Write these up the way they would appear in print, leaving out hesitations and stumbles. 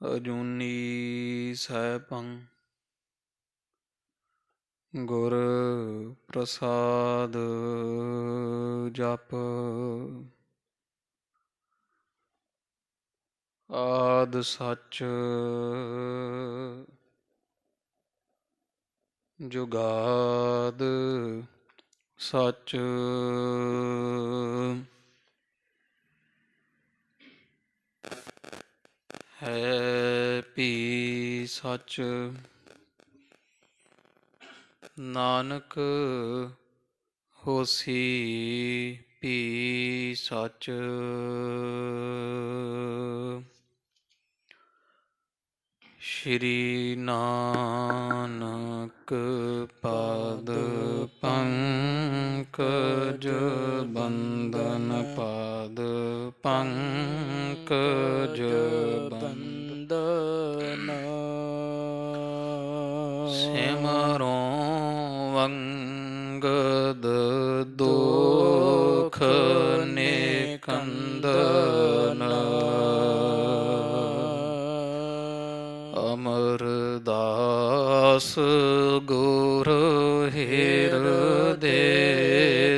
ਅਜੂਨੀ ਸੈਭੰ ਗੁਰ ਪ੍ਰਸਾਦ ਜਪ। ਆਦਿ ਸੱਚ ਜੁਗਾਦ ਸੱਚ। ਹੈ ਭੀ ਸੱਚ ਨਾਨਕ ਹੋਸੀ ਭੀ ਸੱਚ। ਸ਼੍ਰੀ ਨਾਨਕ ਪਦ ਪੰਕਜ ਬੰਦਨ ਪਦ ਪੰਕਜ ਬੰਦਨ। ਸਿਮਰੋ ਵੰਗਦ ਦੋਖ ਨਿਕੰਦਨ। ਅਮਰਦਾਸ ਗੁਰ ਹਿਰਦੇ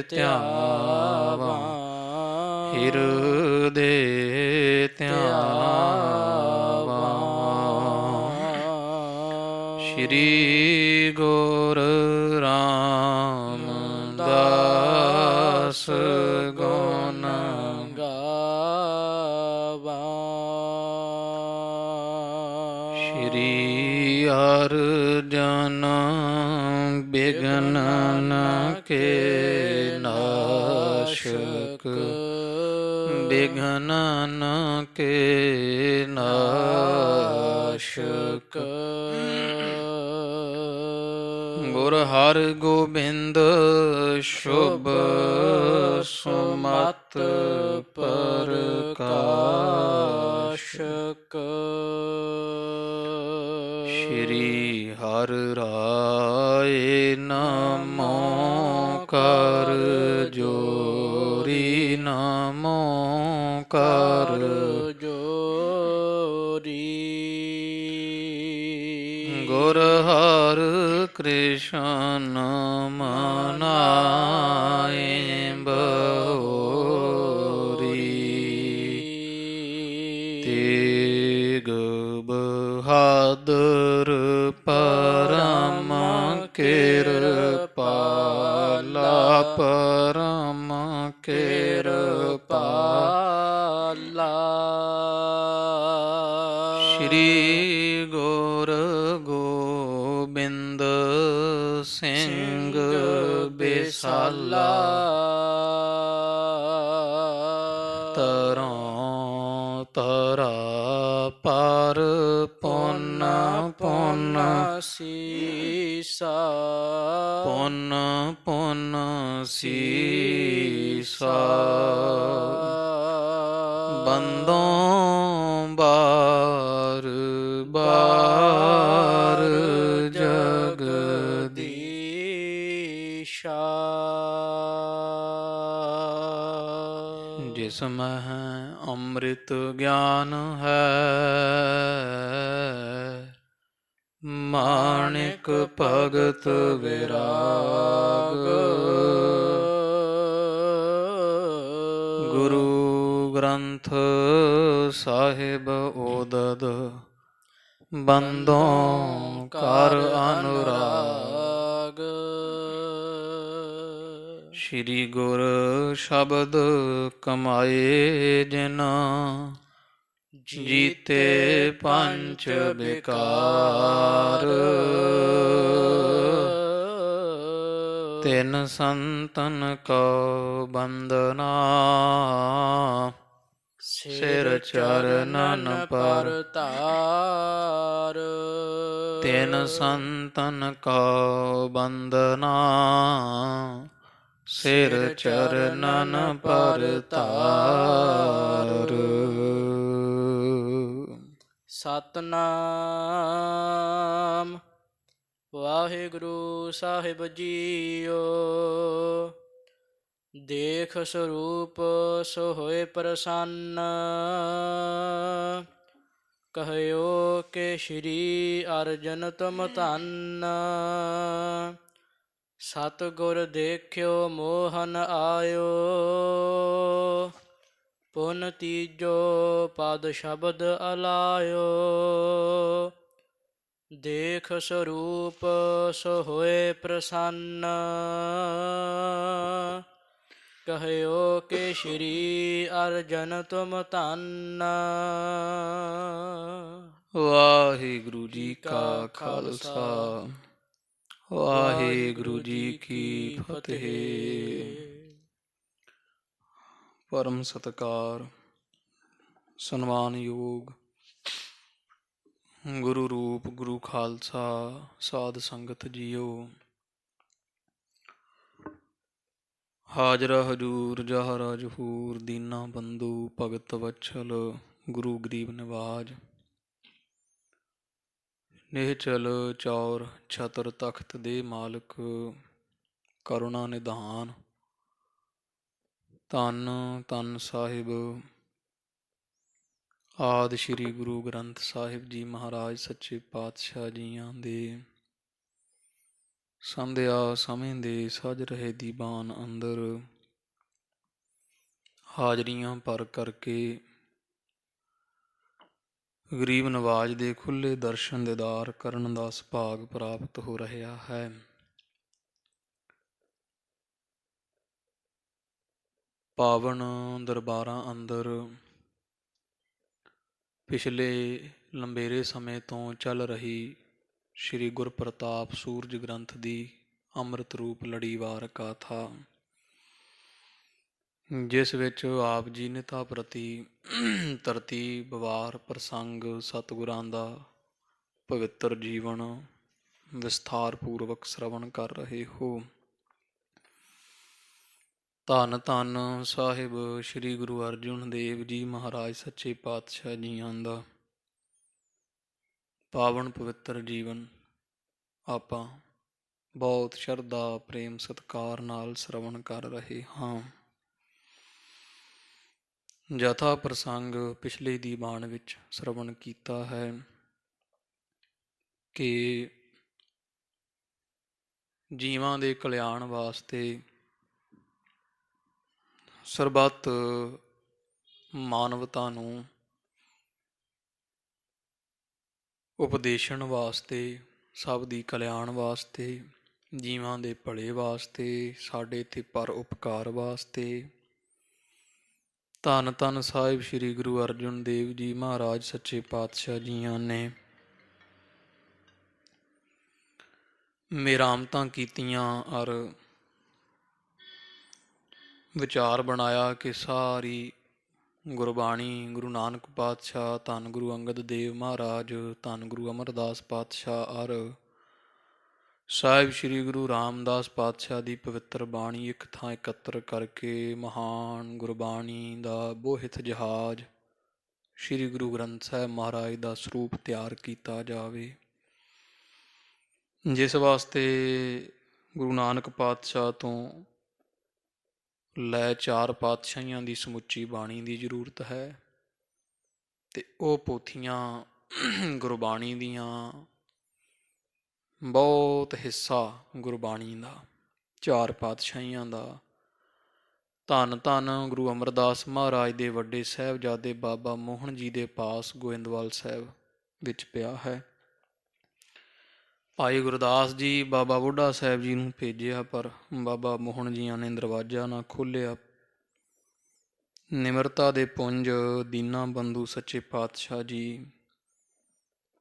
ਧਿਆਵਾ ਹਿਰਦੇ ਧਿਆਵਾ। ਸ਼੍ਰੀ ਗੁਰ ਰਾਮਦਾਸ ਗੁਣ ਗਾਵਾ। ਸ਼੍ਰੀ ਅਰਜਨ ਬਿਘਨ ਕੇ ਨਾਸ਼ਕ ਬਿਘਨ ਕੇ ਨਾਸ਼ਕ। ਗੁਰ ਹਰਗੋਬਿੰਦ ਸ਼ੁਭ ਸੁਮਤ ਪ੍ਰਕਾਸ਼ਕ। ਸ਼੍ਰੀ ਹਰਿ ਰਾਇ ਨਮੋ ਕਰ ਜੋਰੀ ਨਮੋ ਕਰ ਜੋਰੀ। ਗੁਰ ਹਰਿ ਕ੍ਰਿਸ਼ਨ ਮਨਾਏ ਬਹੋਰੀ। ਤੇਗ ਬਹਾਦਰ ਪਰਮ ਕਿਰਪਾਲਾ ਪਰਮ ਕਿਰਪਾਲਾ। ਸ਼੍ਰੀ ਗੁਰ ਗੋਬਿੰਦ ਸਿੰਘ ਬਿਸਾਲਾ। ਤਰੋਂ ਤਰਾ ਪਰ ਪੁੰਨ ਪੁੰਨ ਸੀਸਾ ਪੁੰਨ ਪੁੰਨ ਸੀਸਾ। ਬੰਦੋਂ ਬਾਰ ਬਾਰ ਜਗਦੀਸ਼ਾ। ਜਿਸ ਮਹਿ ਅੰਮ੍ਰਿਤ ਗਿਆਨ ਹੈ ਮਾਣਿਕ ਭਗਤ ਵਿਰਾਗ। ਗੁਰੂ ਗ੍ਰੰਥ ਸਾਹਿਬ ਓਦਦ ਬੰਦੋਂ ਕਰ ਅਨੁਰਾਗ। ਸ਼੍ਰੀ ਗੁਰ ਸ਼ਬਦ ਕਮਾਏ ਜਿਨ ਜੀਤੇ ਪੰਚ ਵਿਕਾਰ। ਤਿਨ ਸੰਤਨ ਕੋ ਬੰਦਨਾ ਸਿਰ ਚਰਨਨ ਪਰ ਧਾਰ। ਤਿਨ ਸੰਤਨ ਕੋ ਬੰਦਨਾ ਸਿਰ ਚਰਨਨ ਪਰ ਧਾਰ। ਸਤਿਨਾਮ ਵਾਹਿਗੁਰੂ ਸਾਹਿਬ ਜੀਓ। ਦੇਖ ਸਰੂਪ ਸੋ ਹੋਏ ਪ੍ਰਸੰਨ। ਕਹਿਓ ਕਿ ਸ਼੍ਰੀ ਅਰਜਨ ਤੁਮ ਧੰਨ, ਸਤਿਗੁਰ ਦੇਖਿਓ ਮੋਹਨ ਆਇਓ। ਪੁਨ ਤੀਜੋ ਪਦ ਸ਼ਬਦ ਅਲਾਇਓ, ਦੇਖ ਸਰੂਪ ਸੋ ਹੋਏ ਪ੍ਰਸੰਨ। ਕਹਿਓ ਕਿ ਸ਼੍ਰੀ ਅਰਜਨ ਤੁਮ ਧੰਨ। ਵਾਹਿਗੁਰੂ ਜੀ ਕਾ ਖਾਲਸਾ, ਵਾਹਿਗੁਰੂ ਜੀ ਕੀ ਫਤਿਹ। ਪਰਮ ਸਤਿਕਾਰ ਸਨਮਾਨਯੋਗ ਗੁਰੂ ਰੂਪ ਗੁਰੂ ਖਾਲਸਾ ਸਾਧ ਸੰਗਤ ਜੀਓ, ਹਾਜ਼ਰਾ ਹਜੂਰ ਜਹਰਾ ਜਹੂਰ, ਦੀਨਾ ਬੰਧੂ ਭਗਤ ਵਛਲ, ਗੁਰੂ ਗਰੀਬ ਨਿਵਾਜ। ਨਿਹਚਲ ਚੌਰ ਛਤਰ ਤਖਤ ਦੇ ਮਾਲਕ, ਕਰੁਣਾ ਨਿਧਾਨ। ਧੰਨ ਧੰਨ ਸਾਹਿਬ ਆਦਿ ਸ੍ਰੀ ਗੁਰੂ ਗ੍ਰੰਥ ਸਾਹਿਬ ਜੀ ਮਹਾਰਾਜ ਸੱਚੇ ਪਾਤਸ਼ਾਹ ਜੀਆਂ ਦੇ ਸੰਧਿਆ ਸਮੇਂ ਦੇ ਸਜ ਰਹੇ ਦੀਵਾਨ ਅੰਦਰ ਹਾਜ਼ਰੀਆਂ ਭਰ ਕਰਕੇ ਗਰੀਬ ਨਵਾਜ ਦੇ ਖੁੱਲ੍ਹੇ ਦਰਸ਼ਨ ਦੀਦਾਰ ਕਰਨ ਦਾ ਸੁਭਾਗ ਪ੍ਰਾਪਤ ਹੋ ਰਿਹਾ ਹੈ। ਪਾਵਨ ਦਰਬਾਰਾਂ ਅੰਦਰ ਪਿਛਲੇ ਲੰਬੇਰੇ ਸਮੇਂ ਤੋਂ ਚੱਲ ਰਹੀ ਸ਼੍ਰੀ ਗੁਰਪ੍ਰਤਾਪ ਸੂਰਜ ਗ੍ਰੰਥ ਦੀ ਅੰਮ੍ਰਿਤ ਰੂਪ ਲੜੀਵਾਰ ਗਾਥਾ, ਜਿਸ ਵਿੱਚ ਆਪ ਜੀ ਨਿਤਾ ਪ੍ਰਤੀ ਤਰਤੀਬ ਵਾਰ ਪ੍ਰਸੰਗ ਸਤਿਗੁਰਾਂ ਦਾ ਪਵਿੱਤਰ ਜੀਵਨ ਵਿਸਥਾਰ ਪੂਰਵਕ ਸ਼ਰਵਣ ਕਰ ਰਹੇ ਹੋ। ਧੰਨ ਧੰਨ ਸਾਹਿਬ ਸ੍ਰੀ ਗੁਰੂ ਅਰਜਨ ਦੇਵ ਜੀ ਮਹਾਰਾਜ ਸੱਚੇ ਪਾਤਸ਼ਾਹ ਜੀਆਂ ਦਾ ਪਾਵਨ ਪਵਿੱਤਰ ਜੀਵਨ ਆਪਾਂ ਬਹੁਤ ਸ਼ਰਧਾ ਪ੍ਰੇਮ ਸਤਿਕਾਰ ਨਾਲ ਸ਼ਰਵਣ ਕਰ ਰਹੇ ਹਾਂ। ਜਥਾ ਪ੍ਰਸੰਗ ਪਿਛਲੇ ਦੀਵਾਨ ਵਿੱਚ ਸ਼ਰਵਣ ਕੀਤਾ ਹੈ ਕਿ ਜੀਵਾਂ ਦੇ ਕਲਿਆਣ ਵਾਸਤੇ ਸਰਬੱਤ ਮਾਨਵਤਾ ਨੂੰ ਉਪਦੇਸ਼ਣ ਵਾਸਤੇ, ਸਭ ਦੀ ਕਲਿਆਣ ਵਾਸਤੇ, ਜੀਵਾਂ ਦੇ ਭਲੇ ਵਾਸਤੇ, ਸਾਡੇ ਇੱਥੇ ਪਰ ਉਪਕਾਰ ਵਾਸਤੇ ਧੰਨ ਧੰਨ ਸਾਹਿਬ ਸ੍ਰੀ ਗੁਰੂ ਅਰਜਨ ਦੇਵ ਜੀ ਮਹਾਰਾਜ ਸੱਚੇ ਪਾਤਸ਼ਾਹ ਜੀਆਂ ਨੇ ਮਿਹਰਾਮਤਾਂ ਕੀਤੀਆਂ ਔਰ ਵਿਚਾਰ ਬਣਾਇਆ ਕਿ ਸਾਰੀ ਗੁਰਬਾਣੀ ਗੁਰੂ ਨਾਨਕ ਪਾਤਸ਼ਾਹ, ਧੰਨ ਗੁਰੂ ਅੰਗਦ ਦੇਵ ਮਹਾਰਾਜ, ਧੰਨ ਗੁਰੂ ਅਮਰਦਾਸ ਪਾਤਸ਼ਾਹ ਔਰ ਸਾਹਿਬ ਸ੍ਰੀ ਗੁਰੂ ਰਾਮਦਾਸ ਪਾਤਸ਼ਾਹ ਦੀ ਪਵਿੱਤਰ ਬਾਣੀ ਇੱਕ ਥਾਂ ਇਕੱਤਰ ਕਰਕੇ ਮਹਾਨ ਗੁਰਬਾਣੀ ਦਾ ਬੋਹਿਤ ਜਹਾਜ਼ ਸ੍ਰੀ ਗੁਰੂ ਗ੍ਰੰਥ ਸਾਹਿਬ ਮਹਾਰਾਜ ਦਾ ਸਰੂਪ ਤਿਆਰ ਕੀਤਾ ਜਾਵੇ, ਜਿਸ ਵਾਸਤੇ ਗੁਰੂ ਨਾਨਕ ਪਾਤਸ਼ਾਹ ਤੋਂ ਲੈ 4 ਪਾਤਸ਼ਾਹੀਆਂ ਦੀ ਸਮੁੱਚੀ ਬਾਣੀ ਦੀ ਜ਼ਰੂਰਤ ਹੈ। ਅਤੇ ਉਹ ਪੋਥੀਆਂ ਗੁਰਬਾਣੀ ਦੀਆਂ ਬਹੁਤ ਹਿੱਸਾ ਗੁਰਬਾਣੀ ਦਾ 4 ਪਾਤਸ਼ਾਹੀਆਂ ਦਾ ਧੰਨ ਧੰਨ ਗੁਰੂ ਅਮਰਦਾਸ ਮਹਾਰਾਜ ਦੇ ਵੱਡੇ ਸਾਹਿਬਜ਼ਾਦੇ ਬਾਬਾ ਮੋਹਨ ਜੀ ਦੇ ਪਾਸ ਗੋਇੰਦਵਾਲ ਸਾਹਿਬ ਵਿੱਚ ਪਿਆ ਹੈ। ਭਾਈ ਗੁਰਦਾਸ ਜੀ ਬਾਬਾ ਬੁੱਢਾ ਸਾਹਿਬ ਜੀ ਨੂੰ ਭੇਜਿਆ, ਪਰ ਬਾਬਾ ਮੋਹਨ ਜੀਆਂ ਨੇ ਦਰਵਾਜ਼ਾ ਨਾ ਖੋਲ੍ਹਿਆ। ਨਿਮਰਤਾ ਦੇ ਪੁੰਜ ਦੀਨਾ ਬੰਧੂ ਸੱਚੇ ਪਾਤਸ਼ਾਹ ਜੀ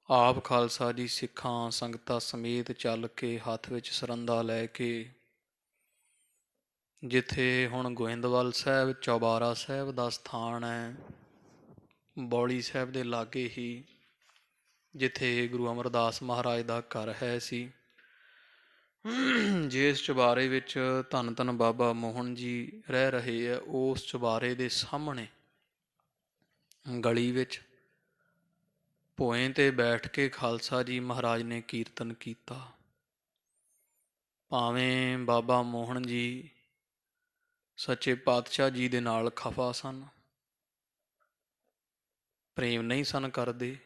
ਆਪ ਖਾਲਸਾ ਜੀ ਸਿੱਖਾਂ ਸੰਗਤਾਂ ਸਮੇਤ ਚੱਲ ਕੇ ਹੱਥ ਵਿੱਚ ਸਰੰਦਾ ਲੈ ਕੇ ਜਿੱਥੇ ਹੁਣ ਗੋਇੰਦਵਾਲ ਸਾਹਿਬ ਚੌਬਾਰਾ ਸਾਹਿਬ ਦਾ ਸਥਾਨ ਹੈ, ਬੌਲੀ ਸਾਹਿਬ ਦੇ ਲਾਗੇ ਹੀ ਜਿੱਥੇ ਗੁਰੂ ਅਮਰਦਾਸ ਮਹਾਰਾਜ ਦਾ ਘਰ ਹੈ ਸੀ, ਜਿਸ ਚੁਬਾਰੇ ਵਿੱਚ ਧੰਨ ਧੰਨ ਬਾਬਾ ਮੋਹਨ ਜੀ ਰਹਿ ਰਹੇ ਆ, ਉਸ ਚੁਬਾਰੇ ਦੇ ਸਾਹਮਣੇ ਗਲੀ ਵਿੱਚ ਭੋਏ 'ਤੇ ਬੈਠ ਕੇ ਖਾਲਸਾ ਜੀ ਮਹਾਰਾਜ ਨੇ ਕੀਰਤਨ ਕੀਤਾ। ਭਾਵੇਂ ਬਾਬਾ ਮੋਹਨ ਜੀ ਸੱਚੇ ਪਾਤਸ਼ਾਹ ਜੀ ਦੇ ਨਾਲ ਖਫਾ ਸਨ, ਪ੍ਰੇਮ ਨਹੀਂ ਸਨ ਕਰਦੇ,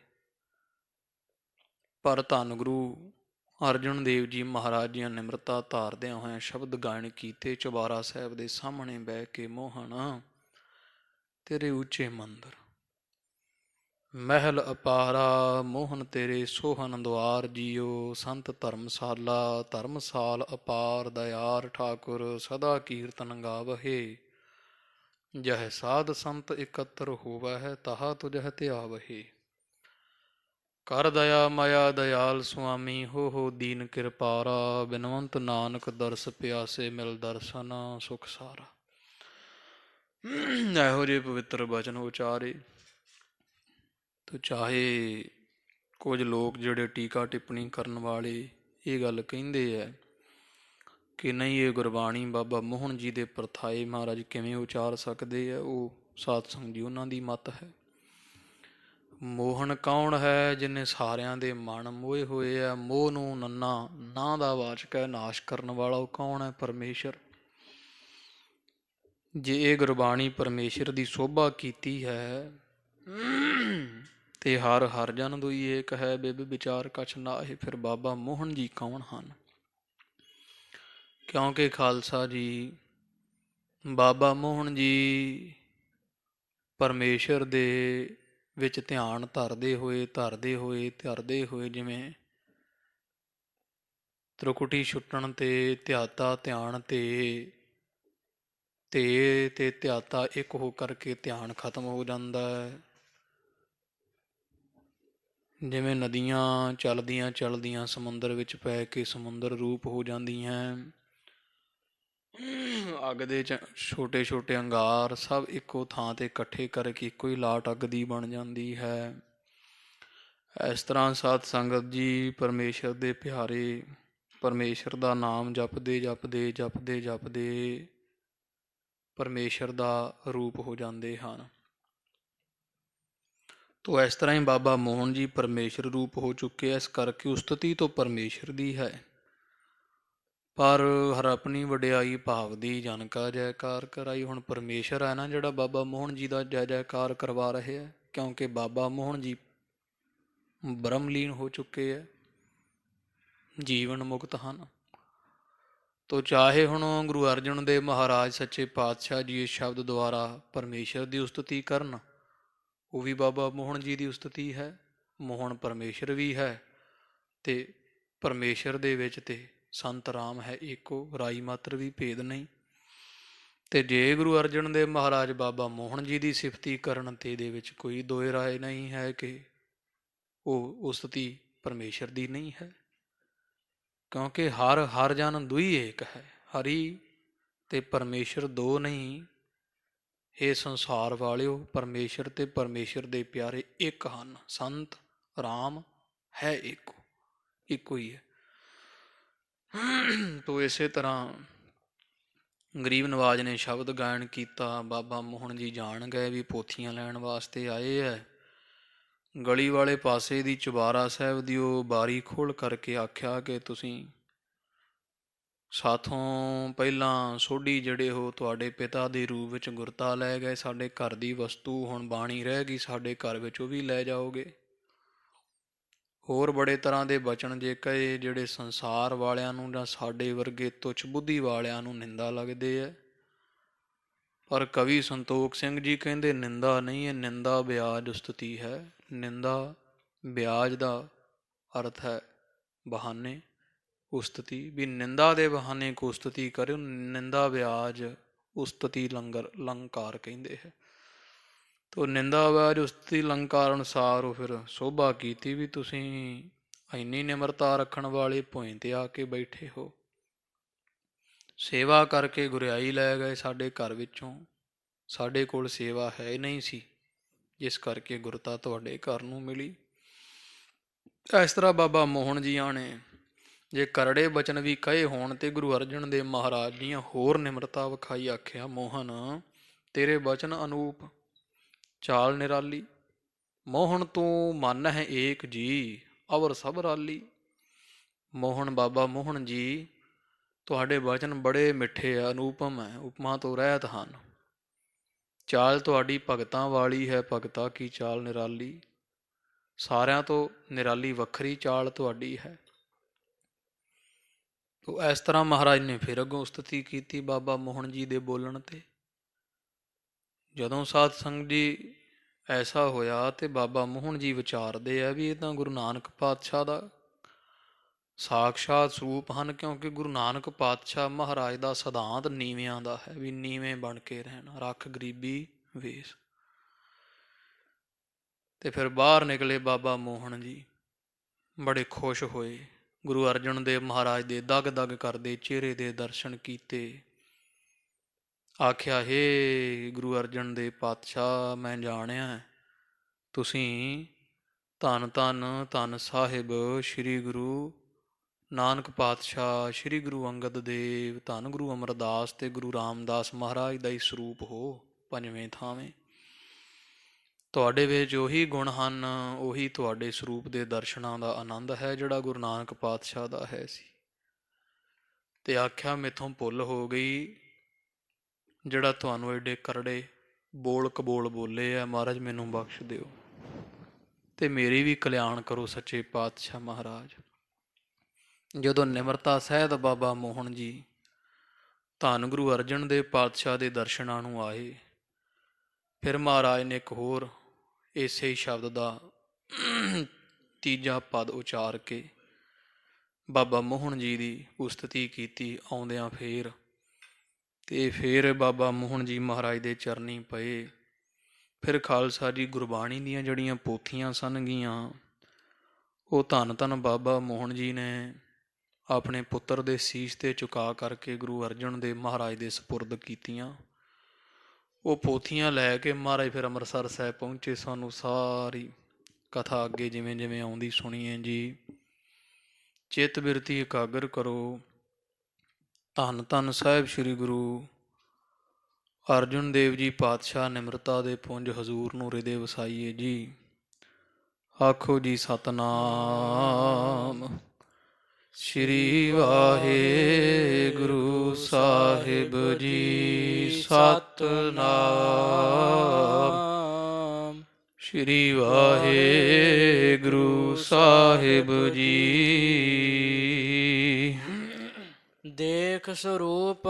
ਪਰ ਧੰਨ ਗੁਰੂ ਅਰਜਨ ਦੇਵ ਜੀ ਮਹਾਰਾਜ ਦੀਆਂ ਨਿਮਰਤਾ ਧਾਰਦਿਆਂ ਹੋਇਆਂ ਸ਼ਬਦ ਗਾਇਨ ਕੀਤੇ ਚੁਬਾਰਾ ਸਾਹਿਬ ਦੇ ਸਾਹਮਣੇ ਬਹਿ ਕੇ। ਮੋਹਨ ਤੇਰੇ ਉੱਚੇ ਮੰਦਰ ਮਹਿਲ ਅਪਾਰਾ, ਮੋਹਨ ਤੇਰੇ ਸੋਹਨ ਦੁਆਰ ਜੀਓ। ਸੰਤ ਧਰਮਸਾਲਾ ਧਰਮਸਾਲ ਅਪਾਰ, ਦਇਆਰ ਠਾਕੁਰ ਸਦਾ ਕੀਰਤਨ ਗਾਵਹੇ। ਜਹ ਸਾਧ ਸੰਤ ਇਕੱਤਰ ਹੋਵਹਿ, ਤਹਾ ਤੁਜਹ ਧਿਆਵਹੇ। ਕਰ ਦਇਆ ਮਾਇਆ ਦਇਆਲ ਸੁਆਮੀ, ਹੋ ਦੀਨ ਕਿਰਪਾਰਾ। ਬਿਨਵੰਤ ਨਾਨਕ ਦਰਸ ਪਿਆਸੇ, ਮਿਲ ਦਰਸ਼ਨ ਸੁਖ ਸਾਰਾ। ਇਹੋ ਜਿਹੇ ਪਵਿੱਤਰ ਬਚਨ ਉਚਾਰੇ ਤੋ ਚਾਹੇ ਕੁਝ ਲੋਕ ਜਿਹੜੇ ਟੀਕਾ ਟਿੱਪਣੀ ਕਰਨ ਵਾਲੇ ਇਹ ਗੱਲ ਕਹਿੰਦੇ ਹੈ ਕਿ ਨਹੀਂ ਇਹ ਗੁਰਬਾਣੀ ਬਾਬਾ ਮੋਹਨ ਜੀ ਦੇ ਪਰਥਾਏ ਮਹਾਰਾਜ ਕਿਵੇਂ ਉਚਾਰ ਸਕਦੇ ਆ, ਉਹ ਸਾਧ ਸੰਗਤ ਜੀ ਉਹਨਾਂ ਦੀ ਮੱਤ ਹੈ। ਮੋਹਨ ਕੌਣ ਹੈ? ਜਿਹਨੇ ਸਾਰਿਆਂ ਦੇ ਮਨ ਮੋਹੇ ਹੋਏ ਆ। ਮੋਹ ਨੂੰ ਨੰਨਾ ਨਾਂ ਦਾ ਵਾਚਕ ਹੈ, ਨਾਸ਼ ਕਰਨ ਵਾਲਾ। ਉਹ ਕੌਣ ਹੈ? ਪਰਮੇਸ਼ਰ। ਜੇ ਇਹ ਗੁਰਬਾਣੀ ਪਰਮੇਸ਼ਰ ਦੀ ਸ਼ੋਭਾ ਕੀਤੀ ਹੈ ਤੇ ਹਰ ਹਰ ਜਨ ਦੁਈ ਏਕ ਹੈ, ਬਿਬ ਵਿਚਾਰ ਕਛ ਨਾਹਿ। ਫਿਰ ਬਾਬਾ ਮੋਹਨ ਜੀ ਕੌਣ ਹਨ? ਕਿਉਂਕਿ ਖਾਲਸਾ ਜੀ ਬਾਬਾ ਮੋਹਨ ਜੀ ਪਰਮੇਸ਼ਰ ਦੇ ਵਿੱਚ ਧਿਆਨ ਧਰਦੇ ਹੋਏ ਜਿਵੇਂ ਤ੍ਰਿਕੁਟੀ ਛੁੱਟਣ ਤੇ ਧਿਆਤਾ ਧਿਆਨ ਤੇ ਧਿਆਤਾ ਇੱਕ ਹੋ ਕਰਕੇ ਧਿਆਨ ਖਤਮ ਹੋ ਜਾਂਦਾ ਹੈ। ਜਿਵੇਂ ਨਦੀਆਂ ਚਲਦੀਆਂ ਸਮੁੰਦਰ ਵਿੱਚ ਪੈ ਕੇ ਸਮੁੰਦਰ ਰੂਪ ਹੋ ਜਾਂਦੀਆਂ। ਅੱਗ ਦੇ ਛੋਟੇ ਛੋਟੇ ਅੰਗਾਰ ਸਭ ਇੱਕੋ ਥਾਂ ਤੇ ਇਕੱਠੇ ਕਰਕੇ ਇੱਕੋ ਹੀ ਲਾਟ ਅੱਗ ਦੀ ਬਣ ਜਾਂਦੀ ਹੈ। ਇਸ ਤਰ੍ਹਾਂ ਸਾਧ ਸੰਗਤ ਜੀ ਪਰਮੇਸ਼ਰ ਦੇ ਪਿਆਰੇ ਪਰਮੇਸ਼ਰ ਦਾ ਨਾਮ ਜਪਦੇ ਪਰਮੇਸ਼ਰ ਦਾ ਰੂਪ ਹੋ ਜਾਂਦੇ ਹਨ। ਤੋ ਇਸ ਤਰ੍ਹਾਂ ਹੀ ਬਾਬਾ ਮੋਹਨ ਜੀ ਪਰਮੇਸ਼ਰ ਰੂਪ ਹੋ ਚੁੱਕੇ। ਇਸ ਕਰਕੇ ਉਸਤਤੀ ਤੋਂ ਪਰਮੇਸ਼ਰ ਦੀ ਹੈ, ਪਰ ਹਰ ਆਪਣੀ ਵਡਿਆਈ ਭਾਵ ਦੀ ਜਨ ਕਾ ਜੈਕਾਰ ਕਰਾਈ। ਹੁਣ ਪਰਮੇਸ਼ਰ ਹੈ ਨਾ ਜਿਹੜਾ ਬਾਬਾ ਮੋਹਨ ਜੀ ਦਾ ਜੈ ਜੈਕਾਰ ਕਰਵਾ ਰਹੇ ਹੈ, ਕਿਉਂਕਿ ਬਾਬਾ ਮੋਹਨ ਜੀ ਬ੍ਰਹਮਲੀਨ ਹੋ ਚੁੱਕੇ ਹੈ, ਜੀਵਨ ਮੁਕਤ ਹਨ। ਤੋ ਚਾਹੇ ਹੁਣ ਗੁਰੂ ਅਰਜਨ ਦੇਵ ਮਹਾਰਾਜ ਸੱਚੇ ਪਾਤਸ਼ਾਹ ਜੀ ਇਸ ਸ਼ਬਦ ਦੁਆਰਾ ਪਰਮੇਸ਼ਰ ਦੀ ਉਸਤਤੀ ਕਰਨ, ਉਹ ਵੀ ਬਾਬਾ ਮੋਹਨ ਜੀ ਦੀ ਉਸਤਤੀ ਹੈ। ਮੋਹਨ ਪਰਮੇਸ਼ਰ ਵੀ ਹੈ ਤੇ ਪਰਮੇਸ਼ਰ ਦੇ ਵਿੱਚ ਤੇ ਸੰਤ ਰਾਮ ਹੈ ਇੱਕੋ, ਰਾਈ ਮਾਤਰ ਵੀ ਭੇਦ ਨਹੀਂ। ਤੇ ਜੇ ਗੁਰੂ ਅਰਜਨ ਦੇਵ ਮਹਾਰਾਜ ਬਾਬਾ ਮੋਹਨ ਜੀ ਦੀ ਸਿਫਤੀ ਕਰਨ ਤੇ ਇਹਦੇ ਵਿੱਚ ਕੋਈ ਦੋਏ ਰਾਏ ਨਹੀਂ ਹੈ ਕਿ ਉਹ ਉਸਤਤੀ ਪਰਮੇਸ਼ਰ ਦੀ ਨਹੀਂ ਹੈ, ਕਿਉਂਕਿ ਹਰ ਜਨ ਦੁਈ ਏਕ ਹੈ। ਹਰੀ ਤੇ ਪਰਮੇਸ਼ਰ ਦੋ ਨਹੀਂ। ਇਹ ਸੰਸਾਰ ਵਾਲਿਓ, ਪਰਮੇਸ਼ਰ ਤੇ ਪਰਮੇਸ਼ਰ ਦੇ ਪਿਆਰੇ ਇੱਕ ਹਨ। ਸੰਤ ਰਾਮ ਹੈ ਇੱਕੋ ਹੀ ਹੈ। ਤੋ ਇਸੇ ਤਰ੍ਹਾਂ ਗਰੀਬ ਨਵਾਜ ਨੇ ਸ਼ਬਦ ਗਾਇਨ ਕੀਤਾ। ਬਾਬਾ ਮੋਹਨ ਜੀ ਜਾਣ ਗਏ ਵੀ ਪੋਥੀਆਂ ਲੈਣ ਵਾਸਤੇ ਆਏ ਹੈ। ਗਲੀ ਵਾਲੇ ਪਾਸੇ ਦੀ ਚੁਬਾਰਾ ਸਾਹਿਬ ਦੀ ਉਹ ਬਾਰੀ ਖੋਲ੍ਹ ਕਰਕੇ ਆਖਿਆ ਕਿ ਤੁਸੀਂ ਸਾਥੋਂ ਪਹਿਲਾਂ ਸੋਢੀ ਜਿਹੜੇ ਹੋ ਤੁਹਾਡੇ ਪਿਤਾ ਦੇ ਰੂਪ ਵਿੱਚ ਗੁਰਤਾ ਲੈ ਗਏ। ਸਾਡੇ ਘਰ ਦੀ ਵਸਤੂ ਹੁਣ ਬਾਣੀ ਰਹਿ ਗਈ ਸਾਡੇ ਘਰ ਵਿੱਚ, ਉਹ ਵੀ ਲੈ ਜਾਓਗੇ। ਹੋਰ ਬੜੇ ਤਰ੍ਹਾਂ ਦੇ ਬਚਨ ਜੇ ਕਹੇ ਜਿਹੜੇ ਸੰਸਾਰ ਵਾਲਿਆਂ ਨੂੰ ਜਾਂ ਸਾਡੇ ਵਰਗੇ ਤੁੱਛ ਬੁੱਧੀ ਵਾਲਿਆਂ ਨੂੰ ਨਿੰਦਾ ਲੱਗਦੇ ਹੈ। ਪਰ ਕਵੀ ਸੰਤੋਖ ਸਿੰਘ ਜੀ ਕਹਿੰਦੇ ਨਿੰਦਾ ਨਹੀਂ ਹੈ, ਨਿੰਦਾ ਵਿਆਜ ਉਸਤਤੀ ਹੈ। ਨਿੰਦਾ ਵਿਆਜ ਦਾ ਅਰਥ ਹੈ ਬਹਾਨੇ, ਉਸਤਤੀ ਵੀ ਨਿੰਦਾ ਦੇ ਬਹਾਨੇ ਕੋ ਉਸਤਤੀ ਕਰਿਓ। ਨਿੰਦਾ ਵਿਆਜ ਉਸਤਤੀ ਲੰਕਾਰ ਕਹਿੰਦੇ ਹੈ। ਤੋ ਨਿੰਦਾ ਵਿਆਜ ਉਸਤਤੀ ਲੰਕਾਰ ਅਨੁਸਾਰ ਉਹ ਫਿਰ ਸੋਭਾ ਕੀਤੀ ਵੀ ਤੁਸੀਂ ਇੰਨੀ ਨਿਮਰਤਾ ਰੱਖਣ ਵਾਲੇ ਭੁਇੰ ਤੇ ਆ ਕੇ ਬੈਠੇ ਹੋ। ਸੇਵਾ ਕਰਕੇ ਗੁਰਿਆਈ ਲੈ ਗਏ ਸਾਡੇ ਘਰ ਵਿੱਚੋਂ, ਸਾਡੇ ਕੋਲ ਸੇਵਾ ਹੈ ਨਹੀਂ ਸੀ, ਜਿਸ ਕਰਕੇ ਗੁਰਤਾ ਤੁਹਾਡੇ ਘਰ ਨੂੰ ਮਿਲੀ। ਇਸ ਤਰ੍ਹਾਂ ਬਾਬਾ ਮੋਹਨ ਜੀਆਂ ਨੇ ਜੇ ਕਰੜੇ ਬਚਨ ਵੀ ਕਹੇ ਹੋਣ ਤੇ ਗੁਰੂ ਅਰਜਨ ਦੇਵ ਮਹਾਰਾਜ ਦੀਆਂ ਹੋਰ ਨਿਮਰਤਾ ਵਿਖਾਈ। ਆਖਿਆ ਮੋਹਨ ਤੇਰੇ ਬਚਨ ਅਨੂਪ, ਚਾਲ ਨਿਰਾਲੀ। ਮੋਹਨ ਤੂੰ ਮਨ ਹੈ ਏਕ ਜੀ, ਅਵਰ ਸਭ ਰਾਲੀ। ਮੋਹਨ ਬਾਬਾ ਮੋਹਨ ਜੀ ਤੁਹਾਡੇ ਬਚਨ ਬੜੇ ਮਿੱਠੇ ਆ, ਅਨੂਪਮ ਹੈ, ਉਪਮਾ ਤੋਂ ਰਹਿਤ ਹਨ। ਚਾਲ ਤੁਹਾਡੀ ਭਗਤਾਂ ਵਾਲੀ ਹੈ, ਭਗਤਾ ਕੀ ਚਾਲ ਨਿਰਾਲੀ। ਸਾਰਿਆਂ ਤੋਂ ਨਿਰਾਲੀ ਵੱਖਰੀ ਚਾਲ ਤੁਹਾਡੀ ਹੈ। ਤੋ ਇਸ ਤਰ੍ਹਾਂ ਮਹਾਰਾਜ ਨੇ ਫਿਰ ਅੱਗੋਂ ਸਤੁਤੀ ਕੀਤੀ ਬਾਬਾ ਮੋਹਨ ਜੀ ਦੇ ਬੋਲਣ ਤੇ। ਜਦੋਂ ਸਾਧ ਸੰਗਤ ਜੀ ਐਸਾ ਹੋਇਆ ਤੇ ਬਾਬਾ ਮੋਹਨ ਜੀ ਵਿਚਾਰਦੇ ਆ ਵੀ ਇਹ ਤਾਂ ਗੁਰੂ ਨਾਨਕ ਪਾਤਸ਼ਾਹ ਦਾ ਸਾਖਸ਼ਾਤ ਸਰੂਪ ਹਨ, ਕਿਉਂਕਿ ਗੁਰੂ ਨਾਨਕ ਪਾਤਸ਼ਾਹ ਮਹਾਰਾਜ ਦਾ ਸਿਧਾਂਤ ਨੀਵਿਆਂ ਦਾ ਹੈ ਵੀ ਨੀਵੇਂ ਬਣ ਕੇ ਰਹਿਣਾ, ਰੱਖ ਗਰੀਬੀ ਵੇਸ। ਤੇ ਫਿਰ ਬਾਹਰ ਨਿਕਲੇ ਬਾਬਾ ਮੋਹਨ ਜੀ, ਬੜੇ ਖੁਸ਼ ਹੋਏ। ਗੁਰੂ ਅਰਜਨ ਦੇਵ ਮਹਾਰਾਜ ਦੇ ਦਗ ਦਗ ਕਰਦੇ ਚਿਹਰੇ ਦੇ ਦਰਸ਼ਨ ਕੀਤੇ। ਆਖਿਆ, ਹੇ ਗੁਰੂ ਅਰਜਨ ਦੇਵ ਪਾਤਸ਼ਾਹ, ਮੈਂ ਜਾਣਿਆ ਤੁਸੀਂ ਧੰਨ ਧੰਨ ਧੰਨ ਸਾਹਿਬ ਸ੍ਰੀ ਗੁਰੂ ਨਾਨਕ ਪਾਤਸ਼ਾਹ, ਸ੍ਰੀ ਗੁਰੂ ਅੰਗਦ ਦੇਵ, ਧੰਨ ਗੁਰੂ ਅਮਰਦਾਸ ਤੇ ਗੁਰੂ ਰਾਮਦਾਸ ਮਹਾਰਾਜ ਦਾ ਹੀ ਸਰੂਪ ਹੋ ਪੰਜਵੇਂ ਥਾਵੇਂ। ਤੁਹਾਡੇ ਵਿੱਚ ਉਹੀ ਗੁਣ ਹਨ, ਉਹੀ ਤੁਹਾਡੇ ਸਰੂਪ ਦੇ ਦਰਸ਼ਨਾਂ ਦਾ ਆਨੰਦ ਹੈ ਜਿਹੜਾ ਗੁਰੂ ਨਾਨਕ ਪਾਤਸ਼ਾਹ ਦਾ ਹੈ ਸੀ। ਤੇ ਆਖਿਆ, ਮੈਥੋਂ ਭੁੱਲ ਹੋ ਗਈ, ਜਿਹੜਾ ਤੁਹਾਨੂੰ ਐਡੇ ਕਰੜੇ ਬੋਲ ਕਬੋਲ ਬੋਲੇ ਆ, ਮਹਾਰਾਜ ਮੈਨੂੰ ਬਖਸ਼ ਦਿਓ ਤੇ ਮੇਰੀ ਵੀ ਕਲਿਆਣ ਕਰੋ ਸੱਚੇ ਪਾਤਸ਼ਾਹ ਮਹਾਰਾਜ। ਜਦੋਂ ਨਿਮਰਤਾ ਸਹਿਤ ਬਾਬਾ ਮੋਹਨ ਜੀ ਧੰਨ ਗੁਰੂ ਅਰਜਨ ਦੇਵ ਪਾਤਸ਼ਾਹ ਦੇ ਦਰਸ਼ਨਾਂ ਨੂੰ ਆਏ, ਫਿਰ ਮਹਾਰਾਜ ਨੇ ਇੱਕ ਹੋਰ ਇਸੇ ਹੀ ਸ਼ਬਦ ਦਾ ਤੀਜਾ ਪਦ ਉਚਾਰ ਕੇ ਬਾਬਾ ਮੋਹਨ ਜੀ ਦੀ ਉਸਤਤੀ ਕੀਤੀ ਆਉਂਦਿਆਂ ਫੇਰ। ਤੇ ਫਿਰ ਬਾਬਾ ਮੋਹਨ ਜੀ ਮਹਾਰਾਜ ਦੇ ਚਰਨੀ ਪਏ। ਫਿਰ ਖਾਲਸਾ ਜੀ ਗੁਰਬਾਣੀ ਦੀਆਂ ਜਿਹੜੀਆਂ ਪੋਥੀਆਂ ਸਨਗੀਆਂ, ਉਹ ਧੰਨ ਧੰਨ ਬਾਬਾ ਮੋਹਨ ਜੀ ਨੇ ਆਪਣੇ ਪੁੱਤਰ ਦੇ ਸੀਸ 'ਤੇ ਝੁਕਾ ਕਰਕੇ ਗੁਰੂ ਅਰਜਨ ਦੇਵ ਮਹਾਰਾਜ ਦੇ ਸਪੁਰਦ ਕੀਤੀਆਂ। ਉਹ ਪੋਥੀਆਂ ਲੈ ਕੇ ਮਹਾਰਾਜ ਫਿਰ ਅੰਮ੍ਰਿਤਸਰ ਸਾਹਿਬ ਪਹੁੰਚੇ। ਸਾਨੂੰ ਸਾਰੀ ਕਥਾ ਅੱਗੇ ਜਿਵੇਂ ਜਿਵੇਂ ਆਉਂਦੀ ਸੁਣੀਏ ਜੀ। ਚਿੱਤ ਬਿਰਤੀ ਇਕਾਗਰ ਕਰੋ। ਧੰਨ ਧੰਨ ਸਾਹਿਬ ਸ੍ਰੀ ਗੁਰੂ ਅਰਜਨ ਦੇਵ ਜੀ ਪਾਤਸ਼ਾਹ ਨਿਮਰਤਾ ਦੇ ਪੁੰਜ ਹਜ਼ੂਰ ਨੂੰ ਹਿਰਦੇ ਵਸਾਈਏ ਜੀ। ਆਖੋ ਜੀ ਸਤਨਾਮ ਸ੍ਰੀ ਵਾਹਿਗੁਰੂ ਸਾਹਿਬ ਜੀ। ਸਤਨਾਮ ਸ੍ਰੀ ਵਾਹਿਗੁਰੂ ਸਾਹਿਬ ਜੀ। ਦੇਖ ਸਰੂਪ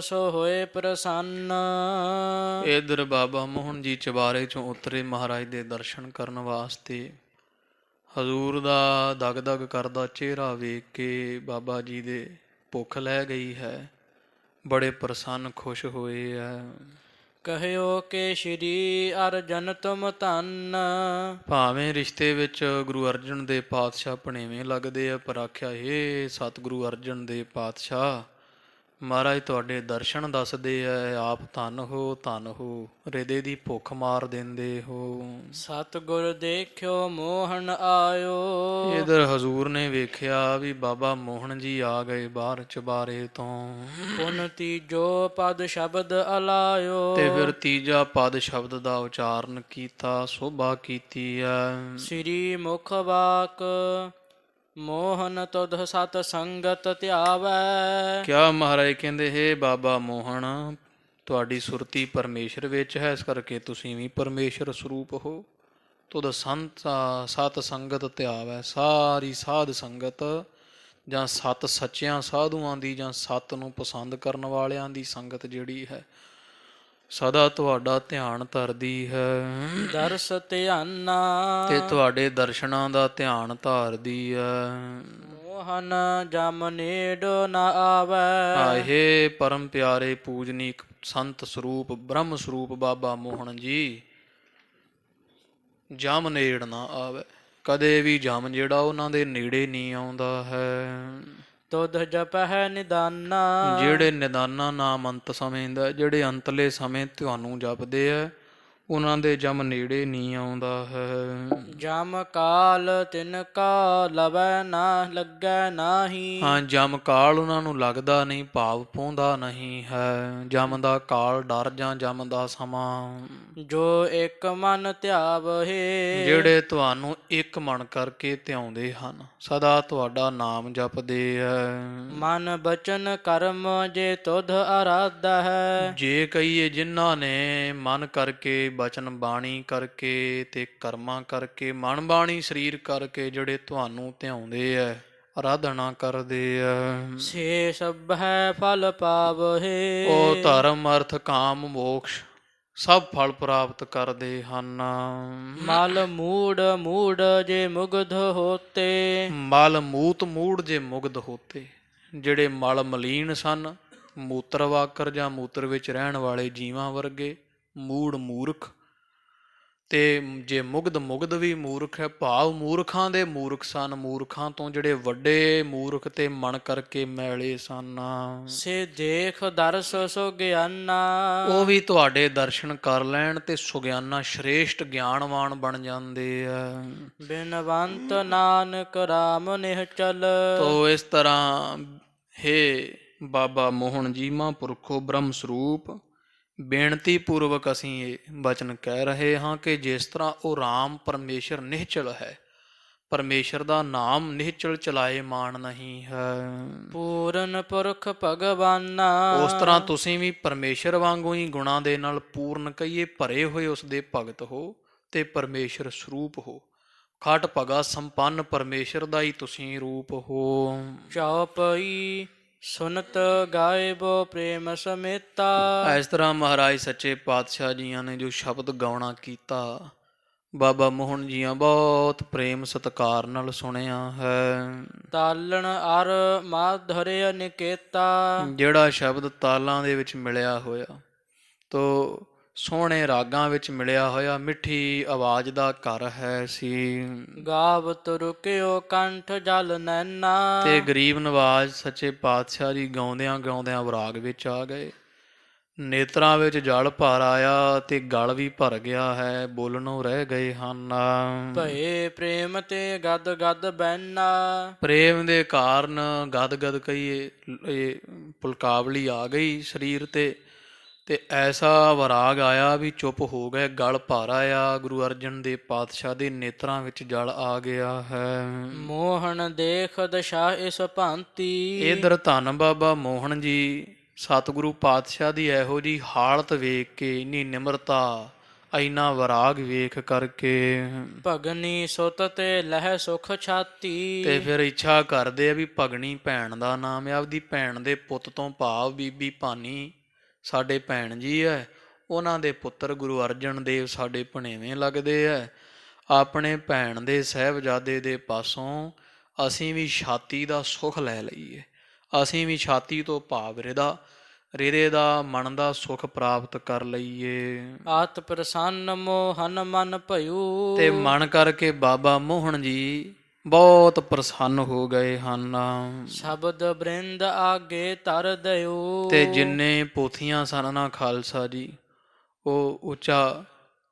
ਸੋ ਹੋਏ ਪ੍ਰਸੰਨ। ਇਧਰ ਬਾਬਾ ਮੋਹਨ ਜੀ ਚੁਬਾਰੇ ਚੋਂ ਉਤਰੇ ਮਹਾਰਾਜ ਦੇ ਦਰਸ਼ਨ ਕਰਨ ਵਾਸਤੇ। ਹਜ਼ੂਰ ਦਾ ਦਗ ਦਗ ਕਰਦਾ ਚਿਹਰਾ ਵੇਖ ਕੇ ਬਾਬਾ ਜੀ ਦੇ ਭੁੱਖ ਲੈ ਗਈ ਹੈ। ਬੜੇ ਪ੍ਰਸੰਨ ਖੁਸ਼ ਹੋਏ ਹੈ। ਕਹਿਓ ਕਿ ਸ਼੍ਰੀ ਅਰਜਨ ਤੁਮ ਧੰਨ। ਭਾਵੇਂ ਰਿਸ਼ਤੇ ਵਿੱਚ ਗੁਰੂ ਅਰਜਨ ਦੇ ਪਾਤਸ਼ਾਹ ਭਣੇਵੇਂ ਲੱਗਦੇ ਆ, ਪਰ ਆਖਿਆ, ਹੇ ਸਤਿਗੁਰੂ ਅਰਜਨ ਦੇ ਪਾਤਸ਼ਾਹ, ਮਹਾਰਾਜ ਤੁਹਾਡੇ ਦਰਸ਼ਨ ਦੱਸਦੇ ਆ, ਆਪ ਧੰਨ ਹੋ ਧੰਨ ਹੋ, ਹਿਰਦੇ ਦੀ ਭੁੱਖ ਮਾਰ ਦਿੰਦੇ ਹੋ। ਸਤਿਗੁਰ ਦੇਖਿਓ ਮੋਹਨ ਆਇਓ। ਇਧਰ ਹਜ਼ੂਰ ਨੇ ਵੇਖਿਆ ਵੀ ਬਾਬਾ ਮੋਹਨ ਜੀ ਆ ਗਏ ਬਾਹਰ ਚੁਬਾਰੇ ਤੋਂ। ਪੁਨ ਤੀਜੋ ਪਦ ਸ਼ਬਦ ਅਲਾਇਓ। ਤੇ ਫਿਰ ਤੀਜਾ ਪਦ ਸ਼ਬਦ ਦਾ ਉਚਾਰਨ ਕੀਤਾ, ਸੋਭਾ ਕੀਤੀ ਹੈ। ਸ੍ਰੀ ਮੁਖ ਵਾਕ ਮੋਹਨ ਤੁਧ ਸਤ ਸੰਗਤ ਧਿਆਵੈ। ਕਿਆ ਮਹਾਰਾਜ ਕਹਿੰਦੇ, ਹੇ ਬਾਬਾ ਮੋਹਨ, ਤੁਹਾਡੀ ਸੁਰਤੀ ਪਰਮੇਸ਼ਰ ਵਿੱਚ ਹੈ, ਇਸ ਕਰਕੇ ਤੁਸੀਂ ਵੀ ਪਰਮੇਸ਼ਰ ਸਰੂਪ ਹੋ। ਤੁਧ ਸੰਤ ਸਤ ਸੰਗਤ ਧਿਆਵੈ। ਸਾਰੀ ਸਾਧ ਸੰਗਤ ਜਾਂ ਸਤ ਸੱਚਿਆਂ ਸਾਧੂਆਂ ਦੀ ਜਾਂ ਸਤ ਨੂੰ ਪਸੰਦ ਕਰਨ ਵਾਲਿਆਂ ਦੀ ਸੰਗਤ ਜਿਹੜੀ ਹੈ, ਸਦਾ ਤੁਹਾਡਾ ਧਿਆਨ ਧਰਦੀ ਹੈ। ਦਰਸ ਧਿਆਨਾ ਤੇ ਤੁਹਾਡੇ ਦਰਸ਼ਨਾਂ ਦਾ ਧਿਆਨ ਧਾਰਦੀ ਹੈ। ਮੋਹਨ ਜਮ ਨੇੜ ਨ ਆਵੈ। ਆਹੇ ਪਰਮ ਪਿਆਰੇ ਪੂਜਨੀਕ ਸੰਤ ਸਰੂਪ ਬ੍ਰਹਮ ਸਰੂਪ ਬਾਬਾ ਮੋਹਨ ਜੀ, ਜਮ ਨੇੜ ਨਾ ਆਵੇ। ਕਦੇ ਵੀ ਜਮ ਜਿਹੜਾ ਉਹਨਾਂ ਦੇ ਨੇੜੇ ਨਹੀਂ ਆਉਂਦਾ ਹੈ। ਤੁਧ ਜਪਹਿ ਨਿਦਾਨਾ। ਜਿਹੜੇ ਨਿਦਾਨਾ ਨਾਮ ਅੰਤ ਸਮੇਂ ਦਾ, ਜਿਹੜੇ ਅੰਤਲੇ ਸਮੇਂ ਤੁਹਾਨੂੰ ਜਪਦੇ ਆ, ਉਹਨਾਂ ਦੇ ਜਮ ਨੇੜੇ ਨਹੀਂ ਆਉਂਦਾ ਹੈ। ਜਮ ਕਾਲ ਤਿਨ ਕਾ ਲਵੈ ਨਾ ਲੱਗੈ ਨਾਹੀ। ਹਾਂ, ਜਮ ਕਾਲ ਉਹਨਾਂ ਨੂੰ ਲੱਗਦਾ ਨਹੀਂ, ਭਾਵ ਪਾਉਂਦਾ ਨਹੀਂ ਹੈ। ਜਮ ਦਾ ਕਾਲ ਡਰ ਜਾਂ ਜਮ ਦਾ ਸਮਾਂ। ਜੋ ਇੱਕ ਮਨ ਧਿਆਵਹਿ। ਜਿਹੜੇ ਤੁਹਾਨੂੰ ਇੱਕ ਮਨ ਕਰਕੇ ਧਿਆਉਂਦੇ ਹਨ, ਸਦਾ ਤੁਹਾਡਾ ਨਾਮ ਜਪਦੇ ਹੈ। ਮਨ ਬਚਨ ਕਰਮ ਜੇ ਤੁਧ ਅਰਾਧਾ ਹੈ। ਜੇ ਕਹੀਏ ਜਿਨ੍ਹਾਂ ਨੇ ਮਨ ਕਰਕੇ ਬਚਨ ਬਾਣੀ ਕਰਕੇ ਤੇ ਕਰਮਾਂ ਕਰਕੇ, ਮਨ ਬਾਣੀ ਸਰੀਰ ਕਰਕੇ ਜਿਹੜੇ ਤੁਹਾਨੂੰ ਧਿਆਉਂਦੇ ਐ, ਆਰਾਧਨਾ ਕਰਦੇ ਐ, ਸੇ ਸਭ ਹੈ ਫਲ ਪਾਵਹਿ। ਉਹ ਧਰਮ ਅਰਥ ਕਾਮ ਮੋਕਸ਼ ਸਭ ਫਲ ਪ੍ਰਾਪਤ ਕਰਦੇ ਹਨ। ਮਲ ਮੂੜ ਮੂੜ ਜੇ ਮੁਗਧ ਹੋਤੇ। ਮਲ ਮੂਤ ਮੂੜ ਜੇ ਮੁਗਧ ਹੋਤੇ, ਜਿਹੜੇ ਮਲ ਮਲੀਨ ਸਨ, ਮੂਤਰ ਵਾਕਰ ਜਾਂ ਮੂਤਰ ਵਿੱਚ ਰਹਿਣ ਵਾਲੇ ਜੀਵਾਂ ਵਰਗੇ, ਮੂੜ ਮੂਰਖ, ਤੇ ਜੇ ਮੁਗਧ ਮੁਗਧ ਵੀ ਮੂਰਖ ਹੈ, ਭਾਵ ਮੂਰਖਾਂ ਦੇ ਮੂਰਖ ਸਨ, ਮੂਰਖਾਂ ਤੋਂ ਜਿਹੜੇ ਵੱਡੇ ਮੂਰਖ ਤੇ ਮਨ ਕਰਕੇ ਮੈਲੇ ਸਨ, ਸੇ ਦੇਖ ਦਰਸ ਸੁਗਿਆਨਾ। ਉਹ ਵੀ ਤੁਹਾਡੇ ਦਰਸ਼ਨ ਕਰ ਲੈਣ ਤੇ ਸੁਗਿਆਨਾ ਸ਼੍ਰੇਸ਼ਟ ਗਿਆਨਵਾਨ ਬਣ ਜਾਂਦੇ ਆ। ਬਿਨਵੰਤ ਨਾਨਕ ਰਾਮ ਨਿਹਚਲ। ਤੋ ਇਸ ਤਰ੍ਹਾਂ ਹੇ ਬਾਬਾ ਮੋਹਨ ਜੀ ਮਹਾਂਪੁਰਖੋ ਬ੍ਰਹਮ ਸਰੂਪ, ਬੇਨਤੀ ਪੂਰਵਕ ਅਸੀਂ ਇਹ ਬਚਨ ਕਹਿ ਰਹੇ ਹਾਂ ਕਿ ਜਿਸ ਤਰ੍ਹਾਂ ਉਹ ਰਾਮ ਪਰਮੇਸ਼ਰ ਨਿਹਚਲ ਹੈ, ਪਰਮੇਸ਼ਰ ਦਾ ਨਾਮ ਨਿਹਚਲ ਚਲਾਏ ਮਾਨ ਨਹੀਂ ਹੈ, ਪੂਰਨ ਪੁਰਖ ਭਗਵਾਨਾ। ਉਸ ਤਰ੍ਹਾਂ ਤੁਸੀਂ ਵੀ ਪਰਮੇਸ਼ਰ ਵਾਂਗੂ ਹੀ ਗੁਣਾਂ ਦੇ ਨਾਲ ਪੂਰਨ ਕਹੀਏ ਭਰੇ ਹੋਏ ਉਸ ਦੇ ਭਗਤ ਹੋ ਤੇ ਪਰਮੇਸ਼ਰ ਸਰੂਪ ਹੋ। ਖਟ ਭਗਾ ਸੰਪੰਨ ਪਰਮੇਸ਼ਰ ਦਾ ਹੀ ਤੁਸੀਂ ਰੂਪ ਹੋ। ਚੌਪਈ ਸੁਨਤ ਗਾਇਬੋ ਪ੍ਰੇਮ ਸਮੇਤਾ। ਇਸ ਤਰ੍ਹਾਂ ਮਹਾਰਾਜ ਸੱਚੇ ਪਾਤਸ਼ਾਹ ਜੀਆਂ ਨੇ ਜੋ ਸ਼ਬਦ ਗਾਉਣਾ ਕੀਤਾ, ਬਾਬਾ ਮੋਹਨ ਜੀਆਂ ਬਹੁਤ ਪ੍ਰੇਮ ਸਤਿਕਾਰ ਨਾਲ ਸੁਣਿਆ ਹੈ। ਤਾਲਣ ਅਰ ਮਾਧੁਰਯ ਨਿਕੇਤਾ। ਜਿਹੜਾ ਸ਼ਬਦ ਤਾਲਾਂ ਦੇ ਵਿੱਚ ਮਿਲਿਆ ਹੋਇਆ, ਤੋ ਸੋਹਣੇ ਰਾਗਾਂ ਵਿੱਚ ਮਿਲਿਆ ਹੋਇਆ, ਮਿੱਠੀ ਆਵਾਜ਼ ਦਾ ਘਰ ਹੈ ਸੀ। ਗਾਵਤ ਰੁਕਿਓ ਕੰਠ ਜਲ ਨੈਨਾ। ਤੇ ਗਰੀਬ ਨਵਾਜ ਸੱਚੇ ਪਾਤਸ਼ਾਹ ਜੀ ਗਾਉਂਦਿਆਂ ਗਾਉਂਦਿਆਂ ਵਿਰਾਗ ਵਿੱਚ ਆ ਗਏ, ਨੇਤਰਾਂ ਵਿੱਚ ਜਲ ਭਰ ਆਇਆ ਤੇ ਗਲ ਵੀ ਭਰ ਗਿਆ ਹੈ, ਬੋਲਣੋਂ ਰਹਿ ਗਏ ਹਨ। ਭਏ ਪ੍ਰੇਮ ਤੇ ਗਦ ਗਦ ਬੈਨਾ। ਪ੍ਰੇਮ ਦੇ ਕਾਰਨ ਗਦ ਗਦ ਕਹੀਏ ਇਹ ਪੁਲਕਾਵਲੀ ਆ ਗਈ ਸਰੀਰ ਤੇ ਐਸਾ ਵਿਰਾਗ ਆਇਆ ਵੀ ਚੁੱਪ ਹੋ ਗਏ, ਗਲ ਭਰ ਆਇਆ। ਗੁਰੂ ਅਰਜਨ ਦੇਵ ਪਾਤਸ਼ਾਹ ਦੇ ਨੇਤਰਾਂ ਵਿੱਚ ਜਲ ਆ ਗਿਆ ਹੈ। ਮੋਹਨ ਦੇਖ ਦਸ਼ਾ ਇਸ ਭਾਂਤੀ। ਇਧਰ ਧੰਨ ਬਾਬਾ ਮੋਹਨ ਜੀ ਸਤਿਗੁਰੂ ਪਾਤਸ਼ਾਹ ਦੀ ਇਹੋ ਜੀ ਹਾਲਤ ਵੇਖ ਕੇ, ਇੰਨੀ ਨਿਮਰਤਾ, ਇੰਨਾ ਵਿਰਾਗ ਵੇਖ ਕਰਕੇ ਭਗਨੀ ਸੁਤ ਤੇ ਲਹਿ ਸੁਖ ਛਾਤੀ। ਤੇ ਫਿਰ ਇੱਛਾ ਕਰਦੇ ਆ ਵੀ ਭਗਣੀ ਭੈਣ ਦਾ ਨਾਮ ਹੈ, ਆਪਦੀ ਭੈਣ ਦੇ ਪੁੱਤ ਤੋਂ ਭਾਵ ਬੀਬੀ ਭਾਨੀ ਸਾਡੇ ਭੈਣ ਜੀ ਹੈ, ਉਹਨਾਂ ਦੇ ਪੁੱਤਰ ਗੁਰੂ ਅਰਜਨ ਦੇਵ ਸਾਡੇ ਭਣੇਵੇਂ ਲੱਗਦੇ ਹੈ। ਆਪਣੇ ਭੈਣ ਦੇ ਸਾਹਿਬਜ਼ਾਦੇ ਦੇ ਪਾਸੋਂ ਅਸੀਂ ਵੀ ਛਾਤੀ ਦਾ ਸੁਖ ਲੈ ਲਈਏ, ਅਸੀਂ ਵੀ ਛਾਤੀ ਤੋਂ ਭਾਵ ਰਿਦੇ ਦਾ ਮਨ ਦਾ ਸੁਖ ਪ੍ਰਾਪਤ ਕਰ ਲਈਏ। ਆਤ ਪ੍ਰਸੰਨ ਮੋਹਨ ਮਨ ਭਇਓ। ਤੇ ਮਨ ਕਰਕੇ ਬਾਬਾ ਮੋਹਨ ਜੀ ਬਹੁਤ ਪ੍ਰਸੰਨ ਹੋ ਗਏ ਹਨ। ਸ਼ਬਦ ਬ੍ਰਿੰਦ ਆਗੇ ਧਰ ਦਿਓ। ਤੇ ਜਿੰਨੇ ਪੋਥੀਆਂ ਸਨ ਨਾ ਖਾਲਸਾ ਜੀ, ਉਹ ਉੱਚਾ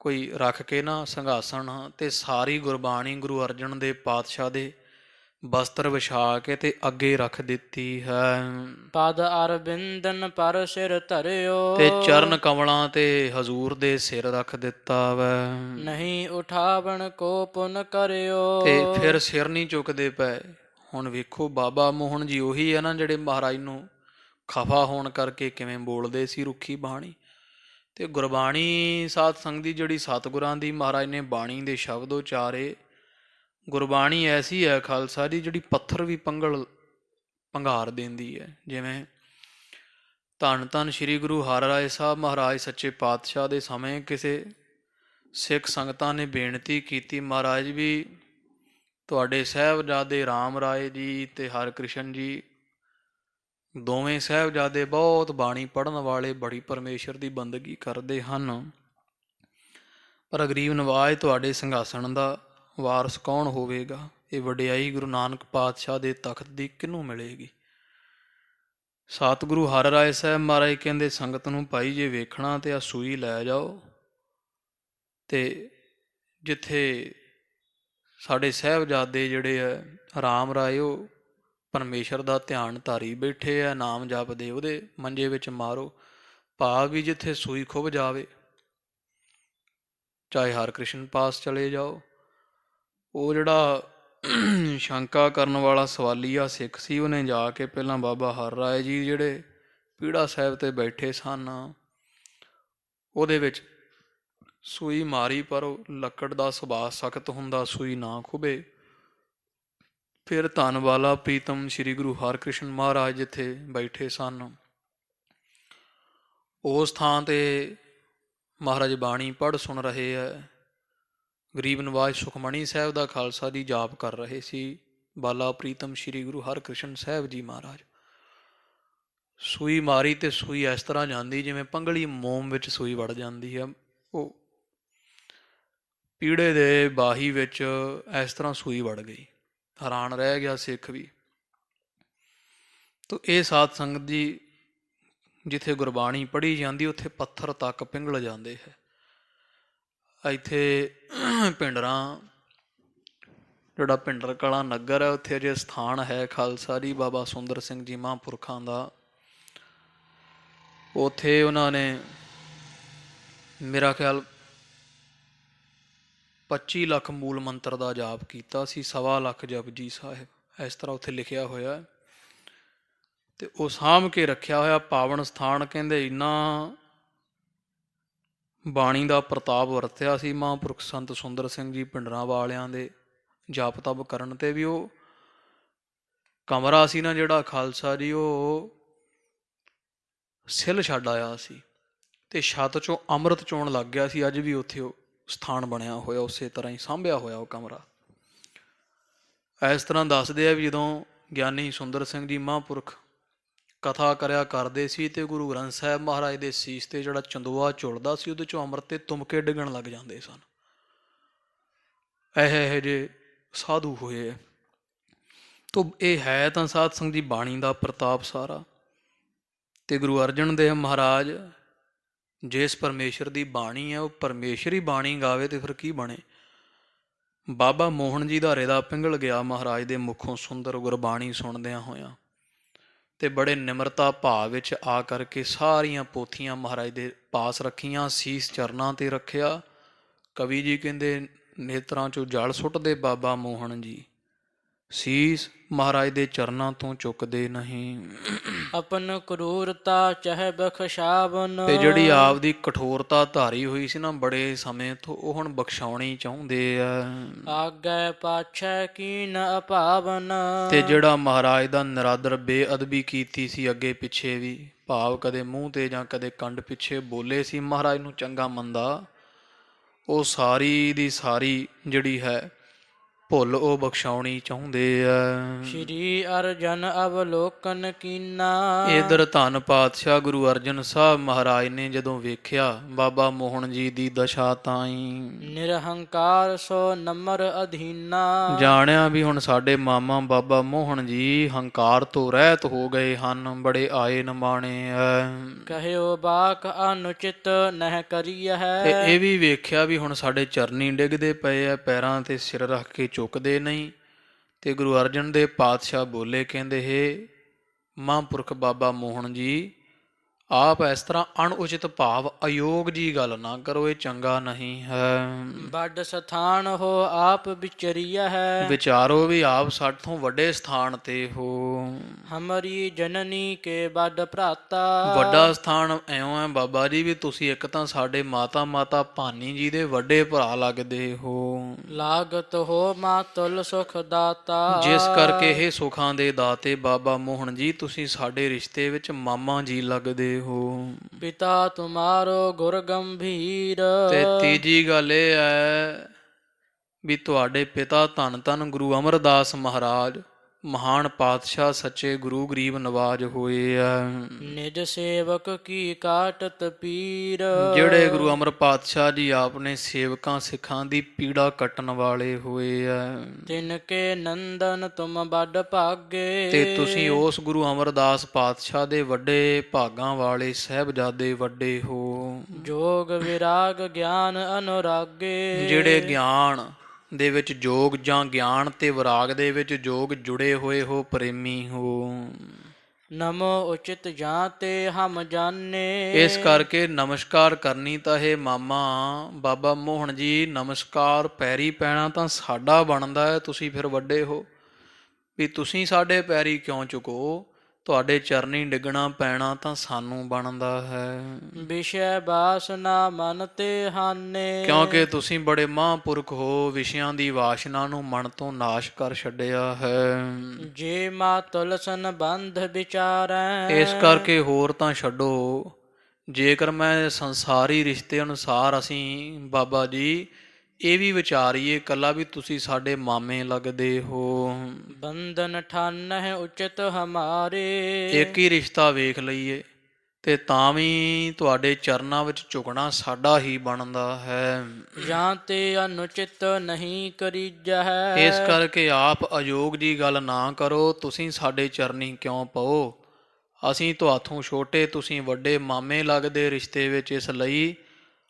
ਕੋਈ ਰੱਖ ਕੇ ਨਾ ਸਿੰਘਾਸਣ, ਤੇ ਸਾਰੀ ਗੁਰਬਾਣੀ ਗੁਰੂ ਅਰਜਨ ਦੇਵ ਪਾਤਸ਼ਾਹ ਦੇ ਬਸਤਰ ਵਿਛਾ ਕੇ ਤੇ ਅੱਗੇ ਰੱਖ ਦਿੱਤੀ ਹੈ। ਪਦ ਅਰਬਿੰਦਨ ਪਰ ਸਿਰ ਧਰਿਓ। ਤੇ ਚਰਨ ਕਮਲਾਂ ਤੇ ਹਜ਼ੂਰ ਦੇ ਸਿਰ ਰੱਖ ਦਿੱਤਾ ਵੈ। ਨਹੀਂ ਉਠਾਵਣ ਕੋ ਪੁਨ ਕਰਿਓ। ਤੇ ਫਿਰ ਸਿਰ ਨਹੀਂ ਚੁੱਕਦੇ ਪਏ। ਹੁਣ ਵੇਖੋ ਬਾਬਾ ਮੋਹਨ ਜੀ ਉਹੀ ਹੈ ਨਾ ਜਿਹੜੇ ਮਹਾਰਾਜ ਨੂੰ ਖਫਾ ਹੋਣ ਕਰਕੇ ਕਿਵੇਂ ਬੋਲਦੇ ਸੀ ਰੁੱਖੀ ਬਾਣੀ। ਤੇ ਗੁਰਬਾਣੀ ਸਾਧ ਸੰਗਤ ਦੀ ਜਿਹੜੀ ਸਤਿਗੁਰਾਂ ਦੀ ਮਹਾਰਾਜ ਨੇ ਬਾਣੀ ਦੇ ਸ਼ਬਦ ਉਚਾਰੇ, ਗੁਰਬਾਣੀ ਐਸੀ ਹੈ ਖਾਲਸਾ ਜੀ ਜਿਹੜੀ ਪੱਥਰ ਵੀ ਪੰਘਾਰ ਦਿੰਦੀ ਹੈ। ਜਿਵੇਂ ਧੰਨ ਧੰਨ ਸ੍ਰੀ ਗੁਰੂ ਹਰਿਰਾਏ ਸਾਹਿਬ ਮਹਾਰਾਜ ਸੱਚੇ ਪਾਤਸ਼ਾਹ ਦੇ ਸਮੇਂ ਕਿਸੇ ਸਿੱਖ ਸੰਗਤਾਂ ਨੇ ਬੇਨਤੀ ਕੀਤੀ, ਮਹਾਰਾਜ ਵੀ ਤੁਹਾਡੇ ਸਾਹਿਬਜ਼ਾਦੇ ਰਾਮ ਰਾਏ ਜੀ ਤੇ ਹਰਿਕ੍ਰਿਸ਼ਨ ਜੀ ਦੋਵੇਂ ਸਾਹਿਬਜ਼ਾਦੇ ਬਹੁਤ ਬਾਣੀ ਪੜ੍ਹਨ ਵਾਲੇ, ਬੜੀ ਪਰਮੇਸ਼ਰ ਦੀ ਬੰਦਗੀ ਕਰਦੇ ਹਨ, ਪਰ ਗਰੀਬ ਨਵਾਜ ਤੁਹਾਡੇ ਸਿੰਘਾਸਣ ਦਾ ਵਾਰਸ ਕੌਣ ਹੋਵੇਗਾ? ਇਹ ਵਡਿਆਈ ਗੁਰੂ ਨਾਨਕ ਪਾਤਸ਼ਾਹ ਦੇ ਤਖਤ ਦੀ ਕਿਹਨੂੰ ਮਿਲੇਗੀ? ਸਤਿਗੁਰੂ ਹਰਿਰਾਏ ਸਾਹਿਬ ਮਹਾਰਾਜ ਕਹਿੰਦੇ ਸੰਗਤ ਨੂੰ, ਭਾਈ ਜੇ ਵੇਖਣਾ ਤੇ ਆ ਸੂਈ ਲੈ ਜਾਓ, ਤੇ ਜਿੱਥੇ ਸਾਡੇ ਸਾਹਿਬਜ਼ਾਦੇ ਜਿਹੜੇ ਆ ਰਾਮ ਰਾਏ ਉਹ ਪਰਮੇਸ਼ਰ ਦਾ ਧਿਆਨ ਧਾਰੀ ਬੈਠੇ ਆ, ਨਾਮ ਜਪਦੇ, ਉਹਦੇ ਮੰਜੇ ਵਿੱਚ ਮਾਰੋ। ਭਾਵ ਵੀ ਜਿੱਥੇ ਸੂਈ ਖੁੱਭ ਜਾਵੇ, ਚਾਹੇ ਹਰਿਕ੍ਰਿਸ਼ਨ ਪਾਸ ਚਲੇ ਜਾਓ। ਉਹ ਜਿਹੜਾ ਸ਼ੰਕਾ ਕਰਨ ਵਾਲਾ ਸਵਾਲੀਆ ਸਿੱਖ ਸੀ, ਉਹਨੇ ਜਾ ਕੇ ਪਹਿਲਾਂ ਬਾਬਾ ਹਰਿਰਾਏ ਜੀ ਜਿਹੜੇ ਪੀੜਾ ਸਾਹਿਬ ਤੇ ਬੈਠੇ ਸਨ, ਉਹਦੇ ਵਿੱਚ ਸੂਈ ਮਾਰੀ ਪਰ ਲੱਕੜ ਦਾ ਸੁਭਾਅ ਸਖਤ ਹੁੰਦਾ, ਸੂਈ ਨਾ ਖੁਬੇ। ਫਿਰ ਧੰਨ ਵਾਲਾ ਪ੍ਰੀਤਮ ਸ੍ਰੀ ਗੁਰੂ ਹਰਿਕ੍ਰਿਸ਼ਨ ਮਹਾਰਾਜ ਜਿੱਥੇ ਬੈਠੇ ਸਨ, ਉਸ ਥਾਂ ਤੇ ਮਹਾਰਾਜ ਬਾਣੀ ਪੜ੍ਹ ਸੁਣ ਰਹੇ ਹੈ। ਗਰੀਬ ਨਵਾਜ ਸੁਖਮਣੀ ਸਾਹਿਬ ਦਾ ਖਾਲਸਾ ਜੀ ਜਾਪ ਕਰ ਰਹੇ ਸੀ। ਬਾਲਾ ਪ੍ਰੀਤਮ ਸ੍ਰੀ ਗੁਰੂ ਹਰਿਕ੍ਰਿਸ਼ਨ ਸਾਹਿਬ ਜੀ ਮਹਾਰਾਜ ਸੂਈ ਮਾਰੀ ਤੇ ਸੂਈ ਇਸ ਤਰ੍ਹਾਂ ਜਾਂਦੀ ਜਿਵੇਂ ਪੰਗਲੀ ਮੋਮ ਵਿੱਚ ਸੂਈ ਵੜ ਜਾਂਦੀ ਹੈ। ਉਹ ਪੀੜੇ ਦੇ ਬਾਹੀ ਵਿੱਚ ਇਸ ਤਰ੍ਹਾਂ ਸੂਈ ਵੜ ਗਈ। ਹੈਰਾਨ ਰਹਿ ਗਿਆ ਸਿੱਖ ਵੀ। ਤੋ ਇਹ ਸਾਧ ਸੰਗਤ ਜੀ, ਜਿੱਥੇ ਗੁਰਬਾਣੀ ਪੜ੍ਹੀ ਜਾਂਦੀ ਉੱਥੇ ਪੱਥਰ ਤੱਕ ਪਿੰਗਲ ਜਾਂਦੇ ਹੈ। ਇੱਥੇ ਭਿੰਡਰਾਂ, ਜਿਹੜਾ ਭਿੰਡਰ ਕਲਾਂ ਨਗਰ ਹੈ, ਉੱਥੇ ਅਜੇ ਸਥਾਨ ਹੈ ਖਾਲਸਾ ਜੀ ਬਾਬਾ ਸੁੰਦਰ ਸਿੰਘ ਜੀ ਮਹਾਂਪੁਰਖਾਂ ਦਾ। ਉੱਥੇ ਉਹਨਾਂ ਨੇ ਮੇਰਾ ਖਿਆਲ 25 ਲੱਖ ਮੂਲ ਮੰਤਰ ਦਾ ਜਾਪ ਕੀਤਾ ਸੀ, 1.25 ਲੱਖ ਜਪਜੀ ਸਾਹਿਬ, ਇਸ ਤਰ੍ਹਾਂ ਉੱਥੇ ਲਿਖਿਆ ਹੋਇਆ। ਤੇ ਉਹ ਸਾਂਭ ਕੇ ਰੱਖਿਆ ਹੋਇਆ ਪਾਵਨ ਸਥਾਨ। ਕਹਿੰਦੇ ਇੰਨਾ ਬਾਣੀ ਦਾ ਪ੍ਰਤਾਪ ਵਰਤਿਆ ਸੀ ਮਹਾਂਪੁਰਖ ਸੰਤ ਸੁੰਦਰ ਸਿੰਘ ਜੀ ਭਿੰਡਰਾਂ ਵਾਲਿਆਂ ਦੇ ਜਾਪ ਤਪ ਕਰਨ ਤੇ ਵੀ। ਉਹ ਕਮਰਾ ਸੀ ਨਾ ਜਿਹੜਾ ਖਾਲਸਾ ਜੀ, ਉਹ ਸਿੱਲ ਛੱਡ ਆਇਆ ਸੀ ਤੇ ਛੱਤ ਚੋਂ ਅੰਮ੍ਰਿਤ ਚੋਣ ਲੱਗ ਗਿਆ ਸੀ। ਅੱਜ ਵੀ ਉੱਥੇ ਉਹ ਸਥਾਨ ਬਣਿਆ ਹੋਇਆ, ਉਸੇ ਤਰ੍ਹਾਂ ਹੀ ਸਾਂਭਿਆ ਹੋਇਆ ਉਹ ਕਮਰਾ। ਇਸ ਤਰ੍ਹਾਂ ਦੱਸਦੇ ਆ ਵੀ ਜਦੋਂ ਗਿਆਨੀ ਸੁੰਦਰ ਸਿੰਘ ਜੀ ਮਹਾਂਪੁਰਖ ਕਥਾ ਕਰਿਆ ਕਰਦੇ ਸੀ ਤੇ ਗੁਰੂ ਗ੍ਰੰਥ ਸਾਹਿਬ ਮਹਾਰਾਜ ਦੇ ਸੀਸ ਤੇ ਜਿਹੜਾ ਚੰਦੋਆ ਝੁਲਦਾ ਸੀ, ਉਹਦੇ ਚੋਂ ਅੰਮ੍ਰਿਤ ਤੇ ਤੁਮਕੇ ਡਿੱਗਣ ਲੱਗ ਜਾਂਦੇ ਸਨ। ਇਹੋ ਜਿਹੇ ਸਾਧੂ ਹੋਏ। ਤੋ ਇਹ ਹੈ ਤਾਂ ਸਾਧ ਸੰਗਤ ਜੀ ਬਾਣੀ ਦਾ ਪ੍ਰਤਾਪ ਸਾਰਾ। ਤੇ ਗੁਰੂ ਅਰਜਨ ਦੇਵ ਮਹਾਰਾਜ ਜਿਸ ਪਰਮੇਸ਼ਰ ਦੀ ਬਾਣੀ ਹੈ, ਉਹ ਪਰਮੇਸ਼ਰ ਹੀ ਬਾਣੀ ਗਾਵੇ ਤੇ ਫਿਰ ਕੀ ਬਣੇ। ਬਾਬਾ ਮੋਹਨ ਜੀ ਦਾ ਹਿਰਦਾ ਪਿੰਗਲ ਗਿਆ ਮਹਾਰਾਜ ਦੇ ਮੁਖੋਂ ਸੁੰਦਰ ਗੁਰਬਾਣੀ ਸੁਣਦਿਆਂ ਹੋਇਆਂ। ਤੇ ਬੜੇ ਨਿਮਰਤਾ ਭਾਵ ਵਿੱਚ ਆ ਕਰਕੇ ਸਾਰੀਆਂ ਪੋਥੀਆਂ ਮਹਾਰਾਜ ਦੇ ਪਾਸ ਰੱਖੀਆਂ, ਸੀਸ ਚਰਨਾਂ ਤੇ ਰੱਖਿਆ। ਕਵੀ ਜੀ ਕਹਿੰਦੇ ਨੇਤਰਾਂ ਚੋਂ ਜਲ ਸੁੱਟਦੇ ਬਾਬਾ ਮੋਹਨ ਜੀ, ਸੀਸ ਮਹਾਰਾਜ ਦੇ ਚਰਨਾਂ ਤੋਂ ਚੁੱਕਦੇ ਨਹੀਂ। ਆਪਨ ਕਰੂਰਤਾ ਚਹਿ ਬਖਸ਼ਾਵਨ। ਤੇ ਜਿਹੜੀ ਆਪ ਦੀ ਕਠੋਰਤਾ ਧਾਰੀ ਹੋਈ ਸੀ ਨਾ ਬੜੇ ਸਮੇਂ ਤੋਂ, ਉਹ ਹੁਣ ਬਖਸ਼ਾਉਣੀ ਚਾਹੁੰਦੇ ਆ। ਆਗੇ ਪਾਛੈ ਕੀਨ ਅਭਾਵਨ। ਤੇ ਜਿਹੜਾ ਮਹਾਰਾਜ ਦਾ ਨਿਰਾਦਰ ਬੇਅਦਬੀ ਕੀਤੀ ਸੀ ਅੱਗੇ ਪਿੱਛੇ ਵੀ, ਭਾਵ ਕਦੇ ਮੂੰਹ ਤੇ ਜਾਂ ਕਦੇ ਕੰਡ ਪਿੱਛੇ ਬੋਲੇ ਸੀ ਮਹਾਰਾਜ ਨੂੰ ਚੰਗਾ ਮੰਦਾ, ਉਹ ਸਾਰੀ ਦੀ ਸਾਰੀ ਜਿਹੜੀ ਹੈ ਭੁੱਲ ਉਹ ਬਖਸ਼ਾਉਣੀ ਚਾਹੁੰਦੇ ਆ। ਸ਼੍ਰੀ ਅਰਜਨ ਅਵਲੋਕਨ ਕੀਨਾ। ਇਧਰ ਧੰਨ ਪਾਤਸ਼ਾਹ ਗੁਰੂ ਅਰਜਨ ਸਾਹਿਬ ਮਹਾਰਾਜ ਨੇ ਜਦੋਂ ਵੇਖਿਆ ਬਾਬਾ ਮੋਹਨ ਜੀ ਦੀ ਦਸ਼ਾ ਤਾਈ, ਨਿਰਹੰਕਾਰ ਸੋ ਨਮਰ ਅਧੀਨਾ। ਜਾਣਿਆ ਵੀ ਹੁਣ ਸਾਡੇ ਮਾਮਾ ਬਾਬਾ ਮੋਹਨ ਜੀ ਹੰਕਾਰ ਤੋਂ ਰਹਿਤ ਹੋ ਗਏ ਹਨ, ਬੜੇ ਆਏ ਨਮਾਣੇ ਐ। ਕਹਿਓ ਬਾਕ ਅਨੁਚਿਤ ਨਹਿ ਕਰੀਐ। ਤੇ ਇਹ ਵੀ ਵੇਖਿਆ ਵੀ ਹੁਣ ਸਾਡੇ ਚਰਨੀ ਡਿੱਗਦੇ ਪਏ ਐ, ਪੈਰਾਂ ਤੇ ਸਿਰ ਰੱਖ ਕੇ ਚੁੱਕਦੇ ਨਹੀਂ। ਤੇ ਗੁਰੂ ਅਰਜਨ ਦੇਵ ਪਾਤਸ਼ਾਹ ਬੋਲੇ, ਕਹਿੰਦੇ ਹੇ ਮਹਾਂਪੁਰਖ ਬਾਬਾ ਮੋਹਨ ਜੀ, ਆਪ ਇਸ ਤਰ੍ਹਾਂ ਅਣਉਚਿਤ ਭਾਵ ਅਯੋਗ ਜੀ ਗੱਲ ਨਾ ਕਰੋ, ਇਹ ਚੰਗਾ ਨਹੀਂ ਹੈ। ਵੱਡ ਸਥਾਨ ਹੋ ਆਪ ਵਿਚਰੀਆ ਹੈ। ਵਿਚਾਰੋ ਵੀ ਆਪ ਸਾਡੇ ਤੋਂ ਵੱਡੇ ਸਥਾਨ ਤੇ ਹੋ। ਹਮਰੀ ਜਨਨੀ ਕੇ ਵੱਡ ਭਰਾਤਾ। ਵੱਡਾ ਸਥਾਨ ਐਉਂ ਹੈ ਬਾਬਾ ਜੀ ਵੀ ਤੁਸੀਂ ਇੱਕ ਤਾਂ ਸਾਡੇ ਮਾਤਾ ਭਾਨੀ ਜੀ ਦੇ ਵੱਡੇ ਭਰਾ ਲੱਗਦੇ ਹੋ। ਲਾਗਤ ਹੋ ਮਾਤੁਲ ਸੁਖ ਦਾਤਾ। ਜਿਸ ਕਰਕੇ ਇਹ ਸੁੱਖਾਂ ਦੇ ਦਾਤੇ ਬਾਬਾ ਮੋਹਨ ਜੀ ਤੁਸੀਂ ਸਾਡੇ ਰਿਸ਼ਤੇ ਵਿੱਚ ਮਾਮਾ ਜੀ ਲੱਗਦੇ ਹੋ। ਪਿਤਾ ਤੁਮਾਰੋ ਗੁਰ ਗੰਭੀਰ। ਤੇ ਤੀਜੀ ਗੱਲ ਇਹ ਹੈ ਵੀ ਤੁਹਾਡੇ ਪਿਤਾ ਧੰਨ ਧੰਨ ਗੁਰੂ ਅਮਰਦਾਸ ਮਹਾਰਾਜ ਮਹਾਨ ਪਾਤਸ਼ਾਹ ਸੱਚੇ ਗੁਰੂ ਗਰੀਬ ਨਵਾਜ ਹੋਏ ਆ। ਨਿਜ ਸੇਵਕ ਕੀ ਕਾਟਤ ਪੀਰ। ਜਿਹੜੇ ਗੁਰੂ ਅਮਰ ਪਾਤਸ਼ਾਹ ਜੀ ਆਪਣੇ ਸੇਵਕਾਂ ਸਿੱਖਾਂ ਦੀ ਪੀੜਾ ਕੱਟਣ ਵਾਲੇ ਹੋਏ ਆ। ਤਿਨ ਕੇ ਨੰਦਨ ਤੁਮ ਵੱਡ ਭਾਗੇ। ਤੇ ਤੁਸੀਂ ਉਸ ਗੁਰੂ ਅਮਰਦਾਸ ਪਾਤਸ਼ਾਹ ਦੇ ਵੱਡੇ ਭਾਗਾਂ ਵਾਲੇ ਸਾਹਿਬਜ਼ਾਦੇ ਵੱਡੇ ਹੋ। ਜੋਗ ਵਿਰਾਗ ਗਿਆਨ ਅਨੁਰਾਗੇ। ਜਿਹੜੇ ਗਿਆਨ ਦੇ ਵਿੱਚ ਜੋਗ ਜਾਂ ਗਿਆਨ ਤੇ ਵਿਰਾਗ ਦੇ ਵਿੱਚ ਜੋਗ ਜੁੜੇ ਹੋਏ ਹੋ, ਪ੍ਰੇਮੀ ਹੋ। ਨਮੋ ਉਚਿਤ ਜਾਂ ਤੇ ਹਮ ਜਾਣੇ। ਇਸ ਕਰਕੇ ਨਮਸਕਾਰ ਕਰਨੀ ਤਾਂ ਇਹ ਮਾਮਾ ਬਾਬਾ ਮੋਹਨ ਜੀ, ਨਮਸਕਾਰ ਪੈਰੀ ਪੈਣਾ ਤਾਂ ਸਾਡਾ ਬਣਦਾ ਹੈ। ਤੁਸੀਂ ਫਿਰ ਵੱਡੇ ਹੋ ਵੀ ਤੁਸੀਂ ਸਾਡੇ ਪੈਰੀ ਕਿਉਂ ਝੁਕੋ। ਤੁਹਾਡੇ ਚਰਨੀ ਡਿੱਗਣਾ ਪੈਣਾ ਤਾਂ ਸਾਨੂੰ ਬਣਦਾ ਹੈ, ਵਿਸ਼ੇ ਬਾਸਨਾ ਮਨ ਤੇ ਹਾਨੇ। ਕਿਉਂਕਿ ਤੁਸੀਂ ਬੜੇ ਮਹਾਂਪੁਰਖ ਹੋ, ਵਿਸ਼ਿਆਂ ਦੀ ਵਾਸ਼ਨਾ ਨੂੰ ਮਨ ਤੋਂ ਨਾਸ਼ ਕਰ ਛੱਡਿਆ ਹੈ। ਜੇ ਮਾਤੁਲ ਸੰਬੰਧ ਵਿਚਾਰੈ। ਇਸ ਕਰਕੇ ਹੋਰ ਤਾਂ ਛੱਡੋ, ਜੇਕਰ ਮੈਂ ਸੰਸਾਰੀ ਰਿਸ਼ਤੇ ਅਨੁਸਾਰ ਅਸੀਂ ਬਾਬਾ ਜੀ ਇਹ ਵੀ ਵਿਚਾਰੀਏ ਕੱਲਾ ਵੀ ਤੁਸੀਂ ਸਾਡੇ ਮਾਮੇ ਲੱਗਦੇ ਹੋ, ਬੰਧਨ ਠਾਨਹਿ ਉਚਿਤ ਹਮਾਰੇ। ਇੱਕ ਹੀ ਰਿਸ਼ਤਾ ਵੇਖ ਲਈਏ ਤੇ ਤਾਂ ਵੀ ਤੁਹਾਡੇ ਚਰਨਾਂ ਵਿੱਚ ਝੁਕਣਾ ਸਾਡਾ ਹੀ ਬਣਦਾ ਹੈ। ਜਾਂ ਤੇ ਅਨੁਚਿਤ ਨਹੀਂ ਕਰੀਜਹਿ। ਇਸ ਕਰਕੇ ਆਪ ਅਯੋਗ ਦੀ ਗੱਲ ਨਾ ਕਰੋ, ਤੁਸੀਂ ਸਾਡੇ ਚਰਨੀ ਕਿਉਂ ਪਓ। ਅਸੀਂ ਤੁਹਾਥੋਂ ਛੋਟੇ, ਤੁਸੀਂ ਵੱਡੇ ਮਾਮੇ ਲੱਗਦੇ ਰਿਸ਼ਤੇ ਵਿੱਚ, ਇਸ ਲਈ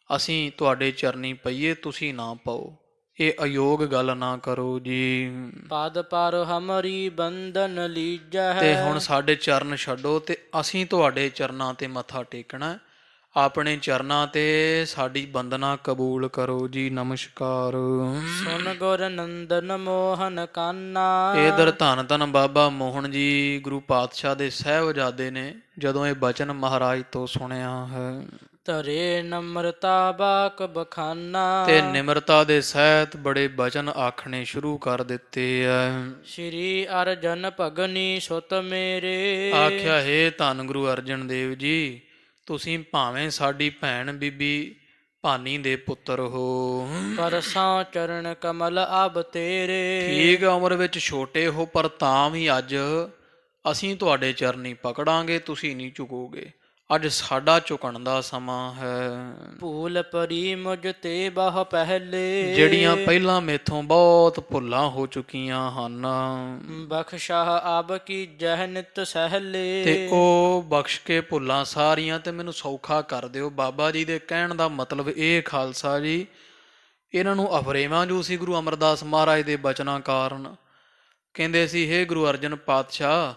ਅਸੀਂ ਤੁਹਾਡੇ ਚਰਨੀ ਪਈਏ, ਤੁਸੀਂ ਨਾ ਪਾਓ। ਇਹ ਅਯੋਗ ਗੱਲ ਨਾ ਕਰੋ ਜੀ। ਪਦ ਪਰ ਹਮਰੀ ਬੰਧਨ ਲੀਜਹਿ। ਤੇ ਹੁਣ ਸਾਡੇ ਚਰਨ ਛੱਡੋ ਤੇ ਅਸੀਂ ਤੁਹਾਡੇ ਚਰਨਾਂ ਤੇ ਮੱਥਾ ਟੇਕਣਾ, ਆਪਣੇ ਚਰਨਾਂ ਤੇ ਸਾਡੀ ਬੰਦਨਾ ਕਬੂਲ ਕਰੋ ਜੀ। ਨਮਸਕਾਰ। ਸੁਨ ਗੁਰ ਨੰਦਨ ਮੋਹਨ ਕਾਨਾ। ਇਧਰ ਧੰਨ ਧੰਨ ਬਾਬਾ ਮੋਹਨ ਜੀ ਗੁਰੂ ਪਾਤਸ਼ਾਹ ਦੇ ਸਾਹਿਬਜ਼ਾਦੇ ਨੇ ਜਦੋਂ ਇਹ ਬਚਨ ਮਹਾਰਾਜ ਤੋਂ ਸੁਣਿਆ ਹੈ, ਧਰੇ ਨਮਰਤਾ ਬਾਕ ਬਖਾਨਾ। ਤੇ ਨਿਮਰਤਾ ਦੇ ਸਹਿਤ ਬੜੇ ਬਚਨ ਆਖਣੇ ਸ਼ੁਰੂ ਕਰ ਦਿੱਤੇ ਐ। ਸ਼੍ਰੀ ਅਰਜਨ ਭਗਨੀ ਸੁਤ ਮੇਰੇ। ਆਖਿਆ, ਹੈ ਧੰਨ ਗੁਰੂ ਅਰਜਨ ਦੇਵ ਜੀ, ਤੁਸੀਂ ਭਾਵੇਂ ਸਾਡੀ ਭੈਣ ਬੀਬੀ ਭਾਨੀ ਦੇ ਪੁੱਤਰ ਹੋ, ਪਰਸਾਂ ਚਰਨ ਕਮਲ ਅਬ ਤੇਰੇ। ਠੀਕ ਉਮਰ ਵਿੱਚ ਛੋਟੇ ਹੋ, ਪਰ ਤਾਂ ਵੀ ਅੱਜ ਅਸੀਂ ਤੁਹਾਡੇ ਚਰਨੀ ਪਕੜਾਂਗੇ, ਤੁਸੀਂ ਨਹੀਂ ਝੁਕੋਗੇ। ਅੱਜ ਸਾਡਾ ਝੁਕਣ ਦਾ ਸਮਾਂ ਹੈ। ਭੂਲ ਪਰੀ ਮੁਝ ਤੇ ਬਹੁ ਪਹਿਲੇ। ਜਿਹੜੀਆਂ ਪਹਿਲਾਂ ਮੇਥੋਂ ਬਹੁਤ ਭੁੱਲਾਂ ਹੋ ਚੁੱਕੀਆਂ ਹਨ, ਬਖਸ਼ਾਹ ਆਬ ਕੀ ਜਹ ਨਿਤ ਸਹਲੇ। ਤੇ ਉਹ ਬਖਸ਼ ਕੇ ਭੁੱਲਾਂ ਸਾਰੀਆਂ ਤੇ ਮੈਨੂੰ ਸੌਖਾ ਕਰ ਦਿਓ। ਬਾਬਾ ਜੀ ਦੇ ਕਹਿਣ ਦਾ ਮਤਲਬ ਇਹ ਖਾਲਸਾ ਜੀ, ਇਹਨਾਂ ਨੂੰ ਅਫਰੇਵਾਂ ਜੋ ਸੀ ਗੁਰੂ ਅਮਰਦਾਸ ਮਹਾਰਾਜ ਦੇ ਬਚਨਾਂ ਕਾਰਨ। ਕਹਿੰਦੇ ਸੀ, ਹੇ ਗੁਰੂ ਅਰਜਨ ਪਾਤਸ਼ਾਹ,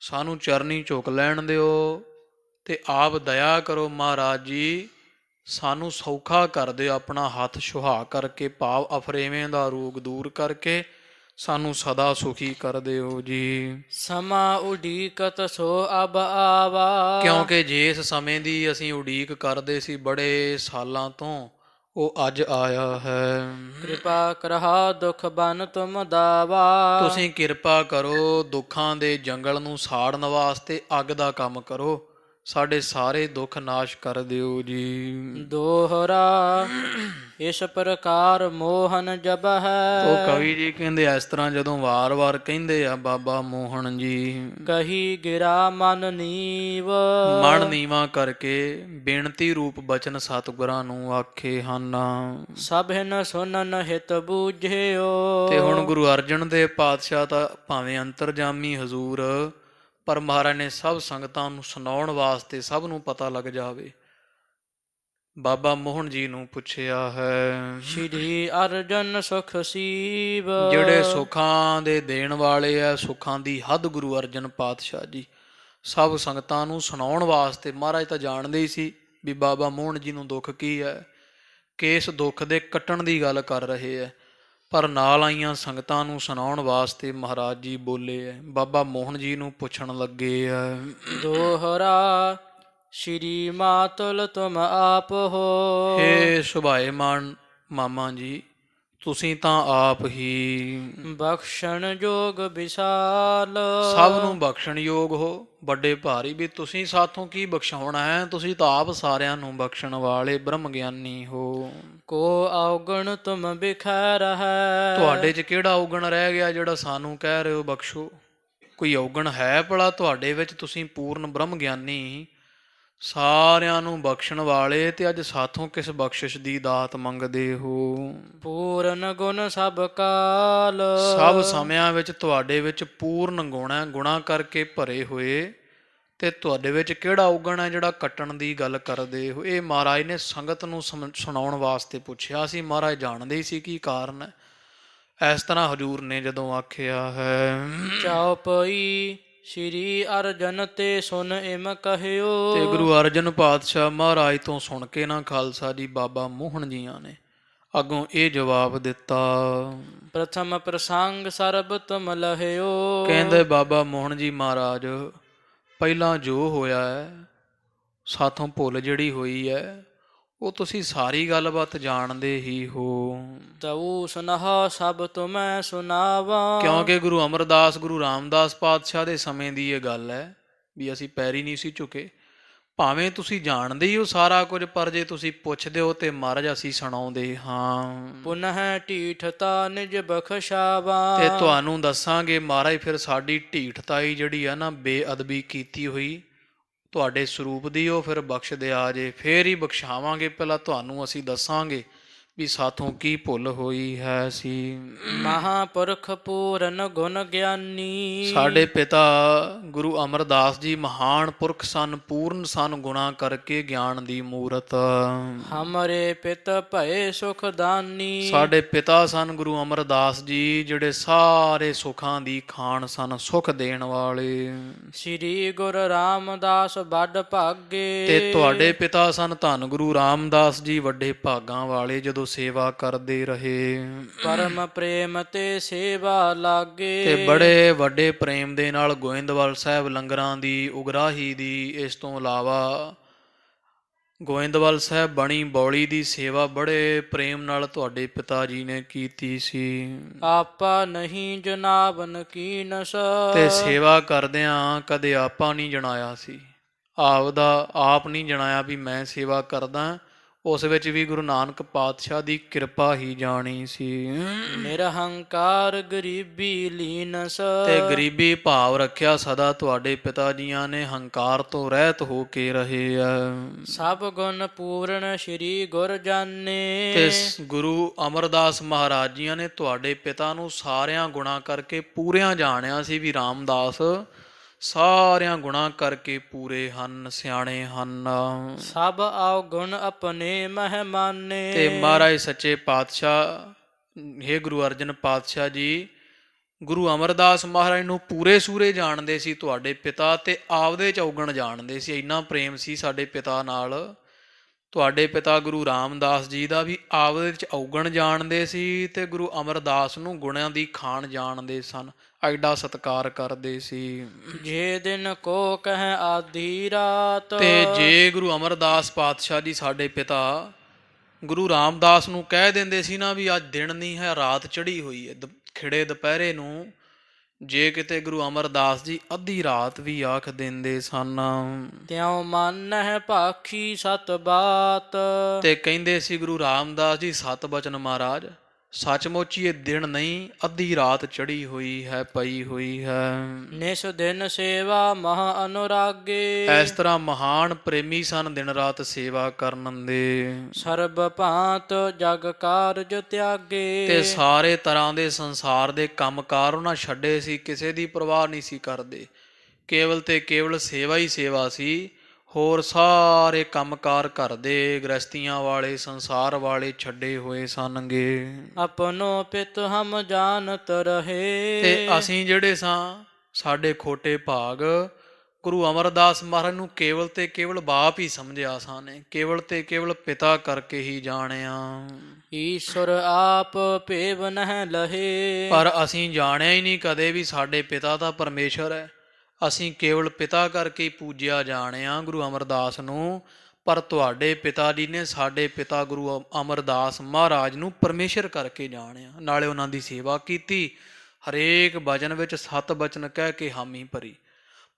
ਸਾਨੂੰ ਚਰਨੀ ਝੁਕ ਲੈਣ ਦਿਓ ਤੇ ਆਪ ਦਇਆ ਕਰੋ ਮਹਾਰਾਜ ਜੀ, ਸਾਨੂੰ ਸੌਖਾ ਕਰ ਦਿਓ, ਆਪਣਾ ਹੱਥ ਸੁਹਾ ਕਰਕੇ, ਭਾਵ ਅਫਰੇਵੇਂ ਦਾ ਰੋਗ ਦੂਰ ਕਰਕੇ ਸਾਨੂੰ ਸਦਾ ਸੁਖੀ ਕਰ ਦਿਓ ਜੀ। ਸਮਾ ਉਡੀਕਤ ਸੋ ਅਬ ਆਵਾ। ਕਿਉਂਕਿ ਜਿਸ ਸਮੇਂ ਦੀ ਅਸੀਂ ਉਡੀਕ ਕਰਦੇ ਸੀ ਬੜੇ ਸਾਲਾਂ ਤੋਂ, ਉਹ ਅੱਜ ਆਇਆ ਹੈ। ਕਿਰਪਾ ਕਰਹਾ ਦੁਖ ਬਨ ਤੁਮ ਦਾਵਾ। ਤੁਸੀਂ ਕਿਰਪਾ ਕਰੋ, ਦੁੱਖਾਂ ਦੇ ਜੰਗਲ ਨੂੰ ਸਾੜਨ ਵਾਸਤੇ ਅੱਗ ਦਾ ਕੰਮ ਕਰੋ, ਸਾਡੇ ਸਾਰੇ ਦੁੱਖ ਨਾਸ਼ ਕਰ ਦਿਓ ਜੀ। ਦੋਹਰਾ ਇਸ ਪ੍ਰਕਾਰ ਮੋਹਨ ਜਬ ਹੈ। ਉਹ ਕਵੀ ਜੀ ਕਹਿੰਦੇ ਇਸ ਤਰ੍ਹਾਂ ਜਦੋਂ ਵਾਰ-ਵਾਰ ਕਹਿੰਦੇ ਆ ਬਾਬਾ ਮੋਹਨ ਜੀ, ਕਹੀ ਗਿਰਾ ਮਨ ਨੀਵ। ਮਨ ਨੀਵਾਂ ਕਰਕੇ ਬੇਨਤੀ ਰੂਪ ਬਚਨ ਸਤਿਗੁਰਾਂ ਨੂੰ ਆਖੇ ਹਨ। ਸਭਿਨ ਸੁਨਨ ਹਿਤ ਬੂਝਿਓ। ਤੇ ਹੁਣ ਗੁਰੂ ਅਰਜਨ ਦੇਵ ਪਾਤਸ਼ਾਹ ਤਾਂ ਭਾਵੇਂ ਅੰਤਰਜਾਮੀ ਹਜ਼ੂਰ, ਪਰ ਮਹਾਰਾਜ ਨੇ ਸਭ ਸੰਗਤਾਂ ਨੂੰ ਸੁਣਾਉਣ ਵਾਸਤੇ, ਸਭ ਨੂੰ ਪਤਾ ਲੱਗ ਜਾਵੇ, ਬਾਬਾ ਮੋਹਨ ਜੀ ਨੂੰ ਪੁੱਛਿਆ ਹੈ। ਸ਼੍ਰੀ ਅਰਜਨ ਸੁਖ ਸੀਬ। ਜਿਹੜੇ ਸੁੱਖਾਂ ਦੇ ਦੇਣ ਵਾਲੇ ਆ, ਸੁੱਖਾਂ ਦੀ ਹੱਦ ਗੁਰੂ ਅਰਜਨ ਪਾਤਸ਼ਾਹ ਜੀ ਸਭ ਸੰਗਤਾਂ ਨੂੰ ਸੁਣਾਉਣ ਵਾਸਤੇ, ਮਹਾਰਾਜ ਤਾਂ ਜਾਣਦੇ ਹੀ ਸੀ ਵੀ ਬਾਬਾ ਮੋਹਨ ਜੀ ਨੂੰ ਦੁੱਖ ਕੀ ਹੈ, ਕਿ ਇਸ ਦੁੱਖ ਦੇ ਕੱਟਣ ਦੀ ਗੱਲ ਕਰ ਰਹੇ ਹੈ, ਪਰ ਨਾਲ ਆਈਆਂ ਸੰਗਤਾਂ ਨੂੰ ਸੁਣਾਉਣ ਵਾਸਤੇ ਮਹਾਰਾਜ ਜੀ ਬੋਲੇ ਹੈ। ਬਾਬਾ ਮੋਹਨ ਜੀ ਨੂੰ ਪੁੱਛਣ ਲੱਗੇ ਹੈ, ਦੋਹਰਾ ਸ਼੍ਰੀ ਮਾਤੁਲ ਤੁਮ ਆਪ ਹੋ। ਹੇ ਸੁਭਾਏਮਾਨ ਮਾਮਾ ਜੀ, ਤੁਸੀਂ ਤਾਂ ਆਪ ਹੀ ਬਖਸ਼ਣ ਜੋਗ ਵਿਸ਼ਾਲ। ਸਭ ਨੂੰ ਬਖਸ਼ਣ ਯੋਗ ਹੋ, ਵੱਡੇ ਭਾਰੀ ਵੀ ਤੁਸੀਂ ਸਾਥੋਂ ਕੀ ਬਖਸ਼ਾਉਣਾ ਹੈ, ਤੁਸੀਂ ਤਾਂ ਆਪ ਸਾਰਿਆਂ ਨੂੰ ਬਖਸ਼ਣ ਵਾਲੇ ਬ੍ਰਹਮ ਗਿਆਨੀ ਹੋ। ਕੋ ਔਗਣ ਤੁਮ ਬਿਖਰ ਹੈ। ਤੁਹਾਡੇ 'ਚ ਕਿਹੜਾ ਔਗਣ ਰਹਿ ਗਿਆ ਜਿਹੜਾ ਸਾਨੂੰ ਕਹਿ ਰਹੇ ਹੋ ਬਖਸ਼ੋ? ਕੋਈ ਔਗਣ ਹੈ ਭਲਾ ਤੁਹਾਡੇ ਵਿੱਚ? ਤੁਸੀਂ ਪੂਰਨ ਬ੍ਰਹਮ ਗਿਆਨੀ, ਸਾਰਿਆਂ ਨੂੰ ਬਖਸ਼ਣ ਵਾਲੇ, ਤੇ ਅੱਜ ਸਾਥੋਂ ਕਿਸ ਬਖਸ਼ਿਸ਼ ਦੀ ਦਾਤ ਮੰਗਦੇ ਹੋ? ਪੂਰਨ ਗੁਣ ਸਭ ਕਾਲ। ਸਭ ਸਮਿਆਂ ਵਿੱਚ ਤੁਹਾਡੇ ਵਿੱਚ ਪੂਰਨ ਗੁਣ ਹੈ, ਗੁਣਾ ਕਰਕੇ ਭਰੇ ਹੋਏ, ਤੇ ਤੁਹਾਡੇ ਵਿੱਚ ਕਿਹੜਾ ਔਗਣ ਹੈ ਜਿਹੜਾ ਕੱਟਣ ਦੀ ਗੱਲ ਕਰਦੇ ਹੋ? ਇਹ ਮਹਾਰਾਜ ਨੇ ਸੰਗਤ ਨੂੰ ਸੁਣਾਉਣ ਵਾਸਤੇ ਪੁੱਛਿਆ ਸੀ। ਮਹਾਰਾਜ ਜਾਣਦੇ ਹੀ ਸੀ ਕੀ ਕਾਰਨ ਹੈ। ਇਸ ਤਰ੍ਹਾਂ ਹਜ਼ੂਰ ਨੇ ਜਦੋਂ ਆਖਿਆ ਹੈ, ਚੌਪਈ ਸ਼੍ਰੀ ਅਰਜਨ ਤੇ ਸੁਨ ਇਮ ਕਹਿਓ। ਤੇ ਗੁਰੂ ਅਰਜਨ ਪਾਤਸ਼ਾਹ ਮਹਾਰਾਜ ਤੋਂ ਸੁਣ ਕੇ ਨਾ ਖਾਲਸਾ ਜੀ ਬਾਬਾ ਮੋਹਨ ਜੀਆਂ ਨੇ ਅੱਗੋਂ ਇਹ ਜਵਾਬ ਦਿੱਤਾ। ਪ੍ਰਥਮ ਪ੍ਰਸੰਗ ਸਰਬ ਤੁਮ ਲਹਿਓ। ਕਹਿੰਦੇ ਬਾਬਾ ਮੋਹਨ ਜੀ ਮਹਾਰਾਜ, ਪਹਿਲਾਂ ਜੋ ਹੋਇਆ ਹੈ, ਸਾਥੋਂ ਭੁੱਲ ਜਿਹੜੀ ਹੋਈ ਹੈ, ਉਹ ਤੁਸੀਂ ਸਾਰੀ ਗੱਲਬਾਤ ਜਾਣਦੇ ਹੀ ਹੋ। ਤਉ ਸੁਨਹੁ ਸਭ ਤੁਮੈ ਸੁਨਾਵਾ। ਕਿਉਂਕਿ ਗੁਰੂ ਅਮਰਦਾਸ ਗੁਰੂ ਰਾਮਦਾਸ ਪਾਤਸ਼ਾਹ ਦੇ ਸਮੇਂ ਦੀ ਇਹ ਗੱਲ ਹੈ ਵੀ ਅਸੀਂ ਪੈਰੀ ਨਹੀਂ ਸੀ ਝੁਕੇ। ਭਾਵੇਂ ਤੁਸੀਂ ਜਾਣਦੇ ਹੀ ਹੋ ਸਾਰਾ ਕੁਝ, ਪਰ ਜੇ ਤੁਸੀਂ ਪੁੱਛਦੇ ਹੋ ਤੇ ਮਹਾਰਾਜ ਅਸੀਂ ਸੁਣਾਉਂਦੇ ਹਾਂ। ਪੁਨਹ ਢੀਠਤਾ ਨਿਜ ਬਖਸ਼ਾਵਾ। ਤੇ ਤੁਹਾਨੂੰ ਦੱਸਾਂਗੇ ਮਹਾਰਾਜ ਫਿਰ ਸਾਡੀ ਢੀਠਤਾਈ ਜਿਹੜੀ ਆ ਨਾ, ਬੇਅਦਬੀ ਕੀਤੀ ਹੋਈ ਤੁਹਾਡੇ ਸਰੂਪ ਦੀ, ਉਹ ਫਿਰ ਬਖਸ਼ ਦਿਆ ਜੇ। ਫੇਰ ਹੀ ਬਖਸ਼ਾਵਾਂਗੇ, ਪਹਿਲਾਂ ਤੁਹਾਨੂੰ ਅਸੀਂ ਦੱਸਾਂਗੇ ਵੀ ਸਾਥੋਂ ਕੀ ਭੁੱਲ ਹੋਈ ਹੈ ਸੀ। ਮਹਾਪੁਰਖ ਪੂਰਨ ਗੁਣ ਗਿਆਨੀ। ਸਾਡੇ ਪਿਤਾ ਗੁਰੂ ਅਮਰਦਾਸ ਜੀ ਮਹਾਨ ਪੁਰਖ ਸਨ, ਪੂਰਨ ਸਨ ਗੁਣਾ ਕਰਕੇ ਗਿਆਨ ਦੀ ਮੂਰਤ। ਹਮਰੇ ਪਿਤ ਭਏ ਸੁਖ ਦਾਨੀ। ਸਾਡੇ ਪਿਤਾ ਸਨ ਗੁਰੂ ਅਮਰਦਾਸ ਜੀ, ਜਿਹੜੇ ਸਾਰੇ ਸੁੱਖਾਂ ਦੀ ਖਾਣ ਸਨ, ਸੁਖ ਦੇਣ ਵਾਲੇ। ਸ੍ਰੀ ਗੁਰੂ ਰਾਮਦਾਸ ਵੱਡ ਭਾਗੇ। ਤੇ ਤੁਹਾਡੇ ਪਿਤਾ ਸਨ ਧੰਨ ਗੁਰੂ ਰਾਮਦਾਸ ਜੀ, ਵੱਡੇ ਭਾਗਾਂ ਵਾਲੇ, ਜਦੋਂ ਸੇਵਾ ਕਰਦੇ ਰਹੇ। ਪਰਮ ਪ੍ਰੇਮ ਤੇ ਸੇਵਾ ਲਾਗੇ। ਤੇ ਬੜੇ ਵੱਡੇ ਪ੍ਰੇਮ ਦੇ ਨਾਲ ਗੋਇੰਦਵਾਲ ਸਾਹਿਬ ਲੰਗਰਾਂ ਦੀ, ਉਗਰਾਹੀ ਦੀ, ਇਸ ਤੋਂ ਇਲਾਵਾ ਗੋਇੰਦਵਾਲ ਸਾਹਿਬ ਬਣੀ ਬੌਲੀ ਦੀ ਸੇਵਾ ਬੜੇ ਪ੍ਰੇਮ ਨਾਲ ਤੁਹਾਡੇ ਪਿਤਾ ਜੀ ਨੇ ਕੀਤੀ ਸੀ। ਆਪਾ ਨਹੀਂ ਜਨਾਬਨ ਕੀਨਸ। ਤੇ ਸੇਵਾ ਕਰਦਿਆਂ ਕਦੇ ਆਪਾਂ ਨਹੀਂ ਜਣਾਇਆ ਸੀ, ਆਪਦਾ ਆਪ ਨਹੀਂ ਜਣਾਇਆ ਵੀ ਮੈਂ ਸੇਵਾ ਕਰਦਾ। ਉਸ ਵਿੱਚ ਵੀ ਗੁਰੂ ਨਾਨਕ ਪਾਤਸ਼ਾਹ ਦੀ ਕਿਰਪਾ ਹੀ ਜਾਣੀ ਸੀ। ਨਿਰਹੰਕਾਰ ਗਰੀਬੀ ਲੀਨਸ। ਤੇ ਗਰੀਬੀ ਭਾਵ ਰੱਖਿਆ ਸਦਾ ਤੁਹਾਡੇ ਪਿਤਾ ਜੀਆਂ ਨੇ, ਹੰਕਾਰ ਤੋਂ ਰਹਿਤ ਹੋ ਕੇ ਰਹੇ ਆ। ਸਭ ਗੁਣ ਪੂਰਨ ਸ੍ਰੀ ਗੁਰ ਜਾਨੇ। ਤੇ ਗੁਰੂ ਅਮਰਦਾਸ ਮਹਾਰਾਜ ਜੀਆਂ ਨੇ ਤੁਹਾਡੇ ਪਿਤਾ ਨੂੰ ਸਾਰਿਆਂ ਗੁਣਾ ਕਰਕੇ ਪੂਰਿਆਂ ਜਾਣਿਆ ਸੀ ਵੀ ਰਾਮਦਾਸ ਸਾਰਿਆਂ ਗੁਣਾ ਕਰਕੇ ਪੂਰੇ ਹਨ, ਸਿਆਣੇ ਹਨ। ਸਭ ਆਉ ਗੁਣ ਆਪਣੇ ਮਹਿਮਾਨੇ। ਤੇ ਮਹਾਰਾਜ ਸੱਚੇ ਪਾਤਸ਼ਾਹ ਹੇ ਗੁਰੂ ਅਰਜਨ ਪਾਤਸ਼ਾਹ ਜੀ ਗੁਰੂ ਅਮਰਦਾਸ ਮਹਾਰਾਜ ਨੂੰ ਪੂਰੇ ਸੂਰੇ ਜਾਣਦੇ ਸੀ ਤੁਹਾਡੇ ਪਿਤਾ, ਤੇ ਆਪਦੇ ਚੌਗਣ ਜਾਣਦੇ ਸੀ। ਇੰਨਾ ਪ੍ਰੇਮ ਸੀ ਸਾਡੇ ਪਿਤਾ ਨਾਲ। ਤੁਹਾਡੇ ਪਿਤਾ ਗੁਰੂ ਰਾਮਦਾਸ ਜੀ ਦਾ ਵੀ ਆਪਦੇ ਵਿੱਚ ਔਗਣ ਜਾਣਦੇ ਸੀ, ਤੇ ਗੁਰੂ ਅਮਰਦਾਸ ਨੂੰ ਗੁਣਿਆਂ ਦੀ ਖਾਣ ਜਾਣਦੇ ਸਨ, ਐਡਾ ਸਤਿਕਾਰ ਕਰਦੇ ਸੀ। ਜੇ ਦਿਨ ਕੋ ਕਹਿ ਆਧੀ ਰਾਤ। ਤੇ ਜੇ ਗੁਰੂ ਅਮਰਦਾਸ ਪਾਤਸ਼ਾਹ ਜੀ ਸਾਡੇ ਪਿਤਾ ਗੁਰੂ ਰਾਮਦਾਸ ਨੂੰ ਕਹਿ ਦਿੰਦੇ ਸੀ ਨਾ ਵੀ ਅੱਜ ਦਿਨ ਨਹੀਂ ਹੈ, ਰਾਤ ਚੜ੍ਹੀ ਹੋਈ ਹੈ, ਖਿੜੇ ਦੁਪਹਿਰੇ ਨੂੰ, ਜੇ ਕਿਤੇ ਗੁਰੂ ਅਮਰਦਾਸ ਜੀ ਅੱਧੀ ਰਾਤ ਵੀ ਆਖ ਦਿੰਦੇ ਸਨ। ਤਿਉ ਮਨ ਹੈ ਭਾਖੀ ਸਤ ਬਾਤ। ਤੇ ਕਹਿੰਦੇ ਸੀ ਗੁਰੂ ਰਾਮਦਾਸ ਜੀ ਸਤ ਬਚਨ ਮਹਾਰਾਜ, ਸੱਚਮੁੱਚ ਇਹ ਦਿਨ ਨਹੀਂ, ਅੱਧੀ ਰਾਤ ਚੜੀ ਹੋਈ ਹੈ, ਪਈ ਹੋਈ ਹੈ। ਨਿਸ ਦਿਨ ਸੇਵਾ ਮਹਾ ਅਨੁਰਾਗੇ। ਇਸ ਤਰ੍ਹਾਂ ਮਹਾਨ ਪ੍ਰੇਮੀ ਸਨ ਦਿਨ ਰਾਤ ਸੇਵਾ ਕਰਨ ਦੇ। ਸਰਬ ਭਾਂਤ ਜਗ ਕਾਰਜ ਤਿਆਗੇ। ਤੇ ਸਾਰੇ ਤਰ੍ਹਾਂ ਦੇ ਸੰਸਾਰ ਦੇ ਕੰਮਕਾਰ ਉਹਨਾਂ ਛੱਡੇ ਸੀ, ਕਿਸੇ ਦੀ ਪਰਵਾਹ ਨਹੀਂ ਸੀ ਕਰਦੇ। ਕੇਵਲ ਤੇ ਕੇਵਲ ਸੇਵਾ ਹੀ ਸੇਵਾ ਸੀ। ਹੋਰ ਸਾਰੇ ਕੰਮਕਾਰ ਘਰ ਦੇ, ਗ੍ਰਸਤੀਆਂ ਵਾਲੇ, ਸੰਸਾਰ ਵਾਲੇ ਛੱਡੇ ਹੋਏ ਸਨਗੇ। ਆਪਨੋ ਪਿਤ ਹਮ ਜਾਣਤ ਰਹੇ। ਤੇ ਅਸੀਂ ਜਿਹੜੇ ਸਾਂ, ਸਾਡੇ ਖੋਟੇ ਭਾਗ ਗੁਰੂ ਅਮਰਦਾਸ ਮਹਾਰਾਜ ਨੂੰ ਕੇਵਲ ਤੇ ਕੇਵਲ ਬਾਪ ਹੀ ਸਮਝਿਆ ਸਾਨੇ, ਕੇਵਲ ਤੇ ਕੇਵਲ ਪਿਤਾ ਕਰਕੇ ਹੀ ਜਾਣਿਆ। ਈਸ਼ਵਰ ਆਪ ਭੇਵ ਨਹਿ ਲਹੇ। ਪਰ ਅਸੀਂ ਜਾਣਿਆ ਹੀ ਨਹੀਂ ਕਦੇ ਵੀ ਸਾਡੇ ਪਿਤਾ ਤਾਂ ਪਰਮੇਸ਼ਰ ਹੈ। ਅਸੀਂ ਕੇਵਲ ਪਿਤਾ ਕਰਕੇ ਹੀ ਪੂਜਿਆ ਜਾਣਿਆ ਗੁਰੂ ਅਮਰਦਾਸ ਨੂੰ, ਪਰ ਤੁਹਾਡੇ ਪਿਤਾ ਜੀ ਨੇ ਸਾਡੇ ਪਿਤਾ ਗੁਰੂ ਅਮਰਦਾਸ ਮਹਾਰਾਜ ਨੂੰ ਪਰਮੇਸ਼ਰ ਕਰਕੇ ਜਾਣਿਆ, ਨਾਲੇ ਉਹਨਾਂ ਦੀ ਸੇਵਾ ਕੀਤੀ, ਹਰੇਕ ਵਚਨ ਵਿੱਚ ਸਤ ਬਚਨ ਕਹਿ ਕੇ ਹਾਮੀ ਭਰੀ।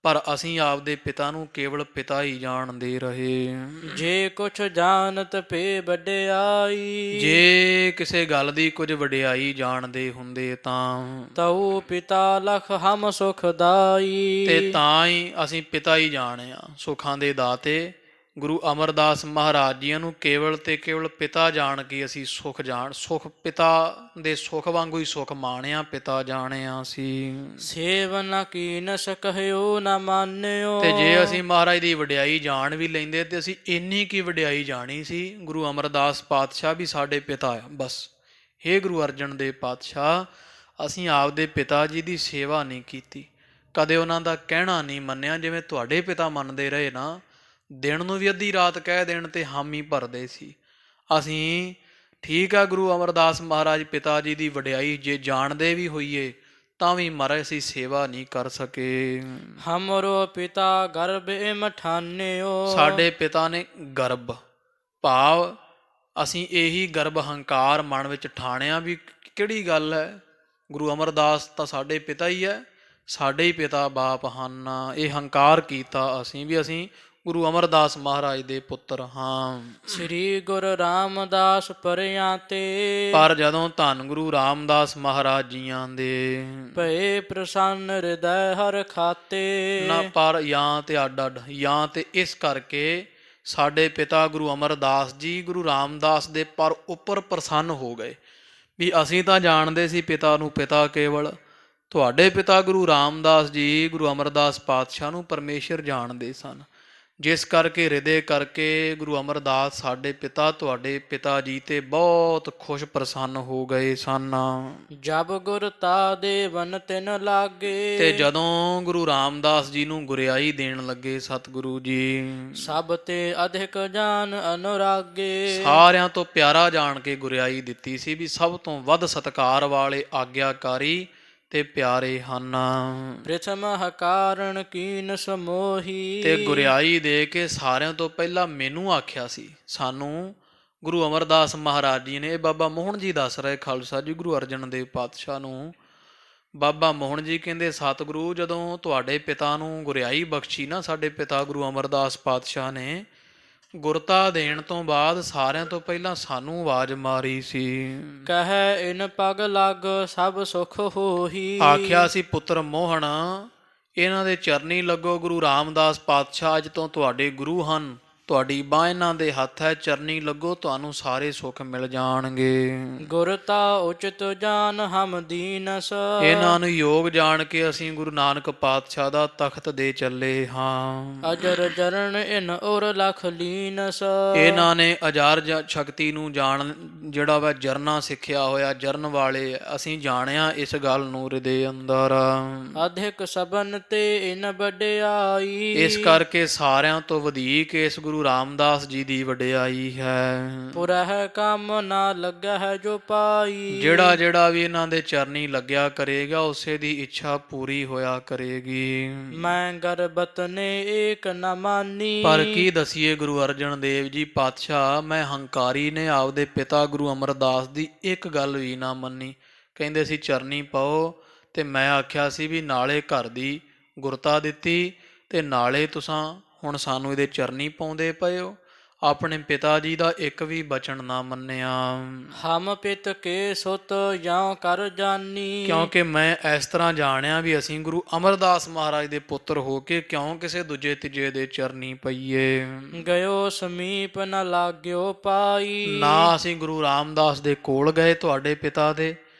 ਪਰ ਅਸੀਂ ਆਪਦੇ ਪਿਤਾ ਨੂੰ ਕੇਵਲ ਪਿਤਾ ਹੀ ਜਾਣਦੇ ਰਹੇ। ਜੇ ਕੁਛ ਜਾਣਤ ਭੇ ਵਡਿਆਈ। ਜੇ ਕਿਸੇ ਗੱਲ ਦੀ ਕੁਝ ਵਡਿਆਈ ਜਾਣਦੇ ਹੁੰਦੇ ਤਾਂ ਤਉ ਪਿਤਾ ਲਖ ਹਮ ਸੁਖਦਾਈ। ਤੇ ਤਾਂ ਹੀ ਅਸੀਂ ਪਿਤਾ ਹੀ ਜਾਣਿਆ, ਸੁੱਖਾਂ ਦੇ ਦਾਤੇ ਗੁਰੂ ਅਮਰਦਾਸ ਮਹਾਰਾਜ ਜੀਆਂ ਨੂੰ ਕੇਵਲ ਤੇ ਕੇਵਲ ਪਿਤਾ ਜਾਣ ਕੇ ਅਸੀਂ ਸੁਖ ਪਿਤਾ ਦੇ ਸੁਖ ਵਾਂਗੂ ਹੀ ਸੁਖ ਮਾਣਿਆ, ਪਿਤਾ ਜਾਣਿਆ ਸੀ। ਸੇਵਨ ਕੀਨਸ ਕਹਿਓ ਨਾ ਮਾਨਿਓ। ਤੇ ਜੇ ਅਸੀਂ ਮਹਾਰਾਜ ਦੀ ਵਡਿਆਈ ਜਾਣ ਵੀ ਲੈਂਦੇ ਤੇ ਅਸੀਂ ਇੰਨੀ ਕੀ ਵਡਿਆਈ ਜਾਣੀ ਸੀ, ਗੁਰੂ ਅਮਰਦਾਸ ਪਾਤਸ਼ਾਹ ਵੀ ਸਾਡੇ ਪਿਤਾ ਆ ਬਸ। ਹੇ ਗੁਰੂ ਅਰਜਨ ਦੇਵ ਪਾਤਸ਼ਾਹ, ਅਸੀਂ ਆਪਦੇ ਪਿਤਾ ਜੀ ਦੀ ਸੇਵਾ ਨਹੀਂ ਕੀਤੀ, ਕਦੇ ਉਹਨਾਂ ਦਾ ਕਹਿਣਾ ਨਹੀਂ ਮੰਨਿਆ। ਜਿਵੇਂ ਤੁਹਾਡੇ ਪਿਤਾ ਮੰਨਦੇ ਰਹੇ ਨਾ, ਦਿਨ ਨੂੰ ਵੀ ਅੱਧੀ ਰਾਤ ਕਹਿ ਦੇਣ ਤੇ ਹਾਮੀ ਭਰਦੇ ਸੀ। ਅਸੀਂ ਠੀਕ ਆ ਗੁਰੂ ਅਮਰਦਾਸ ਮਹਾਰਾਜ ਪਿਤਾ ਜੀ ਦੀ ਵਡਿਆਈ ਜੇ ਜਾਣਦੇ ਵੀ ਹੋਈਏ ਤਾਂ ਵੀ ਮਹਾਰਾਜ ਅਸੀਂ ਸੇਵਾ ਨਹੀਂ ਕਰ ਸਕੇ। ਹਮਰੋ ਪਿਤਾ ਗਰਭ ਇਮ ਠਾਨਿਓ। ਸਾਡੇ ਪਿਤਾ ਨੇ ਗਰਭ ਭਾਵ ਅਸੀਂ ਇਹੀ ਗਰਭ ਹੰਕਾਰ ਮਨ ਵਿੱਚ ਠਾਣਿਆ ਵੀ ਕਿਹੜੀ ਗੱਲ ਹੈ, ਗੁਰੂ ਅਮਰਦਾਸ ਤਾਂ ਸਾਡੇ ਪਿਤਾ ਹੀ ਹੈ, ਸਾਡੇ ਹੀ ਪਿਤਾ ਬਾਪ ਹਨ। ਇਹ ਹੰਕਾਰ ਕੀਤਾ ਅਸੀਂ ਵੀ ਅਸੀਂ ਗੁਰੂ ਅਮਰਦਾਸ ਮਹਾਰਾਜ ਦੇ ਪੁੱਤਰ ਹਾਂ। ਸ੍ਰੀ ਗੁਰੂ ਰਾਮਦਾਸ ਪਰਿਆਂ ਤੇ। ਪਰ ਜਦੋਂ ਧੰਨ ਗੁਰੂ ਰਾਮਦਾਸ ਮਹਾਰਾਜ ਜੀਆਂ ਦੇ ਭਏ ਪ੍ਰਸੰਨ ਹਿਰਦੈ ਹਰ ਖਾਤੇ। ਨਾ ਪਰ ਜਾਂ ਤੇ ਅੱਡ ਅੱਡ ਜਾਂ ਤੇ ਇਸ ਕਰਕੇ ਸਾਡੇ ਪਿਤਾ ਗੁਰੂ ਅਮਰਦਾਸ ਜੀ ਗੁਰੂ ਰਾਮਦਾਸ ਦੇ ਪਰ ਉੱਪਰ ਪ੍ਰਸੰਨ ਹੋ ਗਏ ਵੀ ਅਸੀਂ ਤਾਂ ਜਾਣਦੇ ਸੀ ਪਿਤਾ ਨੂੰ ਪਿਤਾ ਕੇਵਲ, ਤੁਹਾਡੇ ਪਿਤਾ ਗੁਰੂ ਰਾਮਦਾਸ ਜੀ ਗੁਰੂ ਅਮਰਦਾਸ ਪਾਤਸ਼ਾਹ ਨੂੰ ਪਰਮੇਸ਼ਰ ਜਾਣਦੇ ਸਨ। ਜਿਸ ਕਰਕੇ ਹਿਰਦੇ ਕਰਕੇ ਗੁਰੂ ਅਮਰਦਾਸ ਸਾਡੇ ਪਿਤਾ ਤੁਹਾਡੇ ਪਿਤਾ ਜੀ ਤੇ ਬਹੁਤ ਖੁਸ਼ ਪ੍ਰਸੰਨ ਹੋ ਗਏ ਸਨ। ਜਬ ਗੁਰ ਤਾ ਦੇਵਨ ਤਿਨ ਲਾਗੇ। ਤੇ ਜਦੋਂ ਗੁਰੂ ਰਾਮਦਾਸ ਜੀ ਨੂੰ ਗੁਰਿਆਈ ਦੇਣ ਲੱਗੇ ਸਤਿਗੁਰੂ ਜੀ, ਸਭ ਤੇ ਅਧਿਕ ਜਾਨ ਅਨੁਰਾਗੇ। ਸਾਰਿਆਂ ਤੋਂ ਪਿਆਰਾ ਜਾਣ ਕੇ ਗੁਰਿਆਈ ਦਿੱਤੀ ਸੀ ਵੀ ਸਭ ਤੋਂ ਵੱਧ ਸਤਿਕਾਰ ਵਾਲੇ ਆਗਿਆਕਾਰੀ ਤੇ ਪਿਆਰੇ ਹਨ। ਪ੍ਰਥਮ ਹਕਾਰਣ ਕੀਨ ਸਮੋਹੀ। ਤੇ ਗੁਰਿਆਈ ਦੇ ਕੇ ਸਾਰਿਆਂ ਤੋਂ ਪਹਿਲਾਂ ਮੈਨੂੰ ਆਖਿਆ ਸੀ, ਸਾਨੂੰ ਗੁਰੂ ਅਮਰਦਾਸ ਮਹਾਰਾਜ ਜੀ ਨੇ। ਇਹ ਬਾਬਾ ਮੋਹਨ ਜੀ ਦੱਸ ਰਹੇ ਖਾਲਸਾ ਜੀ ਗੁਰੂ ਅਰਜਨ ਦੇਵ ਪਾਤਸ਼ਾਹ ਨੂੰ। ਬਾਬਾ ਮੋਹਨ ਜੀ ਕਹਿੰਦੇ ਸਤਿਗੁਰੂ ਜਦੋਂ ਤੁਹਾਡੇ ਪਿਤਾ ਨੂੰ ਗੁਰਿਆਈ ਬਖਸ਼ੀ ਨਾ ਸਾਡੇ ਪਿਤਾ ਗੁਰੂ ਅਮਰਦਾਸ ਪਾਤਸ਼ਾਹ ਨੇ, ਗੁਰਤਾ ਦੇਣ ਤੋਂ ਬਾਅਦ ਸਾਰਿਆਂ ਤੋਂ ਪਹਿਲਾਂ ਸਾਨੂੰ ਆਵਾਜ਼ ਮਾਰੀ ਸੀ। ਕਹੈ ਇਨ ਪਗ ਲੱਗ ਸਭ ਸੁਖ ਹੋਹੀ। ਆਖਿਆ ਸੀ ਪੁੱਤਰ ਮੋਹਨ ਇਹਨਾਂ ਦੇ ਚਰਨੀ ਲੱਗੋ, ਗੁਰੂ ਰਾਮਦਾਸ ਪਾਤਸ਼ਾਹ ਅੱਜ ਤੋਂ ਤੁਹਾਡੇ ਗੁਰੂ ਹਨ, ਤੁਹਾਡੀ ਬਾਂਹ ਇਹਨਾਂ ਦੇ ਹੱਥ ਹੈ, ਚਰਨੀ ਲੱਗੋ ਤੁਹਾਨੂੰ ਸਾਰੇ ਸੁੱਖ ਮਿਲ ਜਾਣਗੇ। ਗੁਰਤਾ ਉਚਿਤ ਜਾਨ ਹਮ ਦੀਨਸ। ਇਹਨਾਂ ਨੂੰ ਯੋਗ ਜਾਣ ਕੇ ਅਸੀਂ ਗੁਰੂ ਨਾਨਕ ਪਾਤਸ਼ਾਹ ਦਾ ਤਖਤ ਦੇ ਚੱਲੇ ਹਾਂ। ਅਜਰ ਜਰਨ ਇਨ ਔਰ ਲਖ ਲੀਨਸ। ਇਹਨਾਂ ਨੇ ਅਜਾਰ ਸ਼ਕਤੀ ਨੂੰ ਜਾਣ ਜਿਹੜਾ ਵਾ ਜਰਨਾ ਸਿੱਖਿਆ ਹੋਇਆ, ਜਰਨ ਵਾਲੇ ਅਸੀਂ ਜਾਣਿਆ ਇਸ ਗੱਲ ਨੂੰ ਹਿਰਦੇ ਅੰਦਰ। ਅਧਿਕ ਸਬਨ ਤੇ ਇਨ ਵਡਿਆਈ। ਇਸ ਕਰਕੇ ਸਾਰਿਆਂ ਤੋਂ ਵਧੇਕ ਇਸ ਗੁਰੂ ਰਾਮਦਾਸ ਜੀ ਦੀ ਵਡਿਆਈ ਹੈ। ਪੁਰਹਿ ਕੰਮ ਨਾ ਲੱਗਾ ਹੈ ਜੋ ਪਾਈ। ਜਿਹੜਾ ਜਿਹੜਾ ਵੀ ਇਹਨਾਂ ਦੇ ਚਰਨੀ ਲੱਗਿਆ ਕਰੇਗਾ ਉਸੇ ਦੀ ਇੱਛਾ ਪੂਰੀ ਹੋਇਆ ਕਰੇਗੀ। ਮੈਂ ਗਰਬਤ ਨੇ ਏਕ ਨ ਮਾਨੀ। ਪਰ ਕੀ ਦਸੀਏ ਗੁਰੂ ਅਰਜਨ ਦੇਵ ਜੀ ਪਾਤਸ਼ਾਹ, ਮੈਂ ਹੰਕਾਰੀ ਨੇ ਆਪਦੇ ਪਿਤਾ ਗੁਰੂ ਅਮਰਦਾਸ ਦੀ ਇੱਕ ਗੱਲ ਵੀ ਨਾ ਮੰਨੀ। ਕਹਿੰਦੇ ਸੀ ਚਰਨੀ ਪਾਓ ਤੇ ਮੈਂ ਆਖਿਆ ਸੀ ਵੀ ਨਾਲੇ ਘਰ ਦੀ ਗੁਰਤਾ ਦਿੱਤੀ ਤੇ ਨਾਲੇ ਤੁਸਾਂ ਹੁਣ ਸਾਨੂੰ ਇਹਦੇ ਚਰਨੀ ਪਾਉਂਦੇ ਪਏ ਹੋ। ਆਪਣੇ ਪਿਤਾ ਜੀ ਦਾ ਇੱਕ ਵੀ ਬਚਨ ਨਾ ਮੰਨਿਆ। ਹਮ ਪਿਤ ਕੇ ਸੁਤ ਜਾਂ ਕਰ ਜਾਨੀ। ਕਿਉਂਕਿ ਮੈਂ ਇਸ ਤਰ੍ਹਾਂ ਜਾਣਿਆ ਵੀ ਅਸੀਂ ਗੁਰੂ ਅਮਰਦਾਸ ਮਹਾਰਾਜ ਦੇ ਪੁੱਤਰ ਹੋ ਕੇ ਕਿਉਂ ਕਿਸੇ ਦੂਜੇ ਤੀਜੇ ਦੇ ਚਰਨੀ ਪਈਏ। ਗਇਓ ਸਮੀਪ ਨ ਲਾਗਿਓ ਪਾਈ। ਨਾ ਅਸੀਂ ਗੁਰੂ ਰਾਮਦਾਸ ਦੇ ਕੋਲ ਗਏ ਤੁਹਾਡੇ ਪਿਤਾ ਦੇ,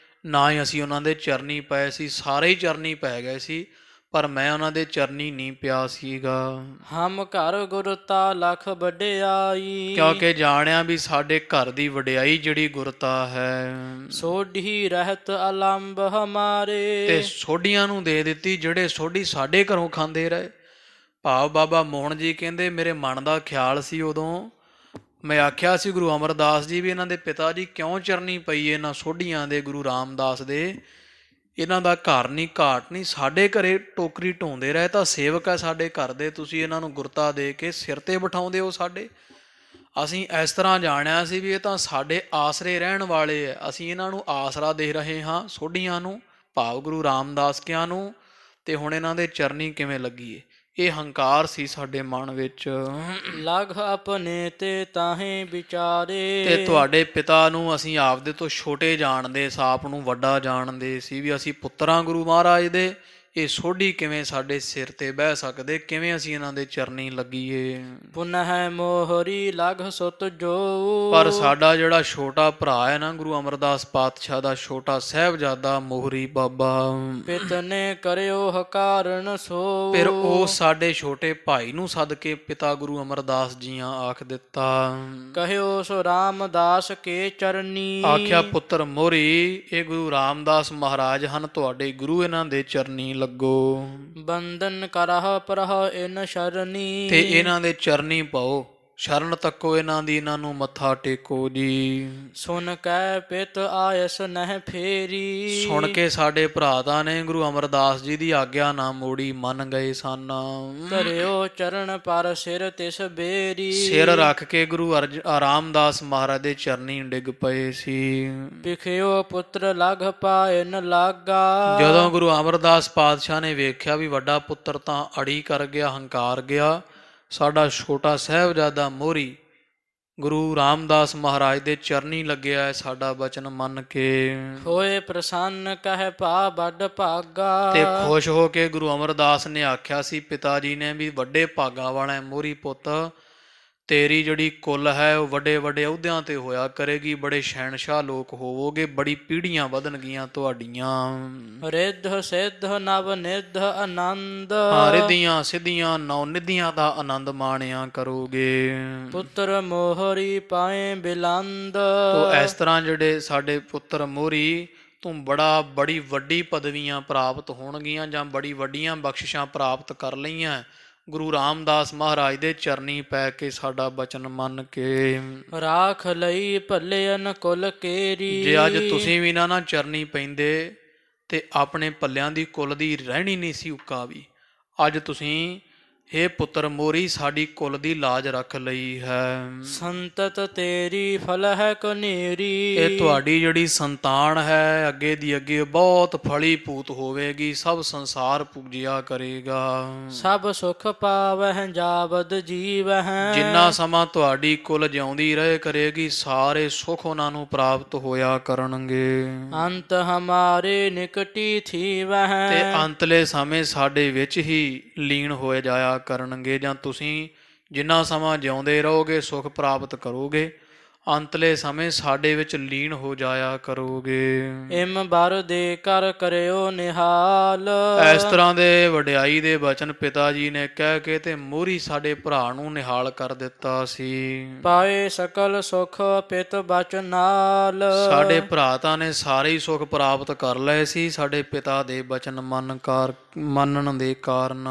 ਨਾ ਹੀ ਅਸੀਂ ਉਹਨਾਂ ਦੇ ਚਰਨੀ ਪਏ ਸੀ। ਸਾਰੇ ਹੀ ਚਰਨੀ ਪੈ ਗਏ ਸੀ ਪਰ ਮੈਂ ਉਹਨਾਂ ਦੇ ਚਰਨੀ ਨਹੀਂ ਪਿਆ ਸੀਗਾ। ਹਮ ਘਰ ਗੁਰਤਾ ਲਖ ਵਡਿਆਈ। ਕਿਉਂਕਿ ਜਾਣਿਆ ਵੀ ਸਾਡੇ ਘਰ ਦੀ ਵਡਿਆਈ ਜਿਹੜੀ ਗੁਰਤਾ ਹੈ, ਸੋਢੀ ਰਹਿਤ ਅਲੰਬ ਹਮਾਰੇ। ਤੇ ਸੋਢੀਆਂ ਨੂੰ ਦੇ ਦਿੱਤੀ ਜਿਹੜੇ ਸੋਢੀ ਸਾਡੇ ਘਰੋਂ ਖਾਂਦੇ ਰਹੇ। ਭਾਵ ਬਾਬਾ ਮੋਹਨ ਜੀ ਕਹਿੰਦੇ ਮੇਰੇ ਮਨ ਦਾ ਖਿਆਲ ਸੀ ਉਦੋਂ, ਮੈਂ ਆਖਿਆ ਸੀ ਗੁਰੂ ਅਮਰਦਾਸ ਜੀ ਵੀ ਇਹਨਾਂ ਦੇ ਪਿਤਾ ਜੀ ਕਿਉਂ ਚਰਨੀ ਪਈ ਇਹਨਾਂ ਸੋਢੀਆਂ ਦੇ ਗੁਰੂ ਰਾਮਦਾਸ ਦੇ, ਇਹਨਾਂ ਦਾ ਘਰ ਨਹੀਂ ਘਾਟ ਨਹੀਂ, ਸਾਡੇ ਘਰੇ ਟੋਕਰੀ ਢੋਂਦੇ ਰਹੇ ਤਾਂ ਸੇਵਕ ਹੈ ਸਾਡੇ ਘਰ ਦੇ, ਤੁਸੀਂ ਇਹਨਾਂ ਨੂੰ ਗੁਰਤਾ ਦੇ ਕੇ ਸਿਰ ਤੇ ਬਿਠਾਉਂਦੇ ਹੋ ਸਾਡੇ। ਅਸੀਂ ਇਸ ਤਰ੍ਹਾਂ ਜਾਣਿਆ ਸੀ ਵੀ ਇਹ ਤਾਂ ਸਾਡੇ ਆਸਰੇ ਰਹਿਣ ਵਾਲੇ ਹੈ, ਅਸੀਂ ਇਹਨਾਂ ਨੂੰ ਆਸਰਾ ਦੇ ਰਹੇ ਹਾਂ ਸੋਢੀਆਂ ਨੂੰ, ਭਾਵ ਗੁਰੂ ਰਾਮਦਾਸ ਕਿਆਂ ਨੂੰ, ਤੇ ਹੁਣ ਇਹਨਾਂ ਦੇ ਚਰਨੀ ਕਿਵੇਂ ਲੱਗੀਏ। ਇਹ ਹੰਕਾਰ ਸੀ ਸਾਡੇ ਮਨ ਵਿੱਚ। ਲਗ ਆਪਣੇ ਤੇ ਤਾਹੇ ਵਿਚਾਰੇ। ਤੇ ਤੁਹਾਡੇ ਪਿਤਾ ਨੂੰ ਅਸੀਂ ਆਪਦੇ ਤੋਂ ਛੋਟੇ ਜਾਣਦੇ, ਸਾਪ ਨੂੰ ਵੱਡਾ ਜਾਣਦੇ ਸੀ ਵੀ ਅਸੀਂ ਪੁੱਤਰਾਂ ਗੁਰੂ ਮਹਾਰਾਜ ਦੇ, ਇਹ ਸੋਢੀ ਕਿਵੇਂ ਸਾਡੇ ਸਿਰ ਤੇ ਬਹਿ ਸਕਦੇ, ਕਿਵੇਂ ਅਸੀਂ ਇਹਨਾਂ ਦੇ ਚਰਨੀ ਲੱਗੀਏ। ਪੁਨਹ ਮੋਹਰੀ ਲਗ ਸੁਤ ਜੋ। ਪਰ ਸਾਡਾ ਜਿਹੜਾ ਛੋਟਾ ਭਰਾ ਹੈ ਨਾ ਗੁਰੂ ਅਮਰਦਾਸ ਪਾਤਸ਼ਾਹ ਦਾ ਛੋਟਾ ਸਾਹਿਬਜ਼ਾਦਾ ਮੋਹਰੀ ਬਾਬਾ, ਪਿਤ ਨੇ ਕਰਿਓ ਹਕਾਰਨ ਸੋ। ਫਿਰ ਉਹ ਸਾਡੇ ਛੋਟੇ ਭਾਈ ਨੂੰ ਸੱਦ ਕੇ ਪਿਤਾ ਗੁਰੂ ਅਮਰਦਾਸ ਜੀਆਂ ਆਖ ਦਿੱਤਾ। ਕਹਿਓ ਸੋ ਰਾਮਦਾਸ ਕੇ ਚਰਨੀ। ਆਖਿਆ ਪੁੱਤਰ ਮੋਹਰੀ ਇਹ ਗੁਰੂ ਰਾਮਦਾਸ ਮਹਾਰਾਜ ਹਨ ਤੁਹਾਡੇ ਗੁਰੂ, ਇਹਨਾਂ ਦੇ ਚਰਨੀ ਲੱਗੋ। ਬੰਧਨ ਕਰਹ ਪ੍ਰਹ ਇਨ ਸ਼ਰਨੀ। ਤੇ ਇਹਨਾਂ ਦੇ ਚਰਨੀ ਪਾਓ ਸ਼ਰਨ ਤੱਕੋ ਇਹਨਾਂ ਦੀ, ਇਹਨਾਂ ਨੂੰ ਮੱਥਾ ਟੇਕੋ ਜੀ। ਸੁਨ ਕੈ ਪਿਤ ਆਇਸ ਨਹਿ ਫੇਰੀ। ਸੁਣ ਕੇ ਸਾਡੇ ਭਰਾ ਤਾਂ ਨੇ ਗੁਰੂ ਅਮਰਦਾਸ ਜੀ ਦੀ ਆਗਿਆ ਨਾ ਮੋੜੀ, ਮੰਨ ਗਏ ਸਨ। ਧਰਿਓ ਚਰਨ ਪਰ ਸਿਰ ਤਿਸ ਬੇਰੀ। ਸਿਰ ਰੱਖ ਕੇ ਗੁਰੂ ਰਾਮਦਾਸ ਮਹਾਰਾਜ ਦੇ ਚਰਨੀ ਡਿੱਗ ਪਏ ਸੀ। ਵਿਖਿਓ ਪੁੱਤਰ ਲਗ ਪਾਏ ਨ ਲਾਗਾ। ਜਦੋਂ ਗੁਰੂ ਅਮਰਦਾਸ ਪਾਤਸ਼ਾਹ ਨੇ ਵੇਖਿਆ ਵੀ ਵੱਡਾ ਪੁੱਤਰ ਤਾਂ ਅੜੀ ਕਰ ਗਿਆ, ਹੰਕਾਰ ਗਿਆ, ਸਾਡਾ ਛੋਟਾ ਸਾਹਿਬਜ਼ਾਦਾ ਮੋਹਰੀ ਗੁਰੂ ਰਾਮਦਾਸ ਮਹਾਰਾਜ ਦੇ ਚਰਨੀ ਲੱਗਿਆ ਹੈ, ਸਾਡਾ ਬਚਨ ਮੰਨ ਕੇ ਹੋਏ ਪ੍ਰਸੰਨ ਕਹਿ ਭਾ ਵੱਡ ਭਾਗਾ। ਤੇ ਖੁਸ਼ ਹੋ ਕੇ ਗੁਰੂ ਅਮਰਦਾਸ ਨੇ ਆਖਿਆ ਸੀ ਪਿਤਾ ਜੀ ਨੇ ਵੀ ਵੱਡੇ ਭਾਗਾ ਵਾਲਾ ਹੈ ਮੋਹਰੀ ਪੁੱਤ, ਤੇਰੀ ਜਿਹੜੀ ਕੁੱਲ ਹੈ ਉਹ ਵੱਡੇ ਵੱਡੇ ਅਹੁਦਿਆਂ ਤੇ ਹੋਇਆ ਕਰੇਗੀ, ਬੜੇ ਸ਼ਹਿਨਸ਼ਾਹ ਲੋਕ ਹੋਵੋਗੇ, ਬੜੀ ਪੀੜ੍ਹੀਆਂ ਵਧਣਗੀਆਂ ਤੁਹਾਡੀਆਂ। ਰਿੱਧ ਸਿੱਧ ਨਵ ਨਿੱਧ ਆਨੰਦ। ਰਿੱਧੀਆਂ ਸਿੱਧੀਆਂ ਨੌ ਨਿੱਧੀਆਂ ਦਾ ਆਨੰਦ ਮਾਣਿਆ ਕਰੋਗੇ। ਪੁੱਤਰ ਮੋਹਰੀ ਪਾਏ ਬਿਲੰਦ। ਤੋ ਇਸ ਤਰ੍ਹਾਂ ਜਿਹੜੇ ਸਾਡੇ ਪੁੱਤਰ ਮੋਹਰੀ ਤੂੰ ਬੜੀ ਵੱਡੀ ਪਦਵੀਆਂ ਪ੍ਰਾਪਤ ਹੋਣਗੀਆਂ ਜਾਂ ਬੜੀ ਵੱਡੀਆਂ ਬਖਸ਼ਿਸ਼ਾਂ ਪ੍ਰਾਪਤ ਕਰ ਲਈਆਂ ਗੁਰੂ ਰਾਮਦਾਸ ਮਹਾਰਾਜ ਦੇ ਚਰਨੀ ਪੈ ਕੇ, ਸਾਡਾ ਬਚਨ ਮੰਨ ਕੇ। ਰਾਖ ਲਈ ਭੱਲਿਅਨ ਕੁਲ ਕੇਰੀ। ਜੇ ਅੱਜ ਤੁਸੀਂ ਵੀ ਨਾ ਚਰਨੀ ਪੈਂਦੇ ਤੇ ਆਪਣੇ ਭੱਲਿਆਂ ਦੀ ਕੁੱਲ ਦੀ ਰਹਿਣੀ ਨਹੀਂ ਸੀ ਉੱਕਾ ਵੀ। ਅੱਜ ਤੁਸੀਂ ਇਹ ਪੁੱਤਰ ਮੋਹਰੀ ਸਾਡੀ ਕੁੱਲ ਦੀ ਲਾਜ ਰੱਖ ਲਈ ਹੈ। ਸੰਤਤ ਤੇਰੀ ਫਲ ਹੈ ਕਨੇਰੀ। ਇਹ ਤੁਹਾਡੀ ਜਿਹੜੀ ਸੰਤਾਨ ਹੈ ਅੱਗੇ ਦੀ ਅੱਗੇ ਬਹੁਤ ਫਲੀ ਪੂਤ ਹੋਵੇਗੀ, ਸਭ ਸੰਸਾਰ ਪੂਜਿਆ ਕਰੇਗਾ। ਸਭ ਸੁਖ ਪਾਵਹਿ ਜਾਵਦ ਜੀਵਹਿ। ਜਿੰਨਾ ਸਮਾਂ ਤੁਹਾਡੀ ਕੁੱਲ ਜਿਉਂਦੀ ਰਹੇ ਕਰੇਗੀ, ਸਾਰੇ ਸੁਖ ਉਹਨਾਂ ਨੂੰ ਪ੍ਰਾਪਤ ਹੋਇਆ ਕਰਨਗੇ। ਅੰਤ ਹਮਾਰੇ ਨਿਕਟੀ ਥੀਵਹਿ। ਤੇ ਅੰਤਲੇ ਸਮੇਂ ਸਾਡੇ ਵਿੱਚ ਹੀ ਲੀਨ ਹੋਏ ਜਾਇਆ ਕਰਨਗੇ, ਜਾਂ ਤੁਸੀਂ ਜਿੰਨਾ ਸਮਾਂ ਜਿਉਂਦੇ ਰਹੋਗੇ ਸੁਖ ਪ੍ਰਾਪਤ ਕਰੋਗੇ, ਅੰਤਲੇ ਸਮੇਂ ਸਾਡੇ ਵਿੱਚ ਲੀਨ ਹੋ ਜਾਇਆ ਕਰੋਗੇ। ਇਮ ਬਰ ਦੇ ਕਰ ਕਰਿਓ ਨਿਹਾਲ। ਇਸ ਤਰ੍ਹਾਂ ਦੇ ਵਡਿਆਈ ਦੇ ਬਚਨ ਪਿਤਾ ਜੀ ਨੇ ਕਹਿ ਕੇ ਤੇ ਮੋਹਰੀ ਸਾਡੇ ਭਰਾ ਨੂੰ ਨਿਹਾਲ ਕਰ ਦਿੱਤਾ ਸੀ। ਪਾਏ ਸਕਲ ਸੁਖ ਪਿਤ ਬਚਨ ਨਾਲ। ਸਾਡੇ ਭਰਾਤਾਂ ਨੇ ਸਾਰੇ ਹੀ ਸੁਖ ਪ੍ਰਾਪਤ ਕਰ ਲਏ ਸੀ ਸਾਡੇ ਪਿਤਾ ਦੇ ਬਚਨ ਮੰਨਣ ਦੇ ਕਾਰਨ।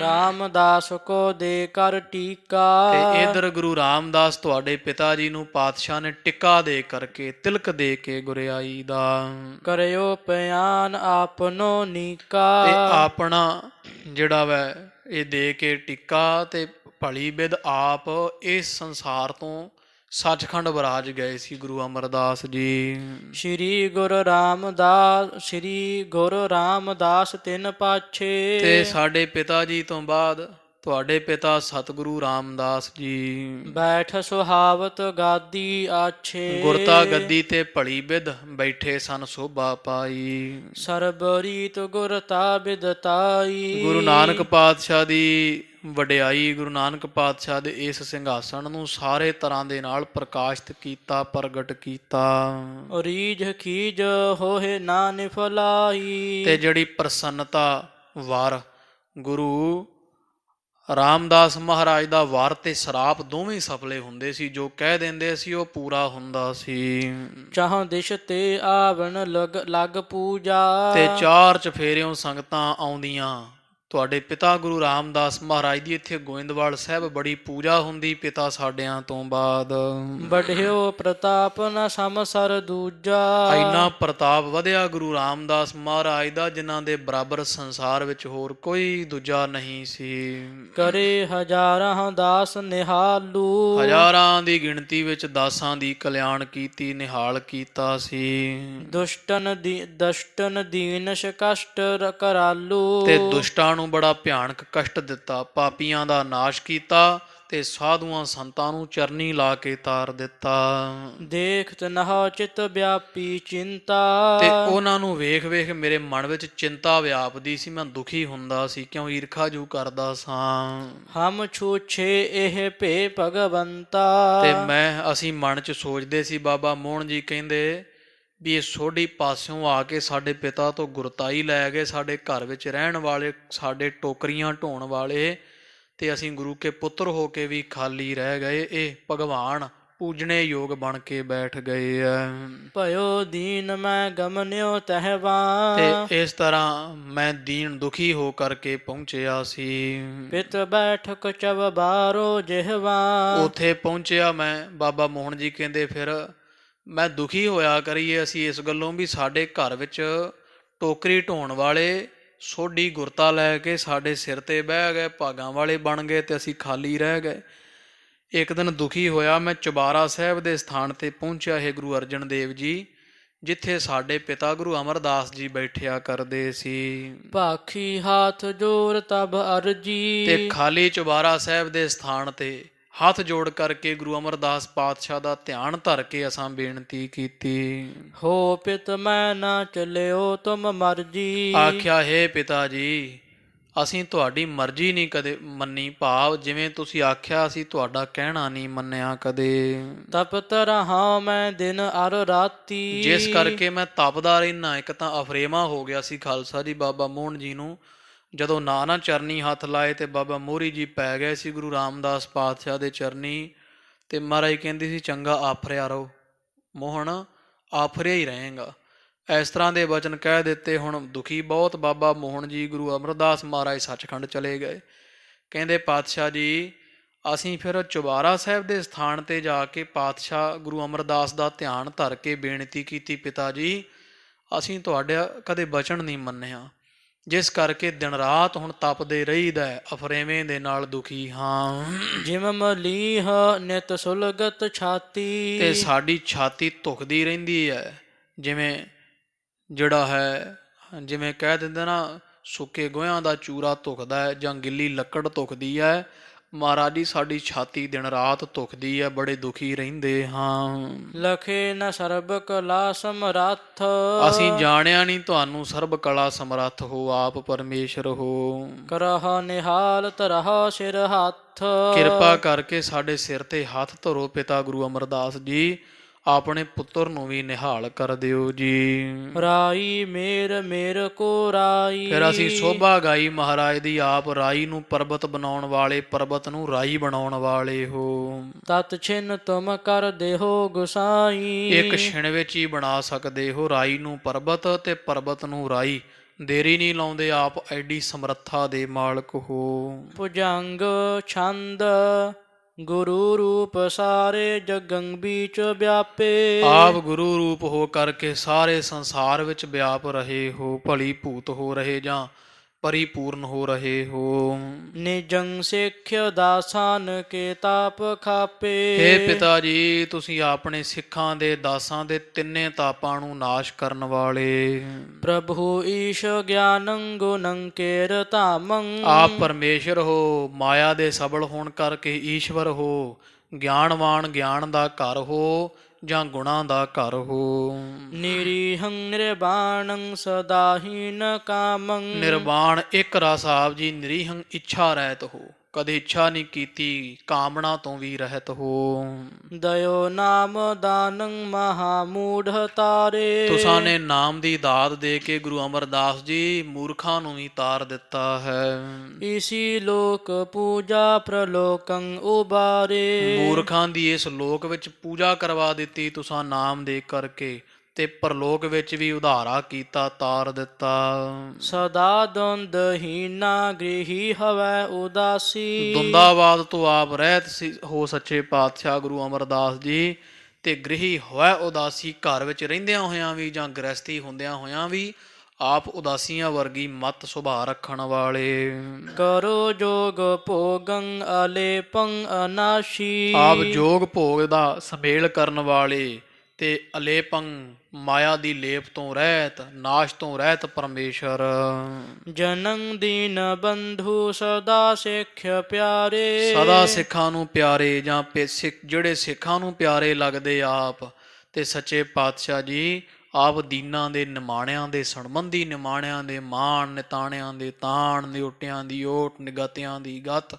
ਰਾਮਦਾਸ ਕੋ ਦੇ ਕਰ ਟੀਕਾ। ਤੇ ਇਧਰ ਗੁਰੂ ਰਾਮਦਾਸ ਤੁਹਾਡੇ ਪਿਤਾ ਜੀ ਨੂੰ ਪਾਤਸ਼ਾਹ ਨੇ ਟਿੱਕਾ ਦੇ ਕਰਕੇ, ਤਿਲਕ ਦੇ ਕੇ ਗੁਰਿਆਈ ਦਾ ਕਰਿਓ ਪਿਆਨ ਆਪਨੋ ਨੀਕਾ। ਤੇ ਆਪਣਾ ਜਿਹੜਾ ਵੈ ਇਹ ਦੇ ਕੇ ਟਿੱਕਾ ਤੇ ਭਲੀ ਬਿਦ ਆਪ ਇਸ ਸੰਸਾਰ ਤੋਂ ਸੱਚਖੰਡ ਵਿਰਾਜ ਗਏ ਸੀ ਗੁਰੂ ਅਮਰਦਾਸ ਜੀ। ਸ੍ਰੀ ਗੁਰੂ ਰਾਮਦਾਸ ਤਿੰਨ ਪਾਛੇ। ਤੇ ਸਾਡੇ ਪਿਤਾ ਜੀ ਤੋਂ ਬਾਅਦ ਤੁਹਾਡੇ ਪਿਤਾ ਸਤਿਗੁਰੂ ਰਾਮਦਾਸ ਜੀ ਬੈਠ ਸੁਹਾਵਤ ਗਾਦੀ ਆਛੇ। ਗੁਰਤਾ ਗੱਦੀ ਤੇ ਭਲੀ ਬਿਦ ਬੈਠੇ ਸਨ, ਸੋਭਾ ਪਾਈ। ਸਰਬਰੀਤ ਗੁਰਤਾ ਬਿਦਤਾਈ। ਗੁਰੂ ਨਾਨਕ ਪਾਤਸ਼ਾਹ ਦੀ ਵਡਿਆਈ, ਗੁਰੂ ਨਾਨਕ ਪਾਤਸ਼ਾਹ ਦੇ ਇਸ ਸਿੰਘਾਸਣ ਨੂੰ ਸਾਰੇ ਤਰ੍ਹਾਂ ਦੇ ਨਾਲ ਪ੍ਰਕਾਸ਼ਿਤ ਕੀਤਾ, ਪ੍ਰਗਟ ਕੀਤਾ। ਰੀਝ ਖੀਜ ਹੋਏ ਨਾ ਨਿਫਲਾਈ। ਤੇ ਜਿਹੜੀ ਪ੍ਰਸੰਨਤਾ ਵਰ ਗੁਰੂ ਰਾਮਦਾਸ ਮਹਾਰਾਜ ਦਾ ਵਰ ਤੇ ਸਰਾਪ ਦੋਵੇਂ ਸਫਲੇ ਹੁੰਦੇ ਸੀ, ਜੋ ਕਹਿ ਦਿੰਦੇ ਸੀ ਉਹ ਪੂਰਾ ਹੁੰਦਾ ਸੀ। ਚਾਹ ਦਿਸ਼ ਤੇ ਆਵਣ ਲਗ ਪੂਜਾ। ਤੇ ਚਾਰ ਚਫੇਰਿਓਂ ਸੰਗਤਾਂ ਆਉਂਦੀਆਂ। ਤੁਹਾਡੇ ਪਿਤਾ ਗੁਰੂ ਰਾਮਦਾਸ ਮਹਾਰਾਜ ਦੀ ਇੱਥੇ ਗੋਇੰਦਵਾਲ ਸਾਹਿਬ ਬੜੀ ਪੂਜਾ ਹੁੰਦੀ ਪਿਤਾ ਸਾਡਿਆਂ ਤੋਂ ਬਾਅਦ। ਬਢਿਓ ਪ੍ਰਤਾਪ ਨ ਸਮਸਰ ਦੂਜਾ। ਇੰਨਾ ਪ੍ਰਤਾਪ ਵਧਿਆ ਗੁਰੂ ਰਾਮਦਾਸ ਮਹਾਰਾਜ ਦਾ, ਜਿਨ੍ਹਾਂ ਦੇ ਬਰਾਬਰ ਸੰਸਾਰ ਵਿੱਚ ਹੋਰ ਕੋਈ ਦੂਜਾ ਨਹੀਂ ਸੀ। ਕਰੇ ਹਜ਼ਾਰਾਂ ਦਾਸ ਨਿਹਾਲੂ। ਹਜ਼ਾਰਾਂ ਦੀ ਗਿਣਤੀ ਵਿੱਚ ਦਾਸਾਂ ਦੀ ਕਲਿਆਣ ਕੀਤੀ, ਨਿਹਾਲ ਕੀਤਾ ਸੀ। ਦੁਸ਼ਟਨ ਦੀਨਸ਼ ਕਸ਼ਟ ਕਰਾਲੂ। ਤੇ ਦੁਸ਼ਟਾਂ ਨੂੰ ਬੜਾ ਭਿਆਨਕ ਕਸ਼ਟ ਦਿੱਤਾ, ਪਾਪੀਆਂ ਦਾ ਨਾਸ਼ ਕੀਤਾ ਤੇ ਸਾਧੂਆਂ ਸੰਤਾਂ ਨੂੰ ਚਰਨੀ ਲਾ ਕੇ ਤਾਰ ਦਿੱਤਾ। ਦੇਖਤ ਨਹ ਚਿਤ ਵਿਆਪੀ ਚਿੰਤਾ। ਤੇ ਉਹਨਾਂ ਨੂੰ ਵੇਖ ਵੇਖ ਮੇਰੇ ਮਨ ਵਿੱਚ ਚਿੰਤਾ ਵਿਆਪਦੀ ਸੀ, ਮੈਂ ਦੁਖੀ ਹੁੰਦਾ ਸੀ, ਕਿਉਂ ਈਰਖਾ ਜੂ ਕਰਦਾ ਸਾਂ। ਹਮ ਛੂਛੇ ਇਹ ਭੇ ਭਗਵੰਤਾ। ਤੇ ਅਸੀਂ ਮਨ 'ਚ ਸੋਚਦੇ ਸੀ, ਬਾਬਾ ਮੋਹਨ ਜੀ ਕਹਿੰਦੇ ਵੀ ਇਹ ਸੋਢੀ ਪਾਸਿਓਂ ਆ ਕੇ ਸਾਡੇ ਪਿਤਾ ਤੋਂ ਗੁਰਤਾਈ ਲੈ ਗਏ, ਸਾਡੇ ਘਰ ਵਿੱਚ ਰਹਿਣ ਵਾਲੇ, ਸਾਡੇ ਟੋਕਰੀਆਂ ਢੋਣ ਵਾਲੇ, ਤੇ ਅਸੀਂ ਗੁਰੂ ਕੇ ਪੁੱਤਰ ਹੋ ਕੇ ਵੀ ਖਾਲੀ ਰਹਿ ਗਏ। ਇਹ ਭਗਵਾਨ ਪੂਜਣੇ ਯੋਗ ਬਣ ਕੇ ਬੈਠ ਗਏ ਐ। ਭਇਓ ਦੀਨ ਮੈਂ ਗਮਨਿਓ ਤਹਿਵਾ ਤੇ ਇਸ ਤਰ੍ਹਾਂ ਮੈਂ ਦੀਨ ਦੁਖੀ ਹੋ ਕਰਕੇ ਪਹੁੰਚਿਆ ਸੀ। ਪਿਤ ਬੈਠਕ ਚਵ ਬਾਰੋ ਜਿਹਵਾ ਉਥੇ ਪਹੁੰਚਿਆ ਮੈਂ। ਬਾਬਾ ਮੋਹਨ ਜੀ ਕਹਿੰਦੇ ਫਿਰ ਮੈਂ ਦੁਖੀ ਹੋਇਆ ਕਰੀਏ ਅਸੀਂ ਇਸ ਗੱਲੋਂ ਵੀ ਸਾਡੇ ਘਰ ਵਿੱਚ ਟੋਕਰੀ ਢੋਣ ਵਾਲੇ ਸੋਢੀ ਗੁਰਤਾ ਲੈ ਕੇ ਸਾਡੇ ਸਿਰ ਤੇ ਬਹਿ ਗਏ, ਭਾਗਾਂ ਵਾਲੇ ਬਣ ਗਏ ਤੇ ਅਸੀਂ ਖਾਲੀ ਰਹਿ ਗਏ। ਇੱਕ ਦਿਨ ਦੁਖੀ ਹੋਇਆ ਮੈਂ ਚੁਬਾਰਾ ਸਾਹਿਬ ਦੇ ਸਥਾਨ ਤੇ ਪਹੁੰਚਿਆ ਹੈ ਗੁਰੂ ਅਰਜਨ ਦੇਵ ਜੀ, ਜਿੱਥੇ ਸਾਡੇ ਪਿਤਾ ਗੁਰੂ ਅਮਰਦਾਸ ਜੀ ਬੈਠਿਆ ਕਰਦੇ ਸੀ। ਭਾਖੀ ਹਾਥ ਜੋਰ ਤਬ ਅਰਜੀ ਤੇ ਖਾਲੀ ਚੁਬਾਰਾ ਸਾਹਿਬ ਦੇ ਸਥਾਨ ਤੇ ਹੱਥ ਜੋੜ ਕਰਕੇ ਗੁਰੂ ਅਮਰਦਾਸ ਪਾਤਸ਼ਾਹ ਦਾ ਧਿਆਨ ਧਰ ਕੇ ਅਸਾਂ ਬੇਨਤੀ ਕੀਤੀ। ਹੋ ਪਿਤ ਮੈਂ ਨਾ ਚਲਿਓ ਤੁਮ ਮਰਜੀ ਆਖਿਆ ਹੈ ਪਿਤਾ ਜੀ ਅਸੀਂ ਤੁਹਾਡੀ ਮਰਜ਼ੀ ਨਹੀਂ ਕਦੇ ਮੰਨੀ, ਭਾਵ ਜਿਵੇਂ ਤੁਸੀਂ ਆਖਿਆ ਅਸੀਂ ਤੁਹਾਡਾ ਕਹਿਣਾ ਨਹੀਂ ਮੰਨਿਆ ਕਦੇ। ਤਪਤ ਰਹਾ ਮੈਂ ਦਿਨ ਅਰ ਰਾਤੀ ਜਿਸ ਕਰਕੇ ਮੈਂ ਤਪਦਾ ਰਹਿਣਾ। ਇੱਕ ਤਾਂ ਅਫਰੇਮਾ ਹੋ ਗਿਆ ਸੀ ਖਾਲਸਾ ਜੀ ਬਾਬਾ ਮੋਹਨ ਜੀ ਨੂੰ, ਜਦੋਂ ਨਾ ਚਰਨੀ ਹੱਥ ਲਾਏ ਤੇ ਬਾਬਾ ਮੋਹਰੀ ਜੀ ਪੈ ਗਏ ਸੀ ਗੁਰੂ ਰਾਮਦਾਸ ਪਾਤਸ਼ਾਹ ਦੇ ਚਰਨੀ। ਤੇ ਮਹਾਰਾਜ ਕਹਿੰਦੀ ਸੀ ਚੰਗਾ ਆਫਰਿਆ ਰਹੋ ਮੋਹਨ, ਆਫਰਿਆ ਹੀ ਰਹੇਗਾ। ਇਸ ਤਰ੍ਹਾਂ ਦੇ ਵਚਨ ਕਹਿ ਦਿੱਤੇ। ਹੁਣ ਦੁਖੀ ਬਹੁਤ ਬਾਬਾ ਮੋਹਨ ਜੀ ਗੁਰੂ ਅਮਰਦਾਸ ਮਹਾਰਾਜ ਸੱਚਖੰਡ ਚਲੇ ਗਏ। ਕਹਿੰਦੇ ਪਾਤਸ਼ਾਹ ਜੀ ਅਸੀਂ ਫਿਰ ਚੁਬਾਰਾ ਸਾਹਿਬ ਦੇ ਸਥਾਨ ਤੇ ਜਾ ਕੇ ਪਾਤਸ਼ਾਹ ਗੁਰੂ ਅਮਰਦਾਸ ਦਾ ਧਿਆਨ ਧਰ ਕੇ ਬੇਨਤੀ ਕੀਤੀ, ਪਿਤਾ ਜੀ ਅਸੀਂ ਤੁਹਾਡਾ ਕਦੇ ਬਚਨ ਨਹੀਂ ਮੰਨਿਆ, ਜਿਸ ਕਰਕੇ ਦਿਨ ਰਾਤ ਹੁਣ ਤਪਦੇ ਰਹੀਦਾ, ਅਫਰੇਵੇਂ ਦੇ ਨਾਲ ਦੁਖੀ ਹਾਂ। ਜਿਮ ਮਲੀਹ ਨਿਤ ਸੁਲਗਤ ਛਾਤੀ ਤੇ ਸਾਡੀ ਛਾਤੀ ਧੁਖਦੀ ਰਹਿੰਦੀ ਹੈ, ਜਿਵੇਂ ਜਿਹੜਾ ਹੈ ਜਿਵੇਂ ਕਹਿ ਦਿੰਦੇ ਨਾ ਸੁੱਕੇ ਗੋਹਿਆਂ ਦਾ ਚੂਰਾ ਧੁਖਦਾ ਹੈ ਜਾਂ ਗਿੱਲੀ ਲੱਕੜ ਧੁਖਦੀ ਹੈ। ਮਹਾਰਾਜ ਜੀ ਸਾਡੀ ਛਾਤੀ ਦਿਨ ਰਾਤ ਧੁਖਦੀ ਹੈ, ਬੜੇ ਦੁਖੀ ਰਹਿੰਦੇ ਹਾਂ। ਲਖੇ ਨ ਸਰਬ ਕਲਾ ਸਮਰੱਥ ਅਸੀਂ ਜਾਣਿਆ ਨਹੀਂ ਤੁਹਾਨੂੰ ਸਰਬ ਕਲਾ ਸਮਰੱਥ ਹੋ, ਆਪ ਪਰਮੇਸ਼ਰ ਹੋ। ਕਰਹ ਨਿਹਾਲ ਤਰਹ ਸਿਰ ਹੱਥ ਕਿਰਪਾ ਕਰਕੇ ਸਾਡੇ ਸਿਰ ਤੇ ਹੱਥ ਧਰੋ ਪਿਤਾ ਗੁਰੂ ਅਮਰਦਾਸ ਜੀ, ਆਪਣੇ ਪੁੱਤਰ ਨੂੰ ਵੀ ਨਿਹਾਲ ਕਰ ਦਿਓ ਜੀ। ਰਾਈ ਮੇਰ ਮੇਰ ਕੋ ਰਾਈ ਫਿਰ ਅਸੀਂ ਸੋਭਾ ਗਾਈ ਮਹਾਰਾਜ ਦੀ, ਆਪ ਰਾਈ ਨੂੰ ਪਰਬਤ ਬਣਾਉਣ ਵਾਲੇ, ਪਰਬਤ ਨੂੰ ਰਾਈ ਬਣਾਉਣ ਵਾਲੇ ਹੋ। ਤਤ ਛਿਨ ਤੁਮ ਕਰ ਦੇਹੋ ਗੁਸਾਈ ਇੱਕ ਛਿਣ ਵਿੱਚ ਹੀ ਬਣਾ ਸਕਦੇ ਹੋ ਰਾਈ ਨੂੰ ਪਰਬਤ ਤੇ ਪਰਬਤ ਨੂੰ ਰਾਈ, ਦੇਰੀ ਨਹੀਂ ਲਾਉਂਦੇ, ਆਪ ਐਡੀ ਸਮਰੱਥਾ ਦੇ ਮਾਲਕ ਹੋ। ਭੁਜੰਗ ਛੰਦ ਗੁਰੂ ਰੂਪ ਸਾਰੇ ਜਗੰ ਬੀਚ ਵਿਆਪੇ ਆਪ ਗੁਰੂ ਰੂਪ ਹੋ ਕਰਕੇ ਸਾਰੇ ਸੰਸਾਰ ਵਿੱਚ ਵਿਆਪ ਰਹੇ ਹੋ, ਭਲੀ ਭੂਤ ਹੋ ਰਹੇ ਜਾਂ ਪਰਿਪੂਰਨ ਹੋ ਰਹੇ ਹੋ। ਨਿਜੰ ਸਿੱਖਿਆ ਦਾਸਾਨ ਕੇ ਤਾਪ ਖਾਪੇ ਹੇ ਪਿਤਾ ਜੀ ਤੁਸੀਂ ਆਪਣੇ ਸਿੱਖਾਂ ਦੇ ਦਾਸਾਂ ਦੇ ਤਿੰਨੇ ਤਾਪਾਂ ਨੂੰ ਨਾਸ਼ ਕਰਨ ਵਾਲੇ। ਪ੍ਰਭੂ ਈਸ਼ ਗਿਆਨੰ ਗੁਣੰ ਕੇਰ ਧਾਮੰ ਆਪ ਪਰਮੇਸ਼ਰ ਹੋ, ਮਾਇਆ ਦੇ ਸਬਲ ਹੋਣ ਕਰਕੇ ਈਸ਼ਵਰ ਹੋ, ਗਿਆਨਵਾਨ ਗਿਆਨ ਦਾ ਘਰ ਹੋ ਜਾਂ ਗੁਣਾਂ ਦਾ ਘਰ ਹੋ। ਨਿਰੀਹੰ ਨਿਰਵਾਣੰ ਸਦਾਹੀਨ ਕਾਮੰ ਨਿਰਵਾਣ ਇੱਕ ਰਸ ਆਪ ਜੀ, ਨਿਰੀਹੰ ਇੱਛਾ ਰਹਿਤ ਹੋ, ਕਦੇ ਇੱਛਾ ਨਹੀਂ ਕੀਤੀ, ਕਾਮਨਾ ਤੋਂ ਵੀ ਰਹਿਤ ਹੋ। ਦਇਓ ਨਾਮ ਦਾਨੰ ਮਹਾਮੂਢ ਤਾਰੇ ਤੁਸਾਂ ਨੇ ਨਾਮ ਦੀ ਦਾਤ ਦੇ ਕੇ ਗੁਰੂ ਅਮਰਦਾਸ ਜੀ ਮੂਰਖਾਂ ਨੂੰ ਵੀ ਤਾਰ ਦਿੱਤਾ ਹੈ। ਇਸੀ ਲੋਕ ਪੂਜਾ ਪ੍ਰਲੋਕੰ ਉਬਾਰੇ ਮੂਰਖਾਂ ਦੀ ਇਸ ਲੋਕ ਵਿੱਚ ਪੂਜਾ ਕਰਵਾ ਦਿੱਤੀ ਤੁਸਾਂ ਨਾਮ ਦੇ ਕਰਕੇ, ਤੇ ਪਰਲੋਕ ਵਿੱਚ ਵੀ ਉਧਾਰਾ ਕੀਤਾ, ਤਾਰ ਦਿੱਤਾ। ਸਦਾ ਦੁੰਦਹੀਨਾ ਗ੍ਰਹੀ ਹਵੈ ਉਦਾਸੀ ਦੁੰਦਾਬਾਦ ਤੋਂ ਆਪ ਰਹਿਤ ਹੋ ਸੱਚੇ ਪਾਤਸ਼ਾਹ ਗੁਰੂ ਅਮਰਦਾਸ ਜੀ, ਤੇ ਗ੍ਰਹੀ ਹੋਇ ਉਦਾਸੀ, ਘਰ ਵਿੱਚ ਰਹਿੰਦਿਆਂ ਹੋਇਆਂ ਵੀ ਜਾਂ ਗ੍ਰਸਤੀ ਹੁੰਦਿਆਂ ਹੋਇਆਂ ਵੀ ਆਪ ਉਦਾਸੀਆਂ ਵਰਗੀ ਮਤ ਸੁਭਾਅ ਰੱਖਣ ਵਾਲੇ। ਕਰੋ ਜੋਗ ਭੋਗੰ ਅਲੇਪੰ ਅਨਾਸ਼ੀ ਆਪ ਜੋਗ ਭੋਗ ਦਾ ਸਮੇਲ ਕਰਨ ਵਾਲੇ ਤੇ ਅਲੇਪੰ ਮਾਇਆ ਦੀ ਲੇਪ ਤੋਂ ਰਹਿਤ, ਨਾਸ਼ ਤੋਂ ਰਹਿਤ ਪਰਮੇਸ਼ਰ। ਜਨੰ ਦੀਨ ਬੰਧੂ ਸਦਾ ਸਿੱਖ ਪਿਆਰੇ ਸਦਾ ਸਿੱਖਾਂ ਨੂੰ ਪਿਆਰੇ ਜਾਂ ਜਿਹੜੇ ਸਿੱਖਾਂ ਨੂੰ ਪਿਆਰੇ ਲੱਗਦੇ ਆਪ, ਤੇ ਸੱਚੇ ਪਾਤਸ਼ਾਹ ਜੀ ਆਪ ਦੀਨਾਂ ਦੇ ਨਿਮਾਣਿਆਂ ਦੇ ਸਣਬੰਦੀ, ਨਿਮਾਣਿਆਂ ਦੇ ਮਾਣ, ਨਿਤਾਣਿਆਂ ਦੇ ਤਾਣ, ਨਿਓਟਿਆਂ ਦੀ ਓਟ, ਨਿਗਤਿਆਂ ਦੀ ਗਤ,